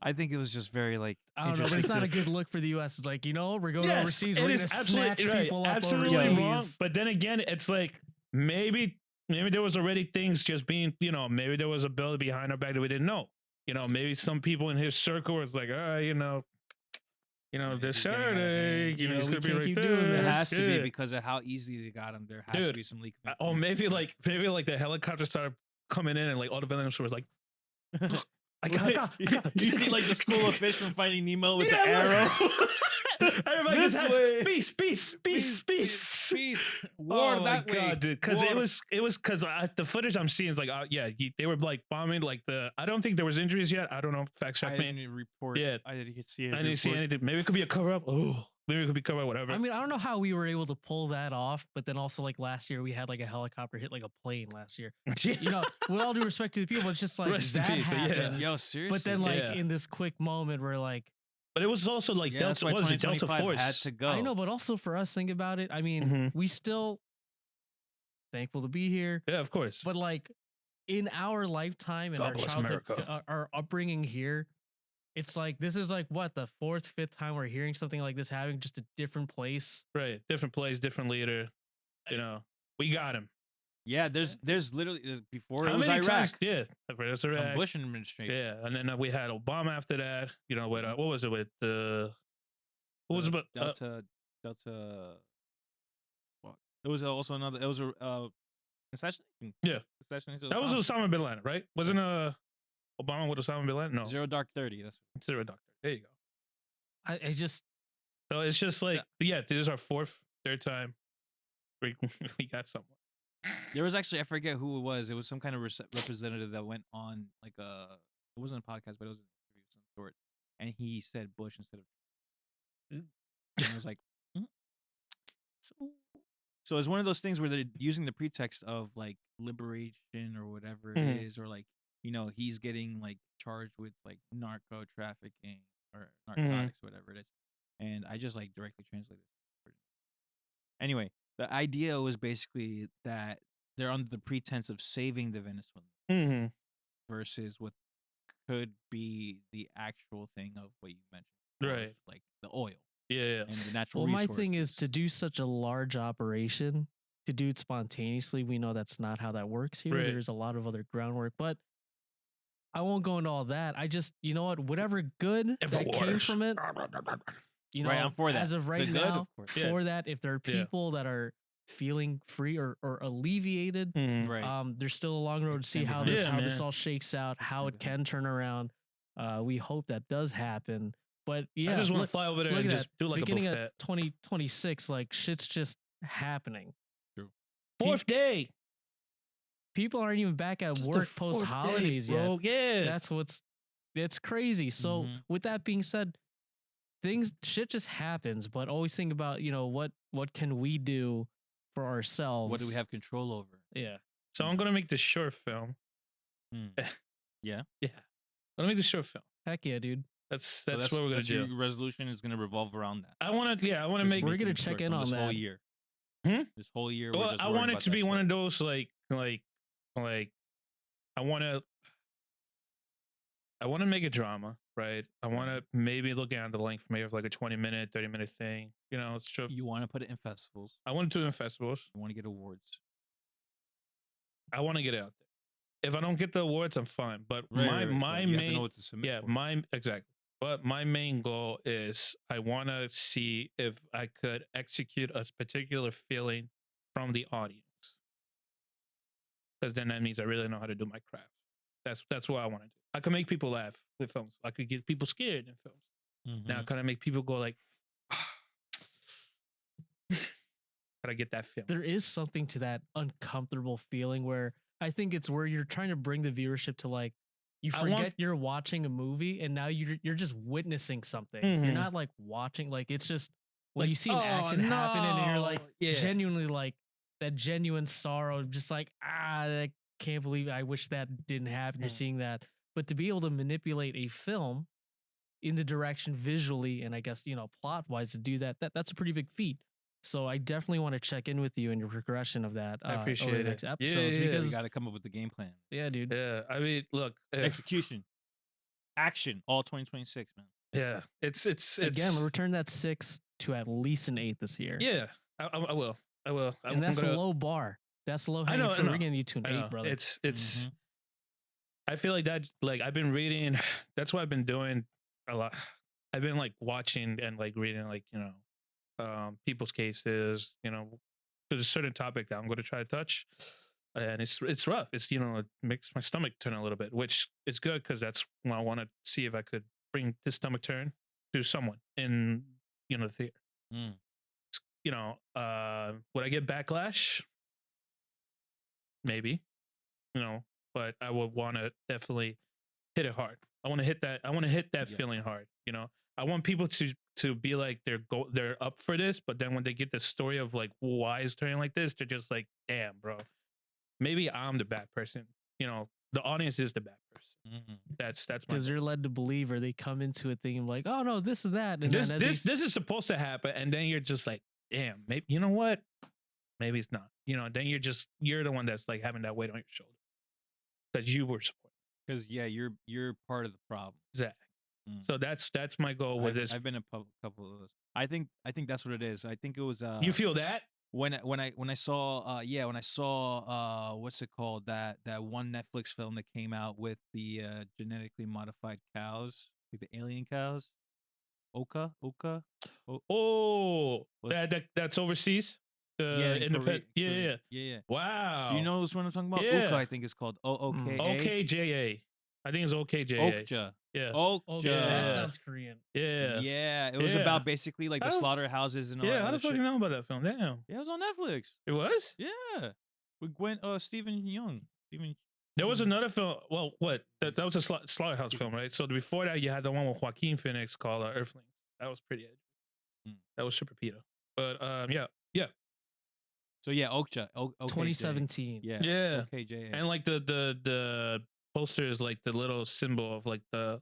I think it was just very like I don't know, but it's not a good look for the U.S. It's like, you know, we're going overseas. We're going to snatch people up overseas. Wrong. But then again, it's like maybe there was already things just being, you know, maybe there was a bill behind our back that we didn't know. You know, maybe some people in his circle was like, you know, this Saturday, you know, it's gonna be right there. It has to be because of how easy they got him. There has to be some leak. Oh, maybe like the helicopter started coming in, and like all the villains was like. You see like the school of fish from Finding Nemo with the arrow. Everybody just had peace. War that way, dude. Because it was because the footage I'm seeing is like, they were like bombing like I don't think there was injuries yet. I don't know. Fact check me. I didn't report. Yeah, I didn't see it. I didn't see anything. Maybe it could be a cover up. Oh. Maybe it could be covered, whatever. I mean, I don't know how we were able to pull that off, but then also like last year we had like a helicopter hit like a plane last year. You know, with all due respect to the people, it's just like that happened. Yo, seriously. But then like in this quick moment, we're like, but it was also like Delta. What was it? Delta Force had to go. I know, but also for us, think about it. I mean, we still thankful to be here. Yeah, of course. But like in our lifetime and our childhood, our upbringing here. It's like, this is like what, the 4th, 5th time we're hearing something like this happening, just a different place. Right. Different place, different leader. You know, we got him. Yeah, there's literally, before it was Iraq. That's Iraq. Bush administration. Yeah, and then we had Obama after that. You know, with, what was it with the, what was it about? Delta. What? It was also another, it was a assassination. Yeah. Assassination. That was Osama bin Laden, right? Wasn't Obama with Osama bin Laden? No. Zero Dark 30. That's Zero Dark. There you go. I just So it's just like, yeah, this is our third time we got someone. There was actually, I forget who it was. It was some kind of representative that went on like it wasn't a podcast, but it was an interview of some sort, and he said Bush instead of. And I was like, "Mm." So it's one of those things where they're using the pretext of like liberation or whatever it is, or like he's getting like charged with like narco trafficking or narcotics, whatever it is, and I just like directly translated. Anyway, the idea was basically that they're under the pretense of saving the Venezuelans versus what could be the actual thing of what you mentioned, Right? Like the oil, Yeah. and the natural well, resources. my thing is to do such a large operation, to do it spontaneously. We know that's not how that works here. Right. There's a lot of other groundwork, but I won't go into all that. I just, you know what, whatever good that came from it, you know, Right, I'm for that. as of right The good, now, of course. for that, if there are people that are feeling free or alleviated, Right. there's still a long road to see how Stand this behind it. this all shakes out, how it can turn around. We hope that does happen. But yeah, I just want to fly over there look and at just that. do like Beginning a of buffet. 2026, like shit's just happening. True. Fourth day. People aren't even back at Just the work post holidays yet. bro. Yeah. That's it's crazy. So with that being said, shit just happens, but always think about, what can we do for ourselves? What do we have control over? Yeah. So I'm gonna make this short film. Yeah. Yeah. I'm gonna make this short film. Heck yeah, dude. That's what we're gonna do. Your resolution is gonna revolve around that. I want to make. We're gonna check in on this that whole year. This whole year. Well, we're just I worried want it about to be that one shit. of those like I want to make a drama, right? I want to maybe look at the length, maybe of like a 20-minute, 30-minute thing. It's true. You want to put it in festivals. I want to do it in festivals. You want to get awards. I want to get it out there. If I don't get the awards, I'm fine. But my you main, have to know what to submit for. exactly. But my main goal is I want to see if I could execute a particular feeling from the audience, because then that means I really know how to do my craft. That's what I want to do. I can make people laugh with films. I could get people scared in films. Now, can I make people go like, how to get that feeling? There is something to that uncomfortable feeling where I think it's where you're trying to bring the viewership to like, you forget you're watching a movie and now you're just witnessing something. You're not like watching, like it's just when like, you see an accident happen and you're like yeah. genuinely like that genuine sorrow, just like, I can't believe I wish that didn't happen. You're seeing that. But to be able to manipulate a film in the direction visually and I guess, plot wise to do that's a pretty big feat. So I definitely want to check in with you in your progression of that. I appreciate over the it. next episodes because you got to come up with the game plan. Yeah, dude. Yeah, I mean, look, Execution, action, all 2026, man. Yeah, it's again, we'll return that 6 to at least an 8 this year. Yeah, I will. And that's a low bar. That's low hanging fruit. We're getting you to an 8, brother. It's. I feel like that. Like I've been reading. That's what I've been doing a lot. I've been like watching and like reading like people's cases. There's a certain topic that I'm going to try to touch, and it's rough. It's it makes my stomach turn a little bit, which is good because that's when I want to see if I could bring this stomach turn to someone in the theater. Would I get backlash? Maybe, but I would want to definitely hit it hard. I want to hit that feeling hard. I want people to be like they're up for this, but then when they get the story of like why it's turning like this, they're just like, damn, bro, maybe I'm the bad person. The audience is the bad person. That's because they're led to believe, or they come into it thinking like, oh no, this and that, and this is supposed to happen, and then you're just like, damn, maybe you know what? Maybe it's not. Then you're the one that's like having that weight on your shoulder that you were supporting. Because you're part of the problem. Exactly. So that's my goal with this. I've been a couple of those. I think that's what it is. I think it was. You feel that when I saw what's it called, that one Netflix film that came out with the genetically modified cows, like the alien cows. Oka. That's overseas. Independent. Yeah. Wow. Do you know which one I'm talking about? Yeah. Uka, I think it's called OOKA. OKJA. I think it's OKJA. Okja. Yeah. Okja. Okay, Yeah. that sounds Korean. Yeah. Yeah, it was Yeah. about basically like the How- slaughterhouses and all Yeah. that How other the fuck shit. you know about that film? Damn. Yeah, it was on Netflix. It was? Yeah, with Stephen Young. There was another film. Well, what? That was a slaughterhouse film, right? So before that, you had the one with Joaquin Phoenix called Earthlings. That was pretty edgy. That was super Peter. But yeah. So yeah, Okja. Okay, 2017. Yeah. Yeah. OKJ. And like the poster is like the little symbol of like the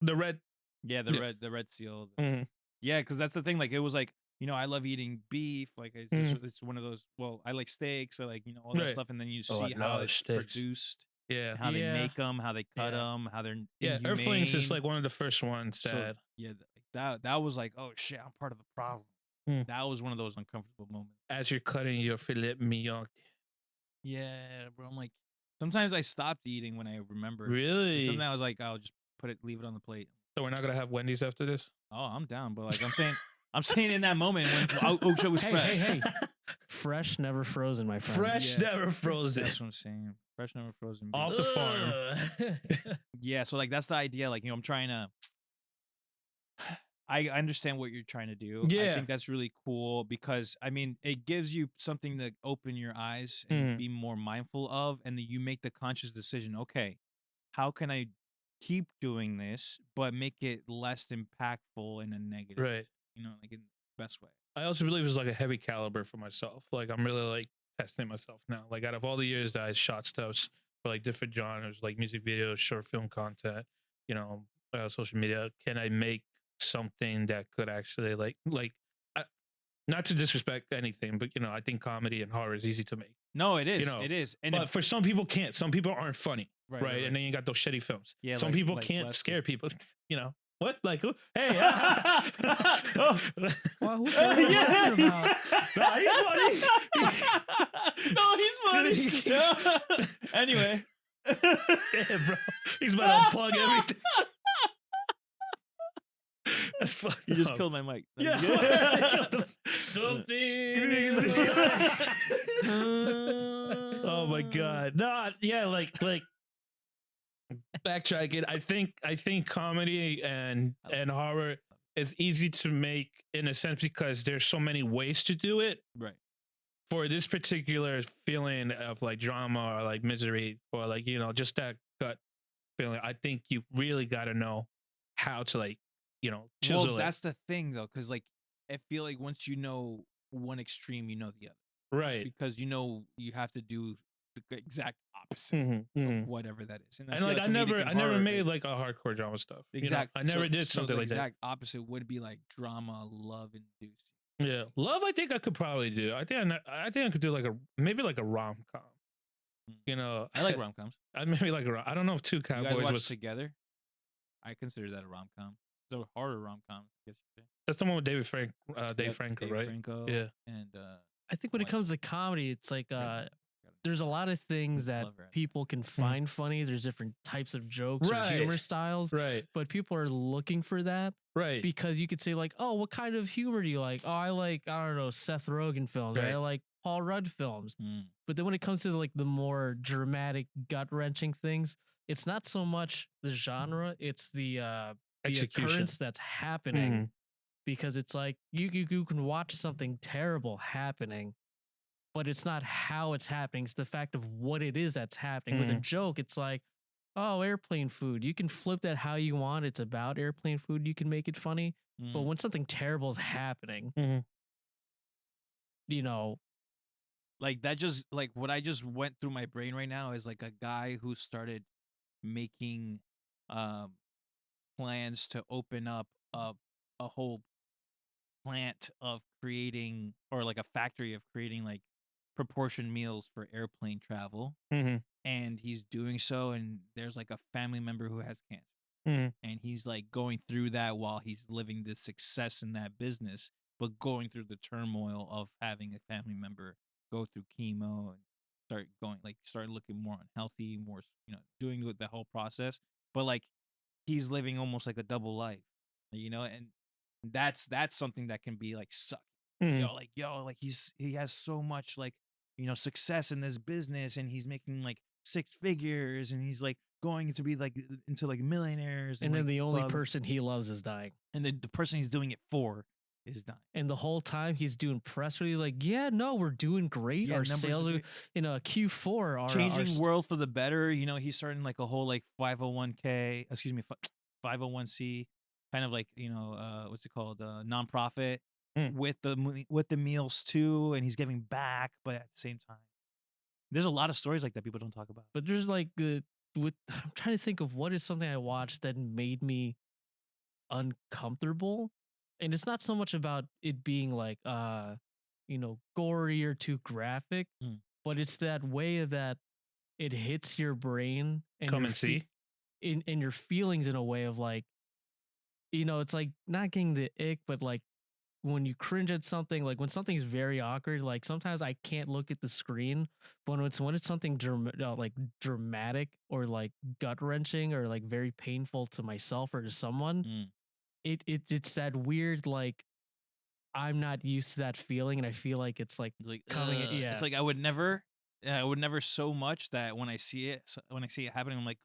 red. Yeah, Yeah. the red seal. Mhm. Yeah, because that's the thing. Like it was like, you know, I love eating beef. Like it's one of those. Well, I like steaks or like, you know, all that Right. stuff, and then you Oh, I see how love it's steaks. produced, Yeah. how they Yeah. make them, how they cut Yeah. them, how they're Yeah. inhumane. Earthlings is like one of the first ones So, that. yeah, that was like, oh shit, I'm part of the problem. Mm. That was one of those uncomfortable moments. As you're cutting your filet mignon. Yeah, bro. I'm like, sometimes I stopped eating when I remember. Really? Sometimes I was like, I'll just leave it on the plate. So we're not gonna have Wendy's after this. Oh, I'm down, but like I'm saying in that moment when Okja was fresh. Hey. Fresh, never frozen, my friend. Fresh, Yeah. never frozen. That's what I'm saying. Fresh, never frozen. beef. Off the farm. Ugh. Yeah, so like that's the idea. Like, you know, I'm trying to. I understand what you're trying to do. I Yeah. think that's really cool because I mean it gives you something to open your eyes and Mhm. be more mindful of, and then you make the conscious decision. Okay, how can I keep doing this but make it less impactful in a negative? Right. You know, like in the best way. I also believe it's like a heavy caliber for myself. Like I'm really like testing myself now. Like out of all the years that I shot stuff for like different genres, like music videos, short film content, you know, social media, can I make something that could actually not to disrespect anything, but you know, I think comedy and horror is easy to make. No, it is. know, It is. And But for some people can't. Some people aren't funny, right? And then you got those shitty films. Yeah, Some like- people like can't Leslie. scare people. You know what? Like who? Hey, Well, who's talking about? Nah, he's funny. No, he's funny. Anyway. Yeah, bro. He's about to unplug everything. That's fucked You just up. killed my mic. Yeah. Something. Oh my god. Not yeah, like backtracking. I think comedy and horror is easy to make in a sense because there's so many ways to do it. Right. For this particular feeling of like drama or like misery or like, you know, just that gut feeling, I think you really got to know how to like, you know, chisel Well, it. that's the thing though, because like I feel like once you know one extreme, you know the other. Right. Because you know you have to do the exact opposite Mhm. of whatever that is. And feel like I comedic never and horror, made like a hardcore drama stuff. you know? exact. I never so- did so something the like that. exact opposite would be like drama, love induced. Yeah, love. I think I could probably do. I think I could do like maybe like a rom com. You know, I like rom coms. I maybe like a. I don't know if Two You guys Cowboys watch was. together? I consider that a rom com. It's a horror rom com. I guess you say. That's the one with Dave Franco, Dave right? Franco, Yeah. and I think when it What? comes to comedy, it's like Yeah. there's a lot of things that Love her. people can find funny. There's different types of jokes Right. or humor styles, Right. but people are looking for that Right. because you could say like, oh, what kind of humor do you like? Oh, I don't know, Seth Rogen films. Or I Right. like Paul Rudd films. Mm. But then when it comes to like the more dramatic, gut wrenching things, it's not so much the genre; it's the Execution. occurrence that's happening. Mhm. Because it's like you can watch something terrible happening, but it's not how it's happening. It's the fact of what it is that's happening. With a joke, it's like, oh, airplane food. You can flip that how you want. It's about airplane food. You can make it funny. But Mm. when something terrible is happening, Mhm. you know, Like that just like what I just went through my brain right now is like a guy who started making plans to open up a whole plant of creating or like a factory of creating like proportion meals for airplane travel, Mhm. and he's doing so, and there's like a family member who has cancer, Mhm. and he's like going through that while he's living the success in that business, but going through the turmoil of having a family member go through chemo and start looking more unhealthy, more doing the whole process, but like he's living almost like a double life, and that's something that can be like suck. Mhm. Like he has so much like success in this business, and he's making like six figures, and he's like going to be like into like millionaires, And then like, the only blah, blah, person he loves is dying. and the person he's doing it for is dying. And the whole time he's doing press releases like, yeah, no, we're doing great. Yeah, Our numbers sales are are great. in a Q4 are Changing world for the better. You know, he's starting like a whole like 501k, 501c, kind of like, you know, what's it called, nonprofit with the meals too, and he's giving back, but at the same time, there's a lot of stories like that people don't talk about. But there's like I'm trying to think of what is something I watched that made me uncomfortable. And it's not so much about it being like you know, gory or too graphic, but it's that way that it hits your brain and Come your and see. in your feelings in a way of like, you know, it's like not getting the ick, but like when you cringe at something, like when something's very awkward, like sometimes I can't look at the screen, but when it's something like dramatic or like gut wrenching or like very painful to myself or to someone, it's that weird like I'm not used to that feeling, and I feel like it's like coming. Yeah, It's like I would never so much that when I see it happening, I'm like,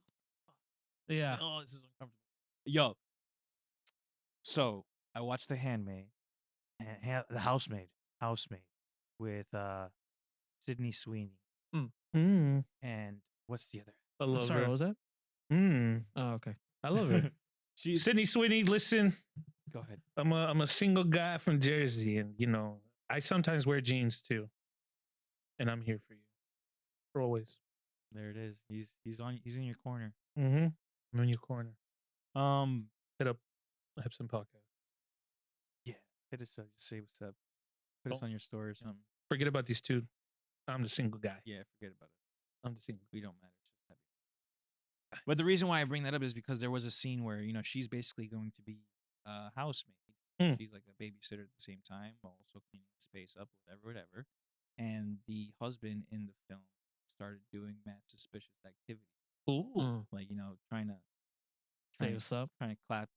yeah. oh, this is uncomfortable. Yo, so I watched The Handmaid and The Housemaid with Sydney Sweeney and what's the other? I I'm love sorry, her. what was that? Mm. Oh, okay. I love her. She's Sydney Sweeney, listen. go ahead. I'm a single guy from Jersey, and you know I sometimes wear jeans too, and I'm here for you, for always. There it is. He's in your corner. Mm-hmm. I'm in your corner. Um, Hit up Hebson podcast. yeah, hit us up. Just say what's up. Put us on your story or something. Forget about these two. I'm the single guy. Yeah, forget about it. I'm the single. We don't matter. It's just happy. But the reason why I bring that up is because there was a scene where, you know, she's basically going to be a housemaid. She's like a babysitter at the same time, also cleaning the space up, whatever. And the husband in the film started doing mad suspicious activity. Ooh. Like, you know, trying Say what's up. to clap,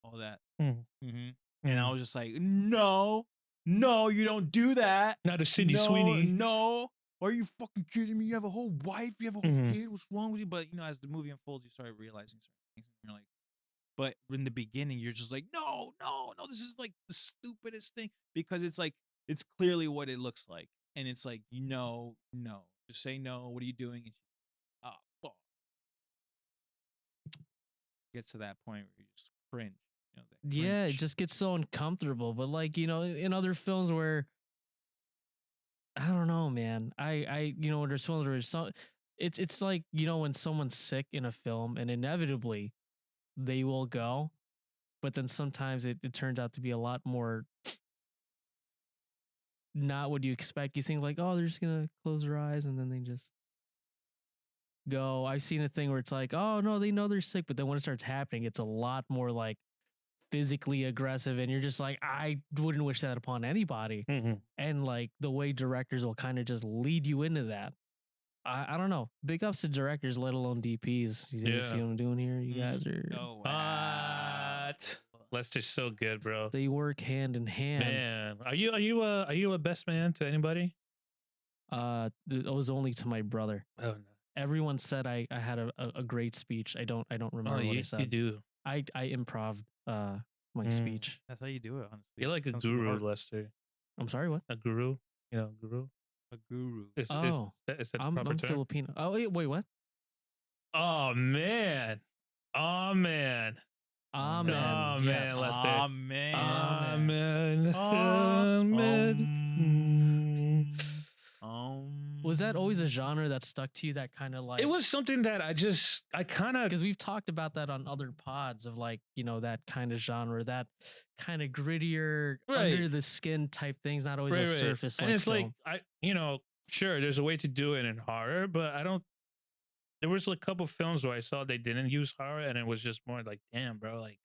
all that. Mm. And I was just like, no, you don't do that. Not a Sydney Sweeney. No. Are you fucking kidding me? You have a whole wife. You have a whole kid. What's wrong with you? But, you know, as the movie unfolds, you start realizing certain things. And you're like, but in the beginning, you're just like, no, this is like the stupidest thing. Because it's like, it's clearly what it looks like. And it's like, no. Just say no. What are you doing? And she's like, oh, fuck. Gets to that point where you just cringe. You know, that Yeah, it cringe. just gets so uncomfortable. But like, you know, in other films where I don't know, man. I you know, there's films where it's like, you know, when someone's sick in a film and inevitably they will go, but then sometimes it turns out to be a lot more not what you expect. You think like, oh, they're just gonna close their eyes and then they just go. I've seen a thing where it's like, oh no, they know they're sick, but then when it starts happening, it's a lot more like physically aggressive, and you're just like, I wouldn't wish that upon anybody. And like the way directors will kind of just lead you into that. I don't know. Big ups to directors, let alone DPs. You see what I'm doing here? You guys are. Oh, wow. What? Lester's so good, bro. They work hand in hand. Man, are you a best man to anybody? It was only to my brother. Oh no. Everyone said I had a great speech. I don't remember what I said. You do. I improv my speech. That's how you do it, honestly. You're like a Comes from the guru, heart. Lester. I'm sorry, what? A guru. You know, guru. A guru. Is Oh, that the I'm proper term? Filipino. Oh wait, what? Oh man. Amen. Oh Yes. man, Lester. Amen. Amen. Amen. Was that always a genre that stuck to you? That kind of like It was something that I kind of because we've talked about that on other pods of like, you know, that kind of genre, that kind of grittier, under the skin type things, not always a surface. And it's film. Like sure, there's a way to do it in horror, but I don't. There was a couple films where I saw they didn't use horror, and it was just more like, damn, bro, like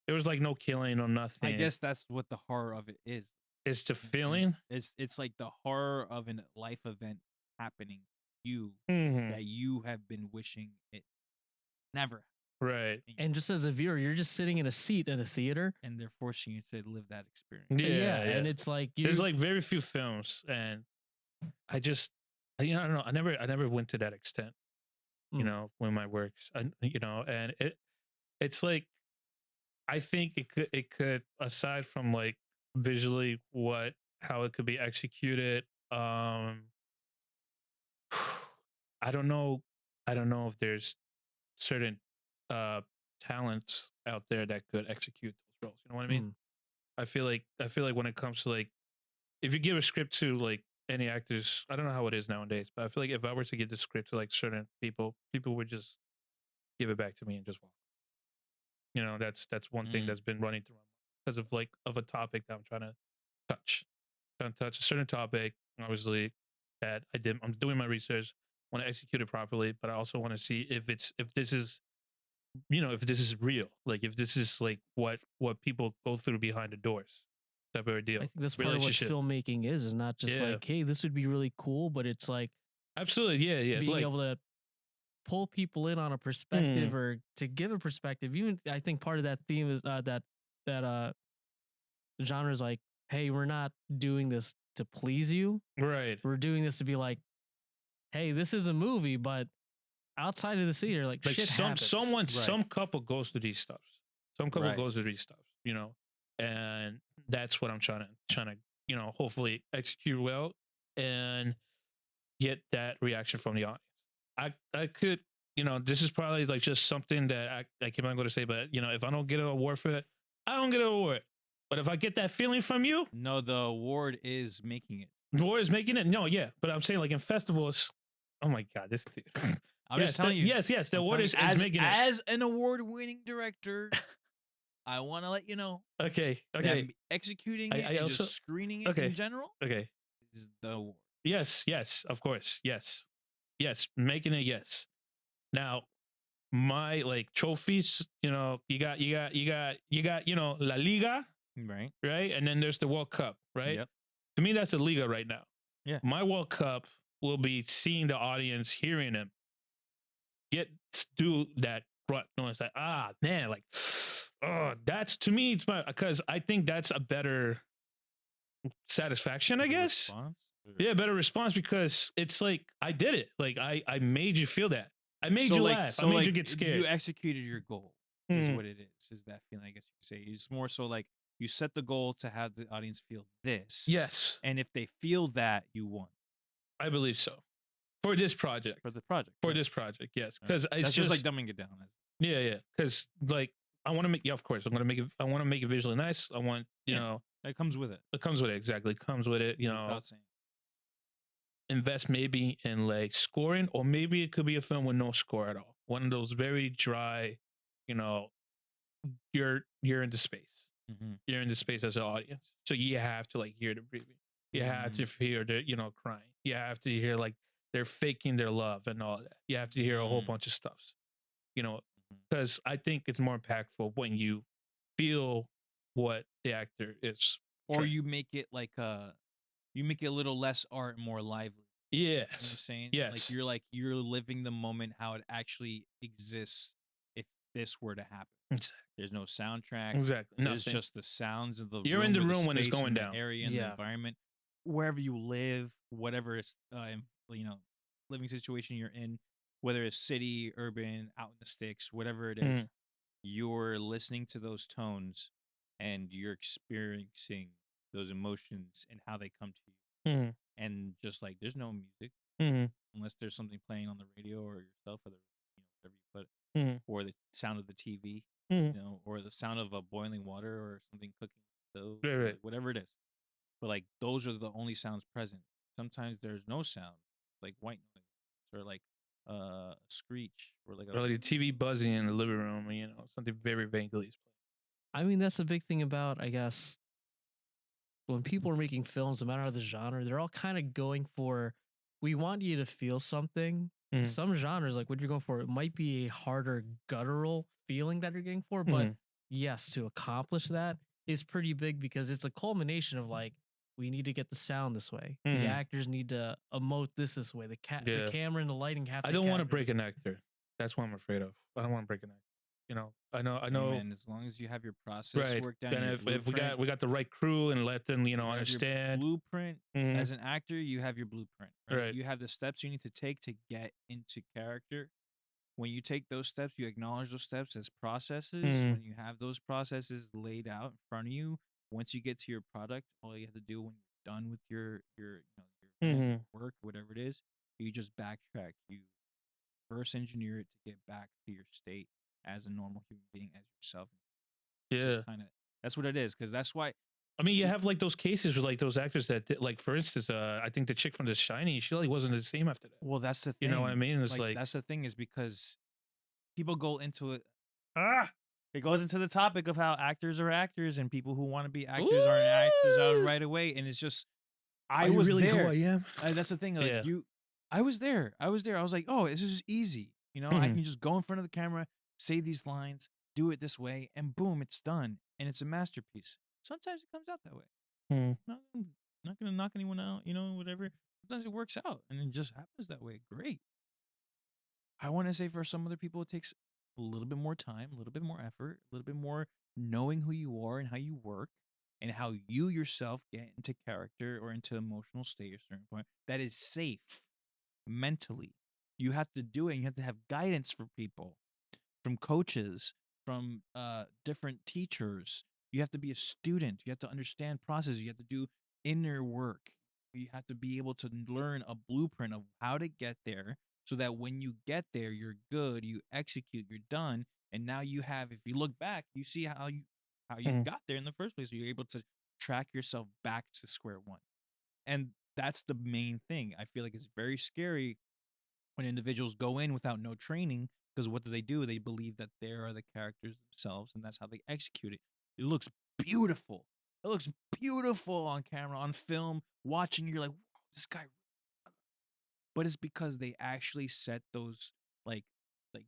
there was like no killing or nothing. I guess that's what the horror of it is. It's the feeling. It's like the horror of a life event happening to you that you have been wishing it never happened. Right. And just as a viewer, you're just sitting in a seat in a theater, and they're forcing you to live that experience. Yeah. And it's like there's like very few films, and I don't know. I never went to that extent. Mm. when my works, and it's like, I think it could, aside from like visually how it could be executed, I don't know. I don't know if there's certain uh talents out there that could execute those roles. You know what I mean? Mm. I feel like when it comes to like, if you give a script to like any actors, I don't know how it is nowadays, but I feel like if I were to give the script to like certain people would just give it back to me and just walk. That's one thing Mm. that's been running through my mind because of a topic that I'm trying to touch. Trying to touch a certain topic, obviously, that I'm doing my research, want to execute it properly, but I also want to see if this is, if this is real, like if this is like what people go through behind the doors, type of I deal. think that's part of what Relationship. filmmaking is not just Yeah. like, hey, this would be really cool, but it's like Absolutely, yeah, being like, able to pull people in on a perspective or to give a perspective. Even I think part of that theme is that the genre is like, hey, we're not doing this to please you. right. We're doing this to be like, hey, this is a movie, but outside of the theater, like Like shit happens. some couple goes through these stuffs. Some couple Right. goes through these stuffs, and that's what I'm trying to hopefully execute well and get that reaction from the audience. I could, this is probably like just something that I keep on going to say, but if I don't get an award for it, I don't get an award. But if I get that feeling from you, No, the award is making it. the award is making it. No, yeah, but I'm saying like in festivals. Oh my god, this dude. I'm just telling you. Yes, the I'm award telling is you, making it. as an award-winning director, I want to let you know Okay. that executing it I and also- just screening it okay. in general Okay. is the award. Yes, of course. Yes, making it. Yes. Now, my like trophies. You got La Liga, Right. right? And then there's the World Cup, right? Yep. To me, that's the Liga right now. Yeah. My World Cup will be seeing the audience, hearing them do that grunt noise, like, man, like, oh, that's, to me, it's because I think that's a better satisfaction, I guess. Response? Yeah, better response, because it's like I did it. Like I made you feel that. I made you laugh. I made you get scared. You executed your goal. Is Mhm. what it is. Is that feeling? I guess you could say it's more so like you set the goal to have the audience feel this. Yes, And if they feel that, you won I believe so. For this project. for the project. For yeah. this project, yes. Right. Because it's That's just like dumbing it down. yeah. Because like I want to make, of course, I want to make it visually nice. I want, Yeah. That comes with it. it comes with it, exactly. It comes with it, Without saying. invest maybe in like scoring, or maybe it could be a film with no score at all. One of those very dry, you're in the space. Mm-hmm. You're in the space as an audience. So you have to like hear the breathing. You have to hear the, crying. You have to hear like they're faking their love and all that. You have to hear a whole bunch of stuffs, because I think it's more impactful when you feel what the actor is. Or portraying. you make it like you make it a little less art, more lively. You know what I'm Yes. saying? Yes. Like you're living the moment how it actually exists if this were to happen. Exactly. There's no soundtrack. Exactly. There's Nothing. just the sounds of the You're room in the or room when it's space going and the down. area and the Yeah. environment, wherever you live, whatever it's living situation you're in, whether it's city, urban, out in the sticks, whatever it is, you're listening to those tones and you're experiencing those emotions and how they come to you. Mhm. And just like there's no music Mhm. unless there's something playing on the radio or yourself or the whatever you put, Mhm. or the sound of the TV, Mhm. or the sound of a boiling water or something cooking, so Right. whatever it is. But like those are the only sounds present. Sometimes there's no sound, like white noise or like a screech or like Or like the TV buzzing in the living room, something very vaguely is playing. I mean, that's the big thing about, I guess, when people are making films, no matter the genre, they're all kind of going for, we want you to feel something. Mhm. Some genres, like what you're going for, it might be a harder guttural feeling that you're getting for, but Mhm. yes, to accomplish that is pretty big because it's a culmination of like, we need to get the sound this way. Mhm. The actors need to emote this way. The Yeah. camera and the lighting have to I don't want to capture- break an actor. That's what I'm afraid of. I don't want to break an actor. I know. Hey, man, as long as you have your process Right. worked down, And your if we blueprint, got the right crew and let them, you have your understand. blueprint. Mhm. As an actor, you have your blueprint. Right? Right. You have the steps you need to take to get into character. when you take those steps, you acknowledge those steps as processes. Mhm. When you have those processes laid out in front of you, once you get to your product, all you have to do when you're done with your your work, whatever it is, you just backtrack. You reverse engineer it to get back to your state as a normal human being, as yourself. It's Yeah. just kind of that's what it is, because that's why. I mean, you have like those cases with like those actors that did, like for instance, I think the chick from The Shining, she like wasn't the same after that. Well, that's the thing. You know what I mean? It's like that's the thing, is because people go into it. It goes into the topic of how actors are actors and people who want to be actors aren't actors out right away, and it's just I was really there. who I am? That's the thing. Like Yeah. I was there. I was like, oh, this is easy. You know, I Mhm. can just go in front of the camera, say these lines, do it this way, and boom, it's done, and it's a masterpiece. Sometimes it comes out that way. Mhm. Not gonna knock anyone out, whatever. Sometimes it works out, and it just happens that way. Great. I want to say for some other people, it takes a little bit more time, a little bit more effort, a little bit more knowing who you are and how you work, and how you yourself get into character or into emotional state at a certain point that is safe mentally. You have to do it, and you have to have guidance for people, from coaches, from different teachers. You have to be a student. You have to understand process. You have to do inner work. You have to be able to learn a blueprint of how to get there, so that when you get there, you're good. You execute. You're done. And now you have. If you look back, you see how you Mhm. got there in the first place. You're able to track yourself back to square one. And that's the main thing. I feel like it's very scary when individuals go in without no training, because what do? They believe that they are the characters themselves, and that's how they execute it. It looks beautiful. It looks beautiful on camera, on film. Watching, you're like, wow, this guy. But it's because they actually set those like really,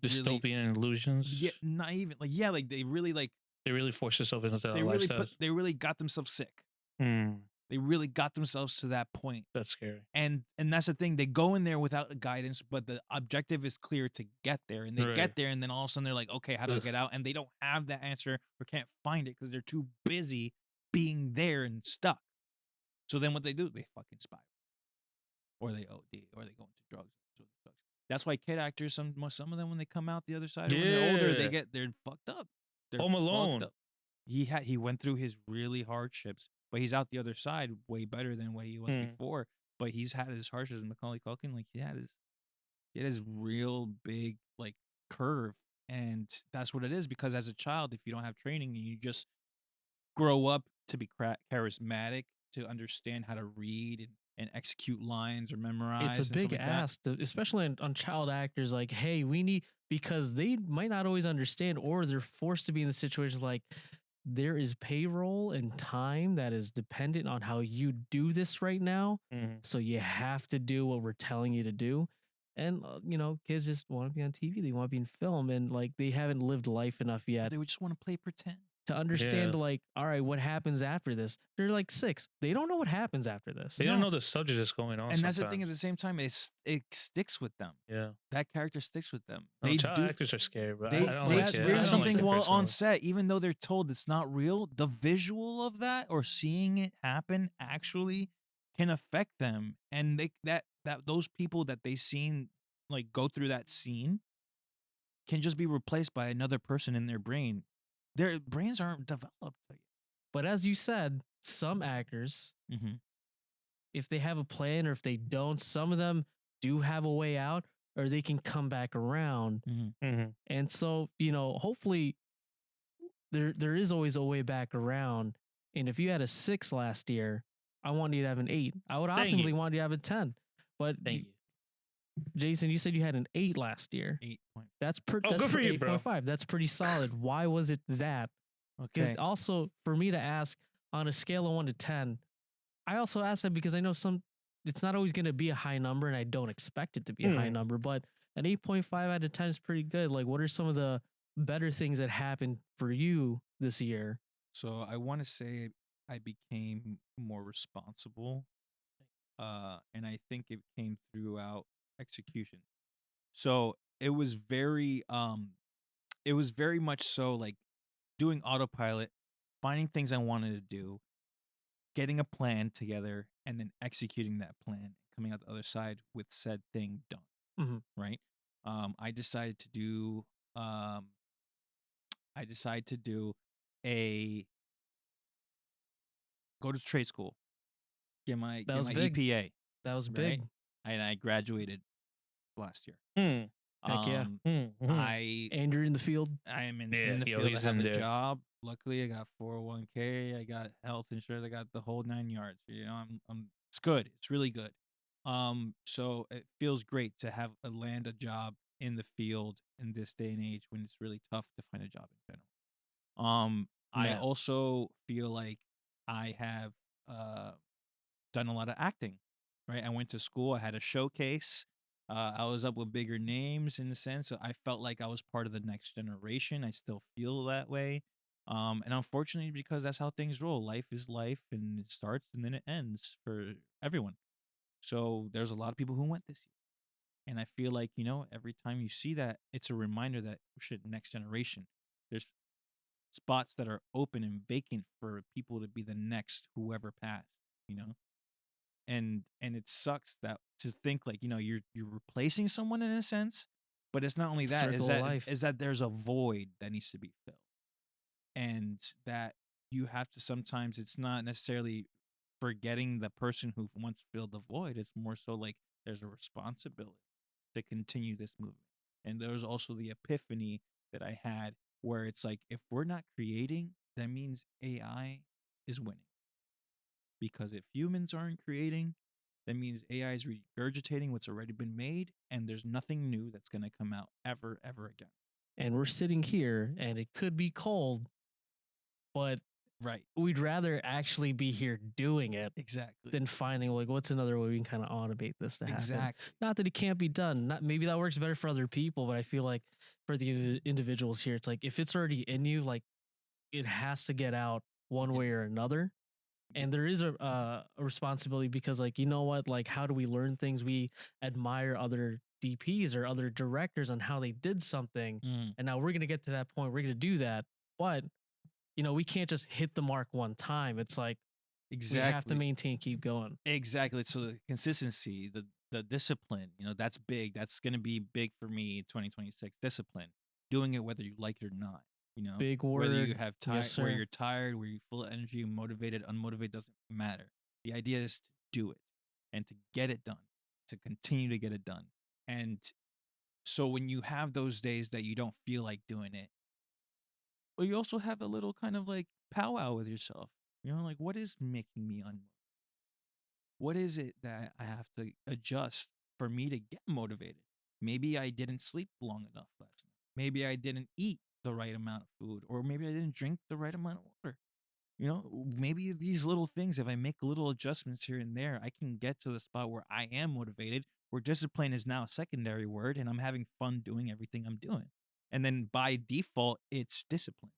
Dystopian illusions. yeah, not even like they really They really force themselves into they our really lifestyles. they really got themselves sick. Mm, They really got themselves to that point. that's scary. And that's the thing. They go in there without a guidance, but the objective is clear to get there. And they Right. get there, and then all of a sudden they're like, okay, how do I Ugh. get out? And they don't have that answer or can't find it because they're too busy being there and stuck. So then what they do, they fucking spiral. Or they OD, or they go into drugs. That's why kid actors, some of them, when they come out the other side, when they're older, Yeah. they're fucked up. They're Home fucked Alone. up. He went through his really hardships, but he's out the other side way better than what he was before. But he's had his hardships. Macaulay Culkin, like he had his real big like curve, and that's what it is. Because as a child, if you don't have training and you just grow up to be charismatic, to understand how to read and execute lines or memorize, It's a and stuff big like that. ask, especially on child actors. Like, hey, we need, because they might not always understand, or they're forced to be in the situation like there is payroll and time that is dependent on how you do this right now. Mhm. So you have to do what we're telling you to do. And kids just want to be on TV. They want to be in film, and like they haven't lived life enough yet They would just want to play pretend. to understand, Yeah. like, all right, what happens after this? They're like 6. They don't know what happens after this. They don't know the subject that's going on. And that's the thing. At sometimes. the same time, it sticks with them. Yeah. That character sticks with them. No, They child do. actors are scary, bro. They I don't they like it. I experience don't like something the while on personal. set, even though they're told it's not real. The visual of that, or seeing it happen, actually can affect them. And that those people that they seen like go through that scene can just be replaced by another person in their brain. Their brains aren't developed yet. But as you said, some actors, Mm-hmm. if they have a plan, or if they don't, some of them do have a way out, or they can come back around. Mm-hmm. And so, hopefully there is always a way back around. And if you had a 6 last year, I want you to have an 8. I would Thank optimally you. want you to have a 10. But Thank you. Jason, you said you had an 8 last year. 8 point. That's Oh, good for you, bro. 8.5. That's pretty solid. Why was it that? Because Okay. also, for me to ask on a scale of 1 to 10, I also ask that because I know it's not always going to be a high number, and I don't expect it to be a high number, but an 8.5 out of 10 is pretty good. Like, what are some of the better things that happened for you this year? So I want to say I became more responsible, and I think it came throughout execution. So it was very much so like doing autopilot, finding things I wanted to do, getting a plan together, and then executing that plan, coming out the other side with said thing done. Mhm. Right. I decided to do um, I decided to do a go to trade school, That get was my big. EPA, That was right? big. And I graduated last year. Hmm. Heck yeah. I And you're in the field. I am Yeah, in the yo, field. I he's have in a there. job. Luckily, I got 401k. I got health insurance. I got the whole 9 yards. I'm. It's good. It's really good. So it feels great to have land a job in the field in this day and age when it's really tough to find a job in general. I Yeah. also feel like I have done a lot of acting. Right, I went to school. I had a showcase. I was up with bigger names in the sense. So I felt like I was part of the next generation. I still feel that way. And unfortunately, because that's how things roll. Life is life, and it starts and then it ends for everyone. So there's a lot of people who went this year, and I feel like every time you see that, it's a reminder that shit, next generation. There's spots that are open and vacant for people to be the next whoever passed. You know, and it sucks that to think like you're replacing someone in a sense, but it's not only that, Circle of life. is that there's a void that needs to be filled, and that you have to sometimes, it's not necessarily forgetting the person who once filled the void. It's more so like there's a responsibility to continue this movement. And there was also the epiphany that I had where it's like, if we're not creating, that means AI is winning. Because if humans aren't creating, that means AI is regurgitating what's already been made, and there's nothing new that's going to come out ever again. And we're sitting here, and it could be cold, but Right. we'd rather actually be here doing it Exactly. than finding like what's another way we can kind of automate this to happen. Exactly. Not that it can't be done. Not maybe that works better for other people, but I feel like for the individuals here, it's like if it's already in you, like it has to get out one Yeah. way or another. And there is a responsibility because like, you know what, like how do we learn things? We admire other DPs or other directors on how they did something. Mm. And now we're going to get to that point. We're going to do that. But, we can't just hit the mark one time. It's like, Exactly. we have to maintain, keep going. Exactly. So the consistency, the discipline, that's big. That's going to be big for me in 2026. Discipline, doing it whether you like it or not. Big Whether you word. have Yes, where sir. you're tired, where you're full of energy, motivated, unmotivated, doesn't matter. The idea is to do it and to get it done, to continue to get it done. And so when you have those days that you don't feel like doing it, well, you also have a little kind of like powwow with yourself. Like, what is making me unmotivated? What is it that I have to adjust for me to get motivated? Maybe I didn't sleep long enough last night. Maybe I didn't eat the right amount of food, or maybe I didn't drink the right amount of water. Maybe these little things, if I make little adjustments here and there, I can get to the spot where I am motivated, where discipline is now a secondary word, and I'm having fun doing everything I'm doing. And then by default, it's discipline.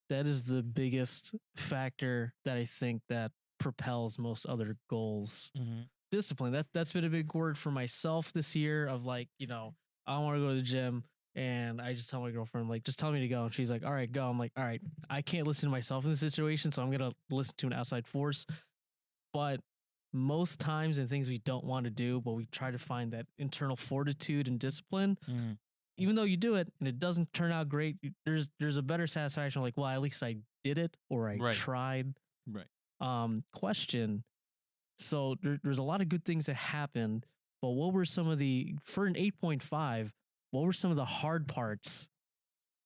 That is the biggest factor that I think that propels most other goals. Mm-hmm. Discipline. That's been a big word for myself this year of like, I want to go to the gym and I just tell my girlfriend, like, just tell me to go. And she's like, all right, go. I'm like, all right, I can't listen to myself in this situation. So I'm going to listen to an outside force. But most times in things we don't want to do, but we try to find that internal fortitude and discipline. Mm-hmm. Even though you do it and it doesn't turn out great, there's a better satisfaction. Like, well, at least I did it or I tried. Right. Question. So there's a lot of good things that happened, but what were some of for an 8.5, what were some of the hard parts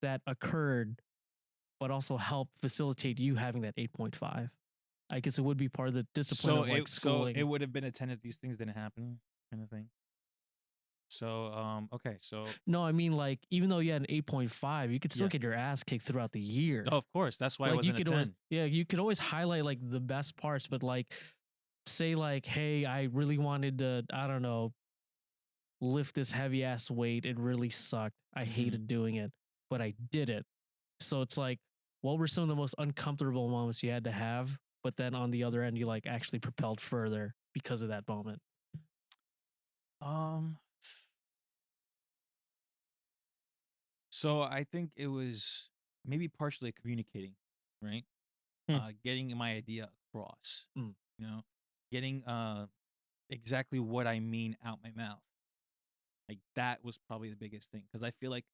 that occurred, but also helped facilitate you having that 8.5? I guess it would be part of the discipline of like schooling. So it would have been a 10 if these things didn't happen, kind of thing. So, okay, so. No, I mean, like, even though you had an 8.5, you could still get your ass kicked throughout the year. Oh, of course. That's why like, I wasn't a 10. Always, you could always highlight like the best parts, but like, say like, hey, I really wanted to, I don't know, lift this heavy ass weight. It really sucked. I hated doing it, but I did it. So it's like, what were some of the most uncomfortable moments you had to have? But then on the other end, you like actually propelled further because of that moment. So I think it was maybe partially communicating, right? Getting my idea across, getting exactly what I mean out my mouth. Like that was probably the biggest thing because I feel like,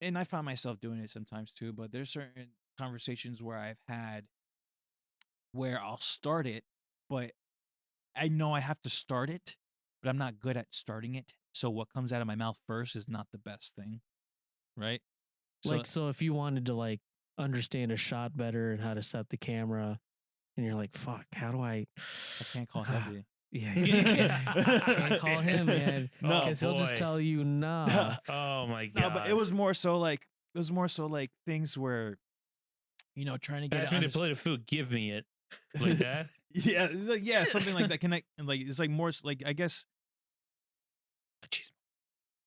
and I found myself doing it sometimes too. But there's certain conversations where I've had where I'll start it, but I know I have to start it, but I'm not good at starting it. So what comes out of my mouth first is not the best thing, right? So Like, so if you wanted to like understand a shot better and how to set the camera, and you're like, fuck, how do I can't call Hebby. Yeah, you can't call him, man. No, because he'll just boy. tell you nah. Oh my god! No, but it was more so like things where, trying to get Ask me to play the food. Give me it like that. Yeah, it's like, yeah, something like that. Connect, like it's like more like I guess. Machismo.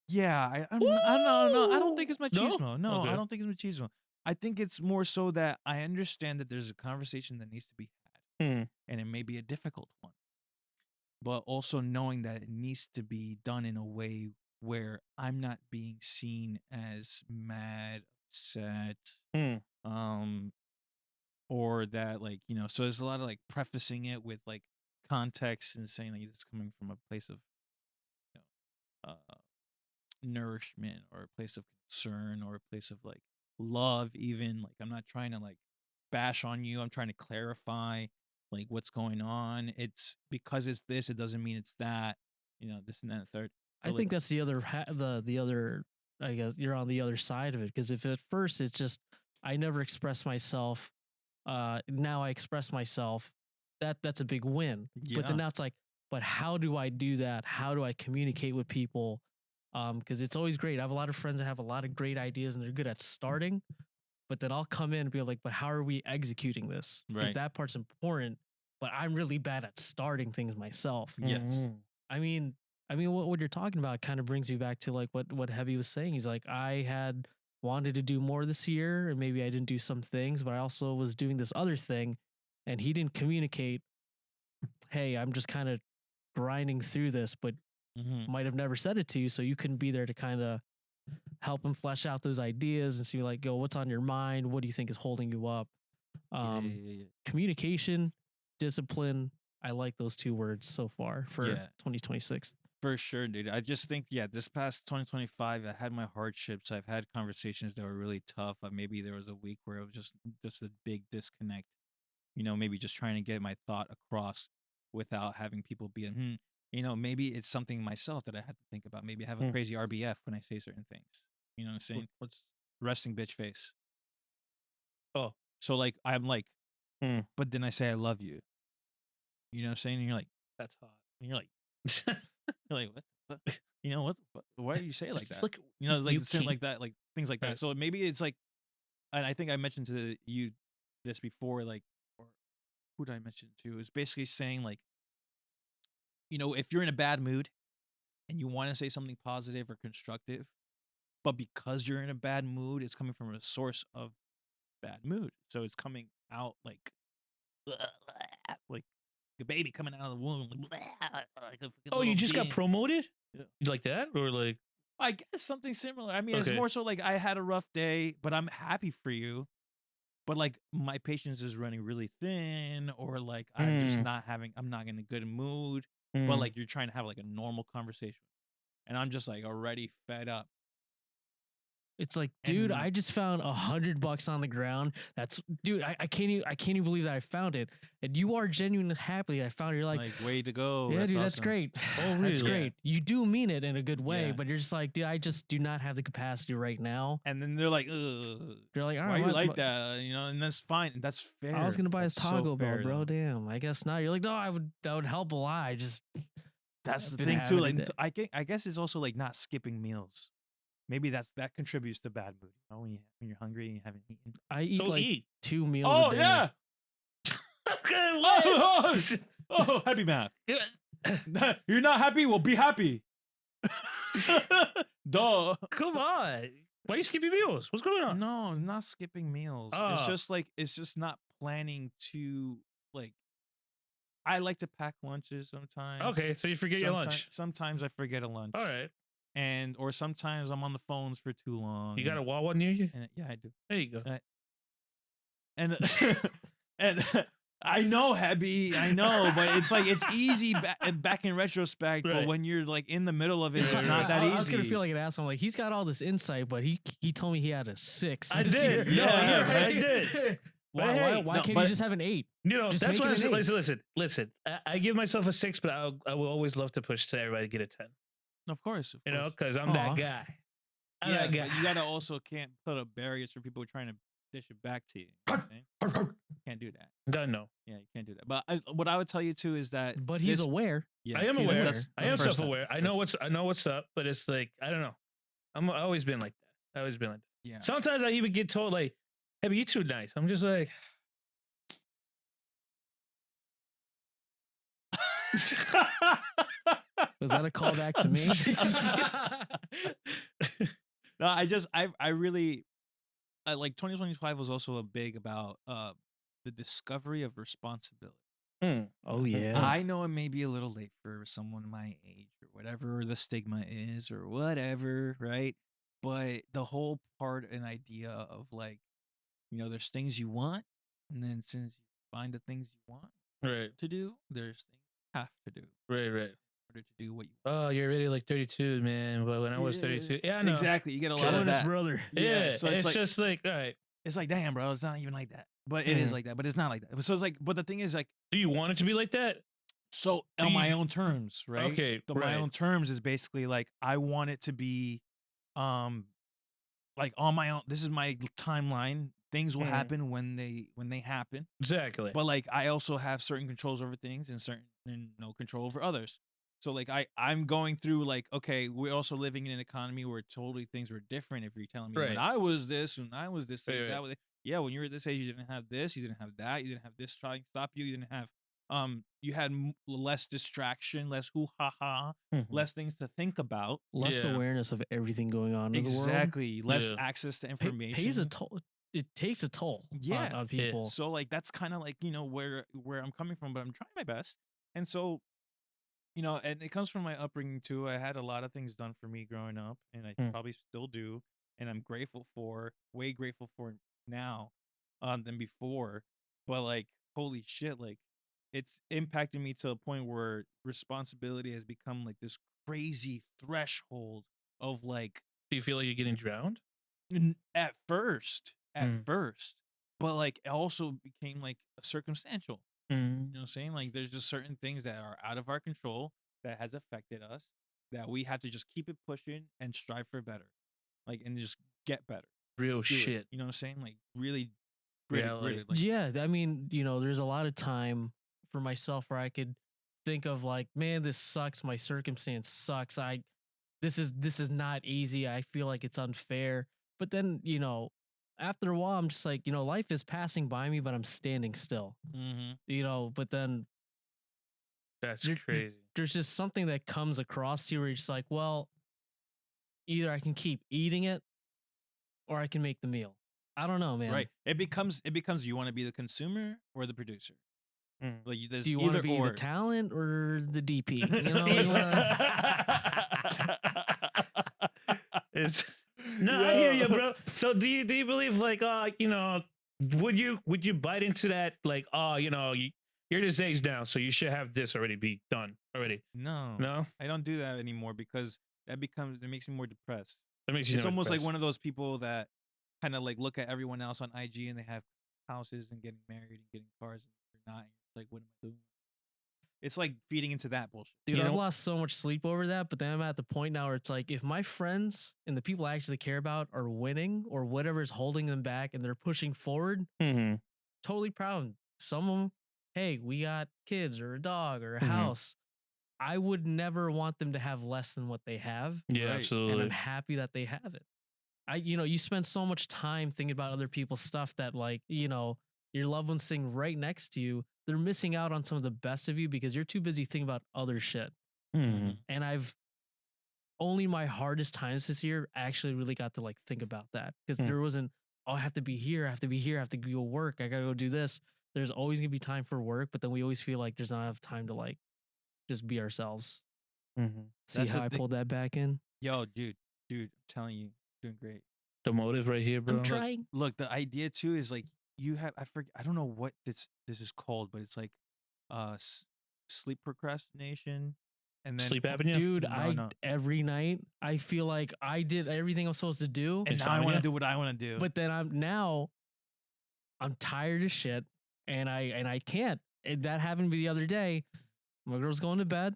Yeah, I don't know. I don't think it's machismo. No, Okay. I don't think it's machismo. I think it's more so that I understand that there's a conversation that needs to be had, Hmm. and it may be a difficult one, but also knowing that it needs to be done in a way where I'm not being seen as mad, upset, Hmm. or that like so there's a lot of like prefacing it with like context and saying like it's coming from a place of you know, nourishment or a place of concern or a place of like love. Even like I'm not trying to like bash on you. I'm trying to clarify like what's going on. It's because it's this, it doesn't mean it's that. This and that and third. I But, think that's the other the other. I guess you're on the other side of it because if at first it's just I never express myself, now I express myself. That's a big win. But then Yeah. now it's like, but how do I do that? How do I communicate with people? Because it's always great. I have a lot of friends that have a lot of great ideas and they're good at starting. But then I'll come in and be like, but how are we executing this? Because Right. that part's important. But I'm really bad at starting things myself. Yes. Mhm. I mean, what you're talking about kind of brings me back to like what Heavy was saying. He's like, I had wanted to do more this year, and maybe I didn't do some things, but I also was doing this other thing, and he didn't communicate. Hey, I'm just kind of grinding through this, but Mm-hmm. might have never said it to you, so you couldn't be there to kind of help him flesh out those ideas and see like, yo, what's on your mind? What do you think is holding you up? Yeah. Communication, discipline. I like those two words so far for Yeah. 2026. For sure, dude. I just think, this past 2025, I had my hardships. I've had conversations that were really tough. Maybe there was a week where it was just a big disconnect. Maybe just trying to get my thought across without having people be, maybe it's something myself that I have to think about. Maybe I have a crazy RBF when I say certain things. You know what I'm saying? What's Resting bitch face. oh So like, I'm like, Hmm. but then I say I love you. You know what I'm saying? And you're like, that's hot. and you're like, you're like, what? Why do you say it like that? Look, Like you something king. like that, like things like that. Right. So maybe it's like, and I think I mentioned to you this before, like, or who did I mention it to? It's basically saying like, if you're in a bad mood and you want to say something positive or constructive, but because you're in a bad mood, it's coming from a source of bad mood. So it's coming out like a baby coming out of the womb. Like a fucking Oh, you little just got being. promoted? Yeah. You like that or like? I guess something similar. I mean, it's Okay. more so like I had a rough day, but I'm happy for you. But like my patience is running really thin, or like I'm just I'm not in a good mood. But like you're trying to have like a normal conversation, and I'm just like already fed up. It's like, dude, And- I just found $100 on the ground. That's, dude, I can't even believe that I found it. And you are genuinely happy I found it. You're like, way to go. yeah, dude, that's awesome. great. Oh, That's really? great. You do mean it in a good way, Yeah. but you're just like, dude, I just do not have the capacity right now. And then they're like, ugh. They're like, all Why right, you like that? And that's fine. That's fair. I was gonna buy his That's so Taco Bell, fair, bro. though. Damn, I guess not. You're like, no, that would help a lot. I just That's I've the been thing too. having Like it. I guess it's also like not skipping meals. Maybe that contributes to bad mood. When you're hungry and you haven't eaten. I eat So like eat. 2 meals a day. Okay, Oh, happy math. You're not happy? Well, be happy. Duh. Come on. Why are you skipping meals? What's going on? No, not skipping meals. It's just not planning to like. I like to pack lunches sometimes. Okay, so you forget your lunch. Sometimes I forget a lunch. All right. Or sometimes I'm on the phones for too long. You got a Wawa near you? Yeah, I do. There you go. And and I know, Hebby, I know, but it's like it's easy back in retrospect, but Right. when you're like in the middle of it, it's Right, not right. that easy. I was gonna feel like an asshole. Like he's got all this insight, but he told me he had a 6. I this did. year. No, Yeah, yes, right? I did. Why? But hey, Why no, can't but- you just have an 8? You know, Just that's make what it I'm an saying. 8. Listen. I give myself a 6, but I will always love to push to everybody to get a 10. Of course. You know, because I'm Aw. that guy. I'm Yeah, that guy. but you gotta also can't put up barriers for people trying to dish it back to you. You know what I'm saying? Can't do that. Don't know. Yeah, you can't do that. But what I would tell you too is that But he's this- aware. Yeah, I am he's- aware. that's I the am first step. self-aware. I know what's up, but it's like I don't know. I've always been like that. I always been like that. Yeah. Sometimes I even get told like, "Hey, but you too nice." I'm just like, Was that a callback to me? No, I really like 2025 was also a big about the discovery of responsibility. Oh yeah. I know it may be a little late for someone my age or whatever the stigma is or whatever, right? But the whole part and idea of like, there's things you want, and then since you find the things you want right, to do, there's things you have to do right. in order to do what you Oh, you're already like 32, man. But when I was 32, yeah, I know. Exactly. You get a lot of Jonas, that. brother. Yeah, so it's like, just like, all right. it's like, damn, bro, it's not even like that. But it is like that. But it's not like that. So it's like, but the thing is like, Do you want it to be like that? so Do on my you- own terms, right? Okay, My right. own terms is basically like I want it to be, like on my own. This is my timeline. Things will Mhm. happen when they happen. Exactly. But like I also have certain controls over things and no control over others. So like I'm going through like, okay, we're also living in an economy where totally things were different. If you're telling me Right. when I was this, when I was this age, Right, that right. was yeah, when you were this age, you didn't have this, you didn't have that, you didn't have this trying to stop you, you didn't have you had less distraction, less hoo ha ha, Mhm. less things to think about. Less Yeah. awareness of everything going on in the world. Exactly, less Yeah. access to Pay- information. pays a toll. It takes a toll. Yeah. on people. So like that's kind of like where I'm coming from, but I'm trying my best. And so and it comes from my upbringing too. I had a lot of things done for me growing up, and I probably still do, and I'm way grateful for now than before. But like holy shit, like it's impacted me to a point where responsibility has become like this crazy threshold of like Do you feel like you're getting drowned? at first, Mm. but like it also became like circumstantial. Mm. You know what I'm saying? Like there's just certain things that are out of our control that has affected us that we have to just keep it pushing and strive for better. Like and just get better. Real Do it. shit. You know what I'm saying? Like really grit Reality. it. Like, Yeah, I mean, there's a lot of time for myself where I could think of like, man, this sucks. My circumstance sucks. This is not easy. I feel like it's unfair. But then, after a while, I'm just like, life is passing by me, but I'm standing still. But then That's You're- crazy. there's just something that comes across you where you're just like, well, either I can keep eating it or I can make the meal. I don't know, man. right. It becomes you want to be the consumer or the producer. Mm. Like there's Do you want either to be or. the talent or the DP? You wanna- It's no, I hear you, bro. So do you believe like would you bite into that like you're this age now, so you should have this already be done already? No. No, I don't do that anymore because it makes me more depressed. that makes you. It's almost like depressed. one of those people that kind of like look at everyone else on IG and they have houses and getting married and getting cars and you're not. You're like, what am I doing? It's like feeding into that bullshit. Dude, You I've know- lost so much sleep over that, but then I'm at the point now where it's like, if my friends and the people I actually care about are winning or whatever's holding them back and they're pushing forward, Mhm. totally proud. Some of them, hey, we got kids or a dog or a Mhm. house. I would never want them to have less than what they have. Yeah, Right. absolutely. And I'm happy that they have it. You spend so much time thinking about other people's stuff that like, your loved ones sitting right next to you, they're missing out on some of the best of you because you're too busy thinking about other shit. Mhm. And I've only my hardest times this year actually really got to like think about that because Hmm. there wasn't, oh, I have to be here, I have to be here, I have to go work, I gotta go do this. There's always gonna be time for work, but then we always feel like there's not enough time to like just be ourselves. Mhm. See That's how the I thing. pulled that back in? Yo, dude, I'm telling you, doing great. The motive right here, bro. I'm trying. Look, the idea too is like, you have I don't know what this is called, but it's like sleep procrastination, and then Sleep apnea. Dude, No. every night I feel like I did everything I was supposed to do, and now I want Insomnia? to do what I want to do. but then I'm tired as shit, and I can't. That happened to me the other day. My girl's going to bed,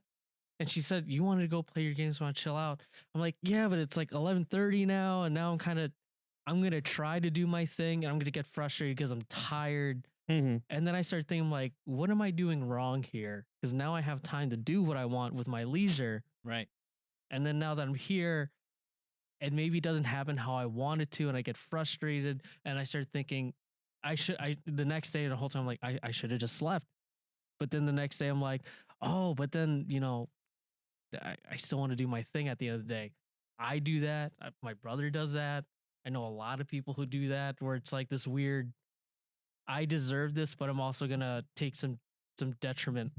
and she said, "You wanted to go play your games, want to chill out?" I'm like, "Yeah, but it's like 11:30 now, and now I'm gonna try to do my thing, and I'm gonna get frustrated because I'm tired." Mm-hmm. And then I start thinking, like, what am I doing wrong here? Because now I have time to do what I want with my leisure. right. And then now that I'm here, and maybe it doesn't happen how I want it to, and I get frustrated, and I start thinking, the next day, the whole time, I'm like, I should have just slept. But then the next day, I'm like, oh, but then, I still want to do my thing at the end of the day. I do that. My brother does that. I know a lot of people who do that, where it's like this weird, I deserve this, but I'm also gonna take some detriment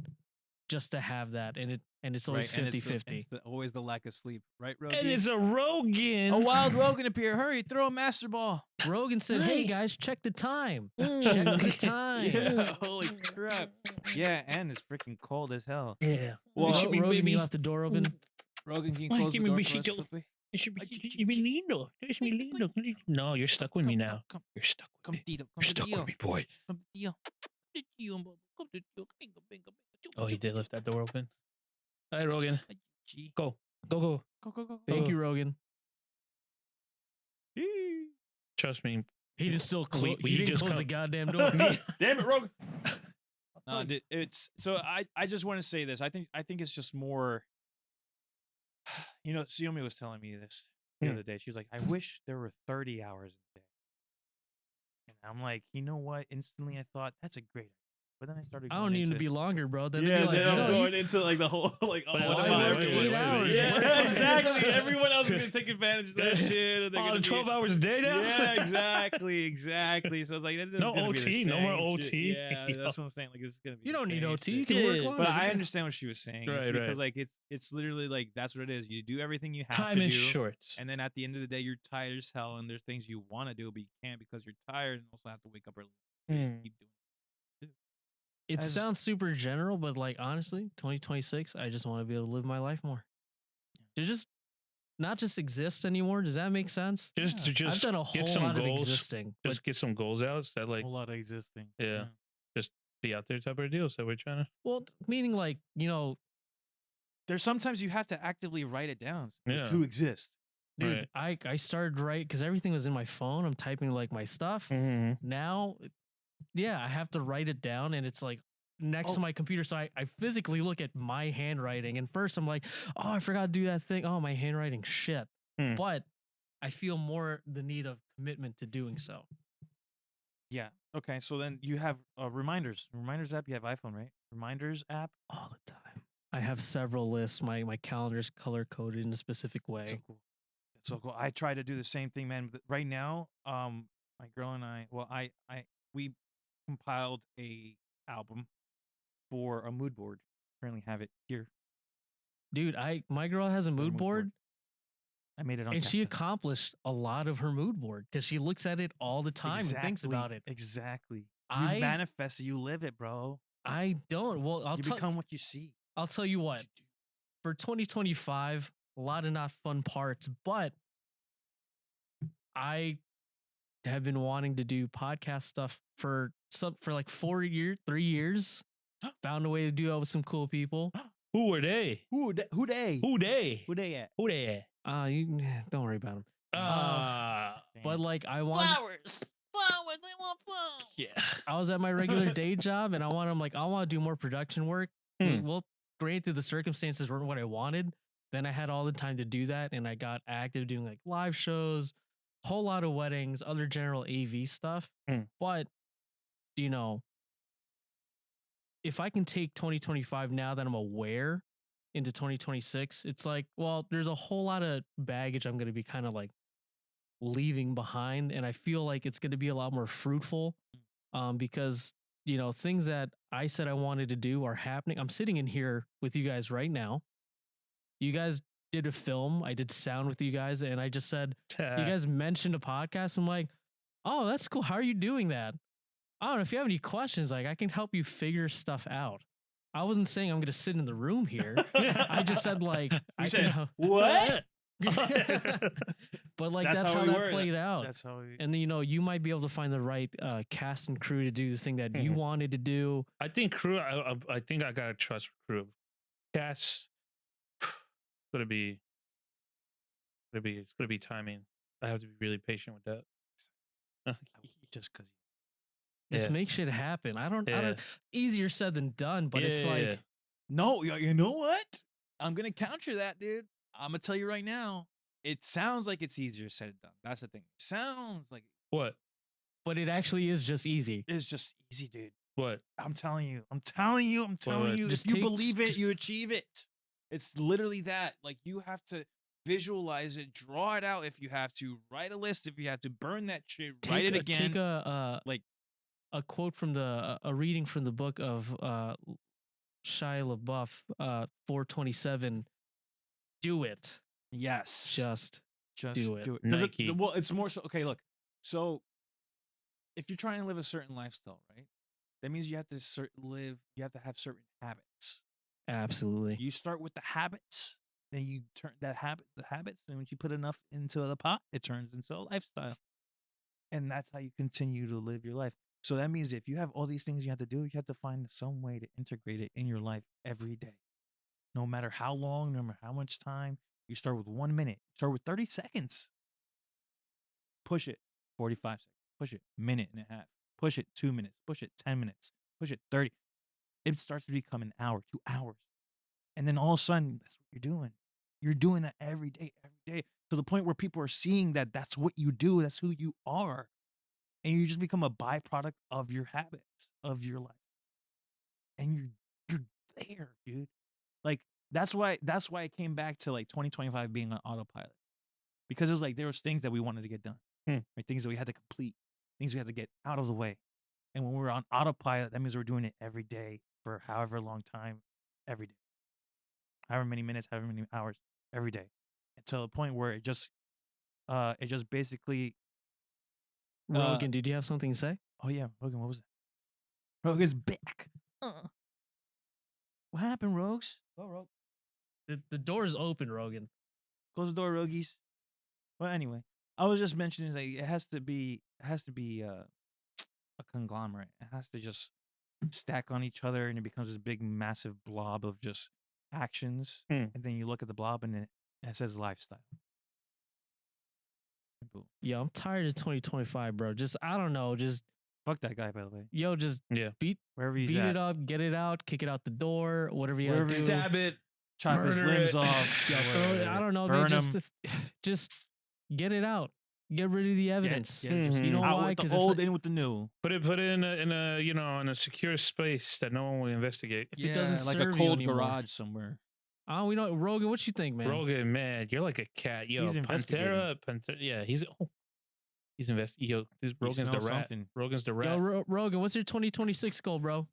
just to have that, and it's always Right, and 50-50. it's always the lack of sleep, right, Rogie? And it's a Rogan. a wild Rogan appear. Hurry, throw a master ball. Rogan said, "Hey guys, check the time. Check the time." Yeah, holy crap. Yeah, and it's freaking cold as hell. Yeah. Well, Should be, Rogan, baby. you left the door open. Rogan, can you Ay, close the give me door a for us besito. quickly? It should be lindo. Es mi lindo. No, you're stuck with me now. Come, You're stuck with come, me. Tito. Come You're to stuck Tito. with me, boy. Come to Tito. Come to Tito, Bobo. Come to Tito. Bingo, bingo, bingo. Oh, he did lift that door open. All right, Rogan. Gee. Go. Go, go, go. Thank you, Rogan. Trust me. He didn't still We- we he didn't just close come- the goddamn door. Damn it, Rogan. No, it's so I just want to say this. I think it's just more. Xiaomi was telling me this the other day. She was like, "I wish there were 30 hours a day." And I'm like, you know what? Instantly, I thought that's a great idea. But then I started. I don't need to be longer, bro. Then Yeah, they'd be then like, I'm you going into like the whole like, oh, But what wait, about wait, everyone? wait, hours. Yeah, exactly. Everyone else is gonna take advantage of that shit. And they're Oh, gonna 12 be, hours a day now? Yeah, exactly. So it's like that No OT, no more OT. Yeah, that's what I'm saying. Like it's gonna be. You the don't need same OT. You shit. can work Yeah, longer. But I understand what she was saying. It's Right, because right. like it's literally like that's what it is. You do everything you have Time to is do, short. and then at the end of the day, you're tired as hell, and there's things you want to do but you can't because you're tired, and also have to wake up early. You just Hmm. keep doing. It I just- sounds super general, but like honestly, 2026, I just want to be able to live my life more. To just not just exist anymore. Does that make sense? Just to I've just done a get whole some lot of goals. existing. But Just get some goals out. That A like whole lot of existing. Yeah. just be out there type of deal. So we're trying to. well, meaning like, There's sometimes you have to actively write it down Yeah. to exist. dude, I started because everything was in my phone. I'm typing like my stuff. Mm-hmm. Now, yeah, I have to write it down, and it's like next to Oh. my computer. So I physically look at my handwriting, and first I'm like, oh, I forgot to do that thing. Oh, my handwriting shit. Hmm. But I feel more the need of commitment to doing so. Yeah. Okay. So then you have reminders. Reminders app. You have iPhone, right? Reminders app. All the time. I have several lists. My calendar's color coded in a specific way. That's so cool. That's so cool. I try to do the same thing, man. But right now, my girl and I, we compiled a album for a mood board. Currently have it here. Dude, my girl has a mood mood board. board, I made it on. and she Cactus. accomplished a lot of her mood board because she looks at it all the time and thinks about it. Exactly. You I manifest it. You live it, bro. I don't. Well, You become what you see. I'll tell you what. For 2025, a lot of not fun parts, but I have been wanting to do podcast stuff for like 3 years. Found a way to do it with some cool people. Who are they? Who they? Who they? Who they at? Who they? Don't worry about them. Ah, But like I want Flowers. They want flowers. yeah. I was at my regular day job and I want to do more production work. Well, granted the circumstances weren't what I wanted. Then I had all the time to do that and I got active doing like live shows, whole lot of weddings, other general AV stuff. But if I can take 2025 now that I'm aware into 2026, it's like, well, there's a whole lot of baggage I'm going to be kind of like leaving behind. And I feel like it's going to be a lot more fruitful because, things that I said I wanted to do are happening. I'm sitting in here with you guys right now. You guys did a film. I did sound with you guys. And I just said, you guys mentioned a podcast. I'm like, oh, that's cool. How are you doing that? I don't know if you have any questions. Like, I can help you figure stuff out. I wasn't saying I'm gonna sit in the room here. I just said like I said, can. what? But like That's that's how how we that were. played out. That's how we. And then you might be able to find the right cast and crew to do the thing that you Mhm. wanted to do. I think crew. I think I gotta trust crew. Cast. It's gonna be timing. I have to be really patient with that. Just because. Just Yeah. make shit happen. I don't. Yeah. Easier said than done, but it's Yeah, like yeah. No, you know what? I'm gonna counter that, dude. I'm gonna tell you right now. It sounds like it's easier said than done. That's the thing. Sounds like What? but it actually is just easy. it's just easy, dude. What? I'm telling you. I'm telling you. I'm telling you. Just If you take- believe it, you achieve it. It's literally that. Like you have to visualize it, draw it out if you have to, write a list if you have to, burn that shit, write it again. Take like- a quote from a reading from the book of Shia LaBeouf, 427. Do it. Yes. Just Just do it. do it. 'Cause Nike. well, it's more so. Okay, look. So, if you're trying to live a certain lifestyle, right? That means you have to live. You have to have certain habits. absolutely. You start with the habits, then you turn the habits, and once you put enough into the pot, it turns into a lifestyle, and that's how you continue to live your life. So that means if you have all these things you have to do, you have to find some way to integrate it in your life every day, no matter how long, no matter how much time. You start with 1 minute. Start with 30 seconds. Push it 45 seconds. Push it minute and a half. Push it 2 minutes. Push it 10 minutes. Push it 30. It starts to become an hour, 2 hours. And then all of a sudden, that's what you're doing. You're doing that every day, to the point where people are seeing that that's what you do. That's who you are. And you just become a byproduct of your habits, of your life. And you're there, dude. Like, that's why it came back to like 2025 being on autopilot. Because it was like there was things that we wanted to get done. Right? Things that we had to complete, things we had to get out of the way. And when we're on autopilot, that means we're doing it every day for however long time, every day. However many minutes, however many hours, every day. Until a point where it just basically Rogan, did you have something to say? oh yeah, Rogan, what was that? Rogan's back. What happened, Rogues? Oh, Rogue. The door is open, Rogan. Close the door, Rogies. Well, anyway, I was just mentioning like it has to be a conglomerate. It has to just stack on each other, and it becomes this big, massive blob of just actions. And then you look at the blob, and it says lifestyle. Boom. Yeah, I'm tired of 2025, bro. Just I don't know. Just Fuck that guy, by the way. just Yeah. beat Wherever he's beat at, it up, get it out, kick it out the door, whatever you Wherever gotta do. Stab it. chop his Murder limbs it. off. Yo, throw it- I don't know, Burn man. him. Just get it out. Get rid of the evidence. Get it, just You know out why? with the 'Cause it's old, like- in with the new. Put it in a in a secure space that no one will investigate. If it doesn't like serve a you cold anymore. garage somewhere. Oh, we know Rogan. What you think, man? Rogan, man, you're like a cat. Yo, He's investigating. Pantera, yeah, he's investigating. Yo, Rogan's the smells rat. something. Rogan's the rat. Yo, Rogan, what's your 2026 goal, bro?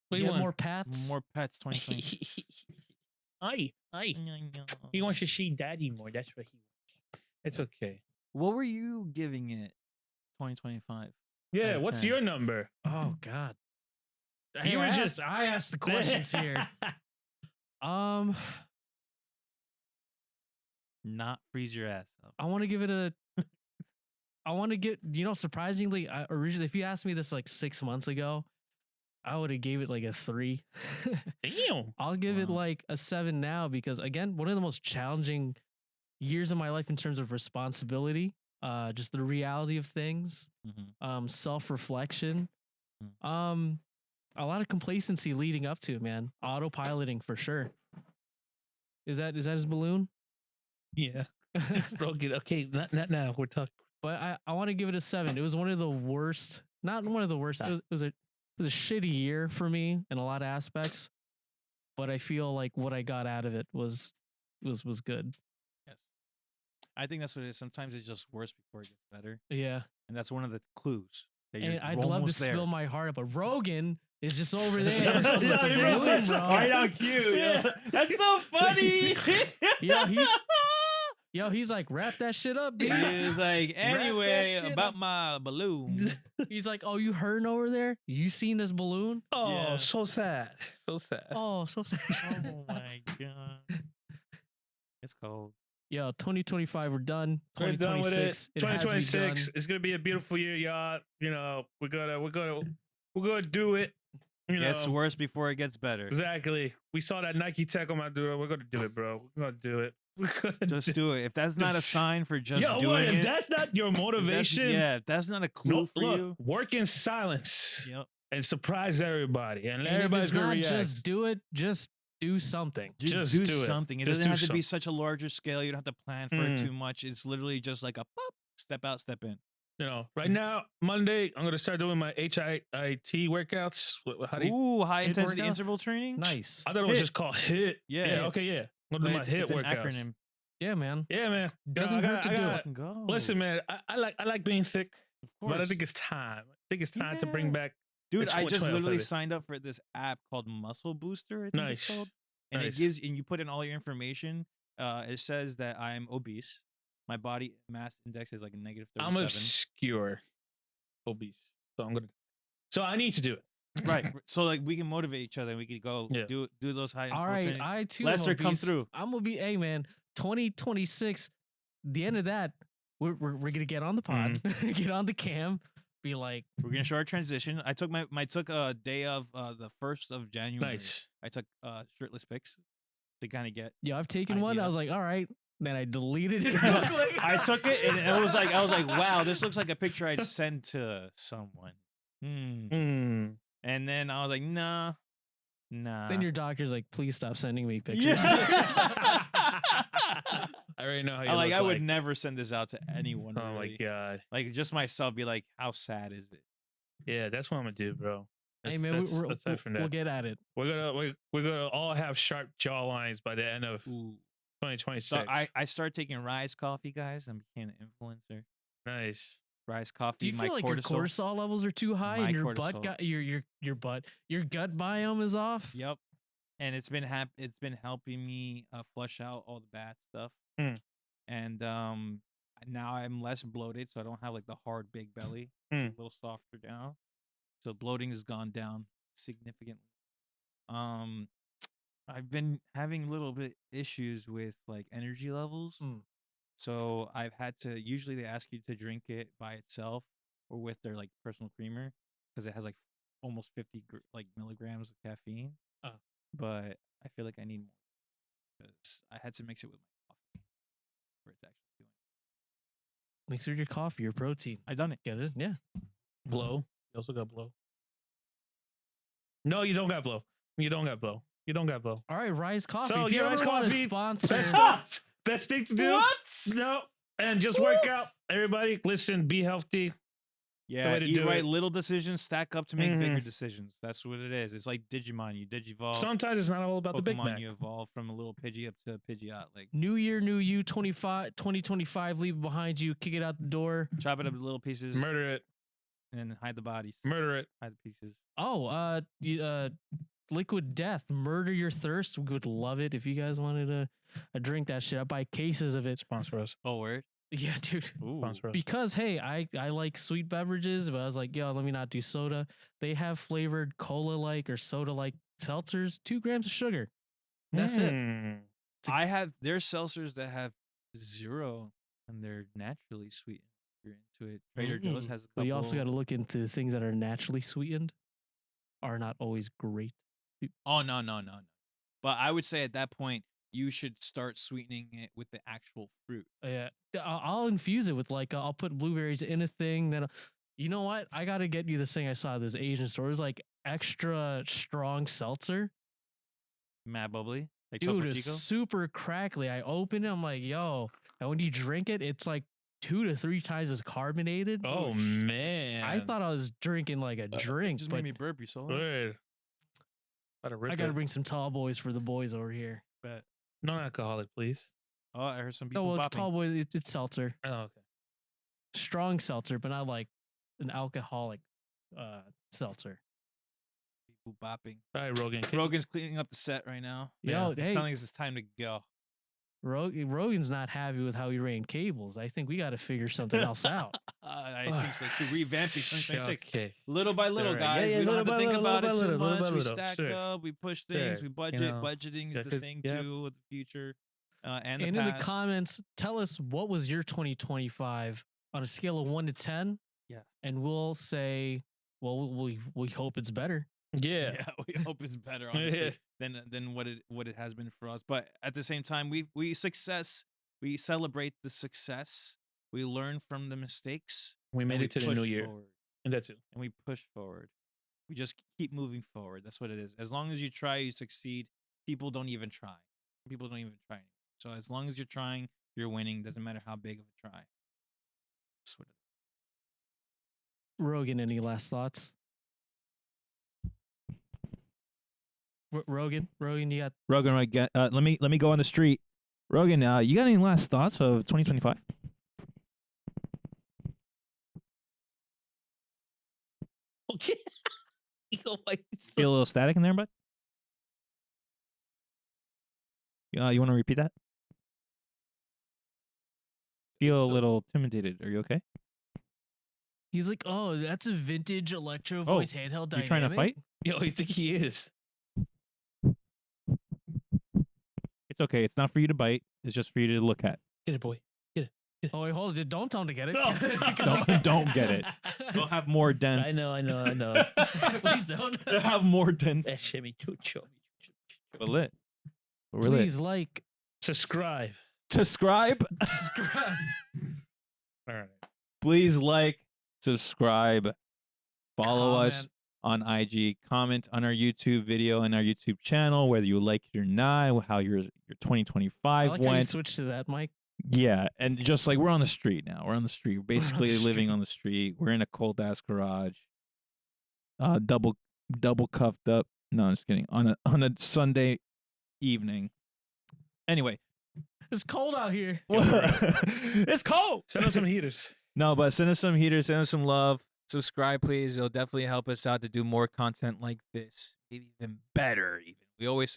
What do you Get want? more pats. More pets. 2020. Aye. He wants to see daddy more. That's what he wants. It's okay. What were you giving it? 2025. Yeah, of what's 10. your number? Oh God. You were just- I asked the questions here. Not freeze your ass up. I want to give it a. I want to get, surprisingly, originally, if you asked me this like 6 months ago, I would have gave it like a 3. Damn. I'll give it Wow. like a 7 now because again, one of the most challenging years of my life in terms of responsibility, just the reality of things, Mhm. self-reflection, a lot of complacency leading up to it, man. Autopiloting for sure. Is that his balloon? Yeah. Rogan. Okay, not now. We're talking. But I want to give it a 7. It was one of the worst, not one of the worst. It was a shitty year for me in a lot of aspects. But I feel like what I got out of it was good. Yes. I think that's what it is. Sometimes it's just worse before it gets better. Yeah. And that's one of the clues. That And you're I'd love to almost there. spill my heart, but Rogan is just over there. Yeah, With the balloon, bro. Right on cue. Yeah. That's so funny. Yeah, Yo, he's like, wrap that shit up, He dude. was like, anyway, shit about up. my balloon. He's like, oh, you hurting over there? You seen this balloon? Oh, Yeah. so sad. So sad. Oh, so sad. Oh my god. It's cold. Yo, 2025, we're done. We're done with it. 2026, it has 2026. begun. It's gonna be a beautiful year, y'all. You know, we're gonna do it. You Gets know, worse before it gets better. exactly. We saw that Nike tech on my dude. We're gonna do it, bro. We're gonna do it. We're gonna Just do it. If that's not a Just- sign for just Yo, doing what, if it, that's not your if that's- motivation, yeah, if that's not a clue no, for look, you. work in silence Yep. and surprise everybody, and, And if everybody's it's gonna not react. just do it, just do something. Just do do it. something. It Just doesn't do have to be something. such a larger scale. You don't have to plan for it too much. It's literally just like a pop, step out, step in. You know, right now, Monday, I'm gonna start doing my HIIT workouts. How do you? Ooh, high hit intensity workout? interval training. Nice. I thought it was HIIT. just called HIT. Yeah. Okay. Yeah. I'm But gonna do my it's, HIT it's an workouts. acronym. Yeah, man. Yeah, man. Doesn't hurt to do it. Fucking go. Listen, man. I like being thick, Of course. but I think it's time. I think it's time to bring Yeah. back. Dude, It's I just 12, literally baby. signed up for this app called Muscle Booster. I think it's Nice. called, and Nice. it gives and you put in all your information. It says that I'm obese. My body mass index is like a negative I'm 37. obscure, obese, so I'm gonna. So I need to do it. Right. So like we can motivate each other and we could go Yeah. do those high All interval right, training. I too. Lester, am come obese. through. I'm gonna be, hey man, 2026. The end of that, we're gonna get on the pod, get on the cam, be like, We're gonna show our transition. I took took a day of the 1st of January. Nice. I took shirtless pics to kind of get. yo, I've taken one. Idea. I was like, all right. Then I deleted it. I took it and it was like I was like, wow, this looks like a picture I'd send to someone. Mm. And then I was like, nah. Then your doctor's like, please stop sending me pictures. Yeah. I already know how you I look I would never send this out to anyone. Oh really. my god. Like just myself, be like, how sad is it? Yeah, that's what I'm gonna do, bro. Hey That's- man, that's- we're, that's it from we'll that. get at it. We're gonna all have sharp jaw lines by the end of Ooh. 2026. So I started taking Rise coffee, guys. I'm becoming an influencer. Nice. Rise coffee. Do you my feel like cortisol. your cortisol levels are too high My and your cortisol. butt got your gut biome is off? Yep. And it's been helping me flush out all the bad stuff. Mm. And now I'm less bloated, so I don't have like the hard big belly. Mm. It's a little softer now. So bloating has gone down significantly. I've been having a little bit issues with like energy levels. Mm. So I've had to usually they ask you to drink it by itself or with their like personal creamer because it has like almost 50 like milligrams of caffeine. Oh. But I feel like I need more because I had to mix it with my coffee for it to actually do it. Mix with your coffee, your protein. I done it. Get it? Yeah. Blow. You also got blow. No, you don't got blow. You don't got blow. You don't got blow. All right, Rise Coffee. So, if you yeah, ever Rise want to Coffee, sponsor, Best thing to do. No. And just work out. Everybody, listen, be healthy. Yeah, way to eat do right. it. Little decisions stack up to make bigger Mhm. decisions. That's what it is. It's like Digimon. You Digivolve. Sometimes it's not all about the Big Pokemon, Mac. you evolve from a little Pidgey up to a Pidgeot. Like New Year, New You, 2025, leave it behind you, kick it out the door. chop it up into little pieces Murder it. and then hide the bodies. Murder it. Hide the pieces. Oh, Liquid Death, Murder Your Thirst. We would love it if you guys wanted to drink that shit. I buy cases of it. Sponsor us. Oh, word. Yeah, dude. Ooh. Sponsor us. Because hey, I like sweet beverages, but I was like, yo, let me not do soda. They have flavored cola like or soda like seltzers, 2 grams of sugar. That's it. Mm. There's seltzers that have 0 and they're naturally sweet. If you're into it. Trader Joe's has a couple. But you also got to look into things that are naturally sweetened are not always great. Oh no. But I would say at that point you should start sweetening it with the actual fruit. Yeah, I'll infuse it with like I'll put blueberries in a thing. Then you know what? I got to get you this thing I saw at this Asian store. It was like extra strong seltzer. Mad bubbly. Like Dude, Topo it's Chico. super crackly. I open it, I'm like, yo. And when you drink it, it's like 2 to 3 times as carbonated. Oh, man. I thought I was drinking like a drink, Just but made me burp. You saw that? Good. I got to bring some tall boys for the boys over here. Bet. Non-alcoholic, please. Oh, I heard some people. No, well, it's bopping. tall boys. It's seltzer. Oh, okay. Strong seltzer, but not like an alcoholic seltzer. People bopping. All right, Rogan. Rogan's cleaning up the set right now. Yo, He's hey, telling us it's time to go. Rogan's not happy with how we ran cables. I think we got to figure something else out. I think so too. Revamping 2026. Okay. Little by little, Alright. guys. Yeah, we don't little have to by think little, about it little by too little, little much. by We little. stack Sure. up. We push things. Sure. We budget. You know, Budgeting is yeah, the thing yep. too with the future and And the in past. the comments, tell us what was your 2025 on a scale of 1 to 10. Yeah. And we'll say, well, we hope it's better. Yeah. Yeah, we hope it's better honestly than what it has been for us. But at the same time, we celebrate the success. We learn from the mistakes. We made and it to the push new year. forward. And that's it. And we push forward. We just keep moving forward. That's what it is. As long as you try, you succeed. People don't even try. People don't even try. So as long as you're trying, you're winning. Doesn't matter how big of a try. That's what it is. Rogan, any last thoughts? Rogan, you got Rogan, right? Let me go on the street. Rogan, you got any last thoughts of 2025? Okay. Feel a little static in there, bud? You want to repeat that? Feel a little intimidated. Are you okay? He's like, oh, that's a vintage Electro Voice handheld dynamic. You trying to fight? Yo, I think he is. It's okay. It's not for you to bite. It's just for you to look at. Get it, boy. Oh, wait, hold it. Don't tell him to get it. No. Don't get it. They'll have more dents. I know. Please don't. They'll have more dents. Well, lit. We're lit. Please like. Subscribe. Subscribe. Subscribe. All right. Please like, subscribe, follow us Comment. on IG, comment on our YouTube video and our YouTube channel, whether you like it or not, how your 2025 I like how you went. switched to that, Mike. Yeah, and just like we're on the street now. We're on the street. We're basically the living street. on the street. We're in a cold ass garage. Double cuffed up. No, I'm just kidding. On a Sunday evening. Anyway, It's cold out here. it's cold. Send us some heaters. No, but send us some heaters, send us some love. Subscribe, please. It'll definitely help us out to do more content like this. Maybe even better. We always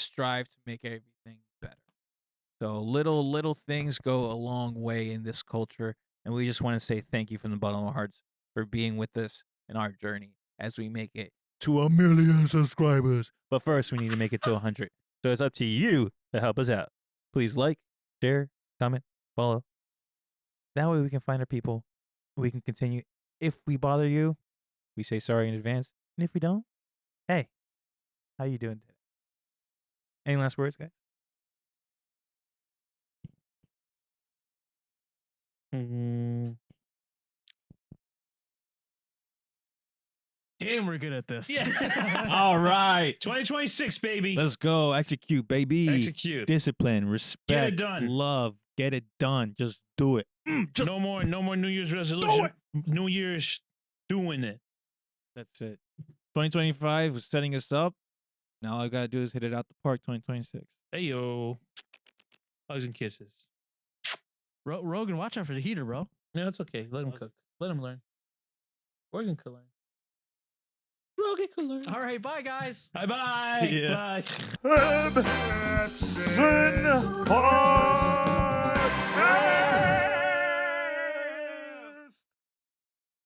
strive to make everything better. So little things go a long way in this culture, and we just want to say thank you from the bottom of our hearts for being with us in our journey as we make it to 1 million subscribers. But first, we need to make it to 100. So it's up to you to help us out. Please like, share, comment, follow. That way we can find our people. We can continue. If we bother you, we say sorry in advance. And if we don't, hey, how you doing today? Any last words, guys? Damn, we're good at this. All right. 2026, baby. Let's go. Execute, baby. Execute. Discipline, respect, done. love. Get it done. Just do it. No more New Year's resolution. New Year's doing it. That's it. 2025 was setting us up. Now all I got to do is hit it out the park 2026. Hey, yo. Hugs and kisses. Rogan, watch out for the heater, bro. No, it's okay. Let him cook. Let him learn. Rogan can learn. Rogan can learn. All right, bye, guys. Bye-bye. See ya. Bye. Hebson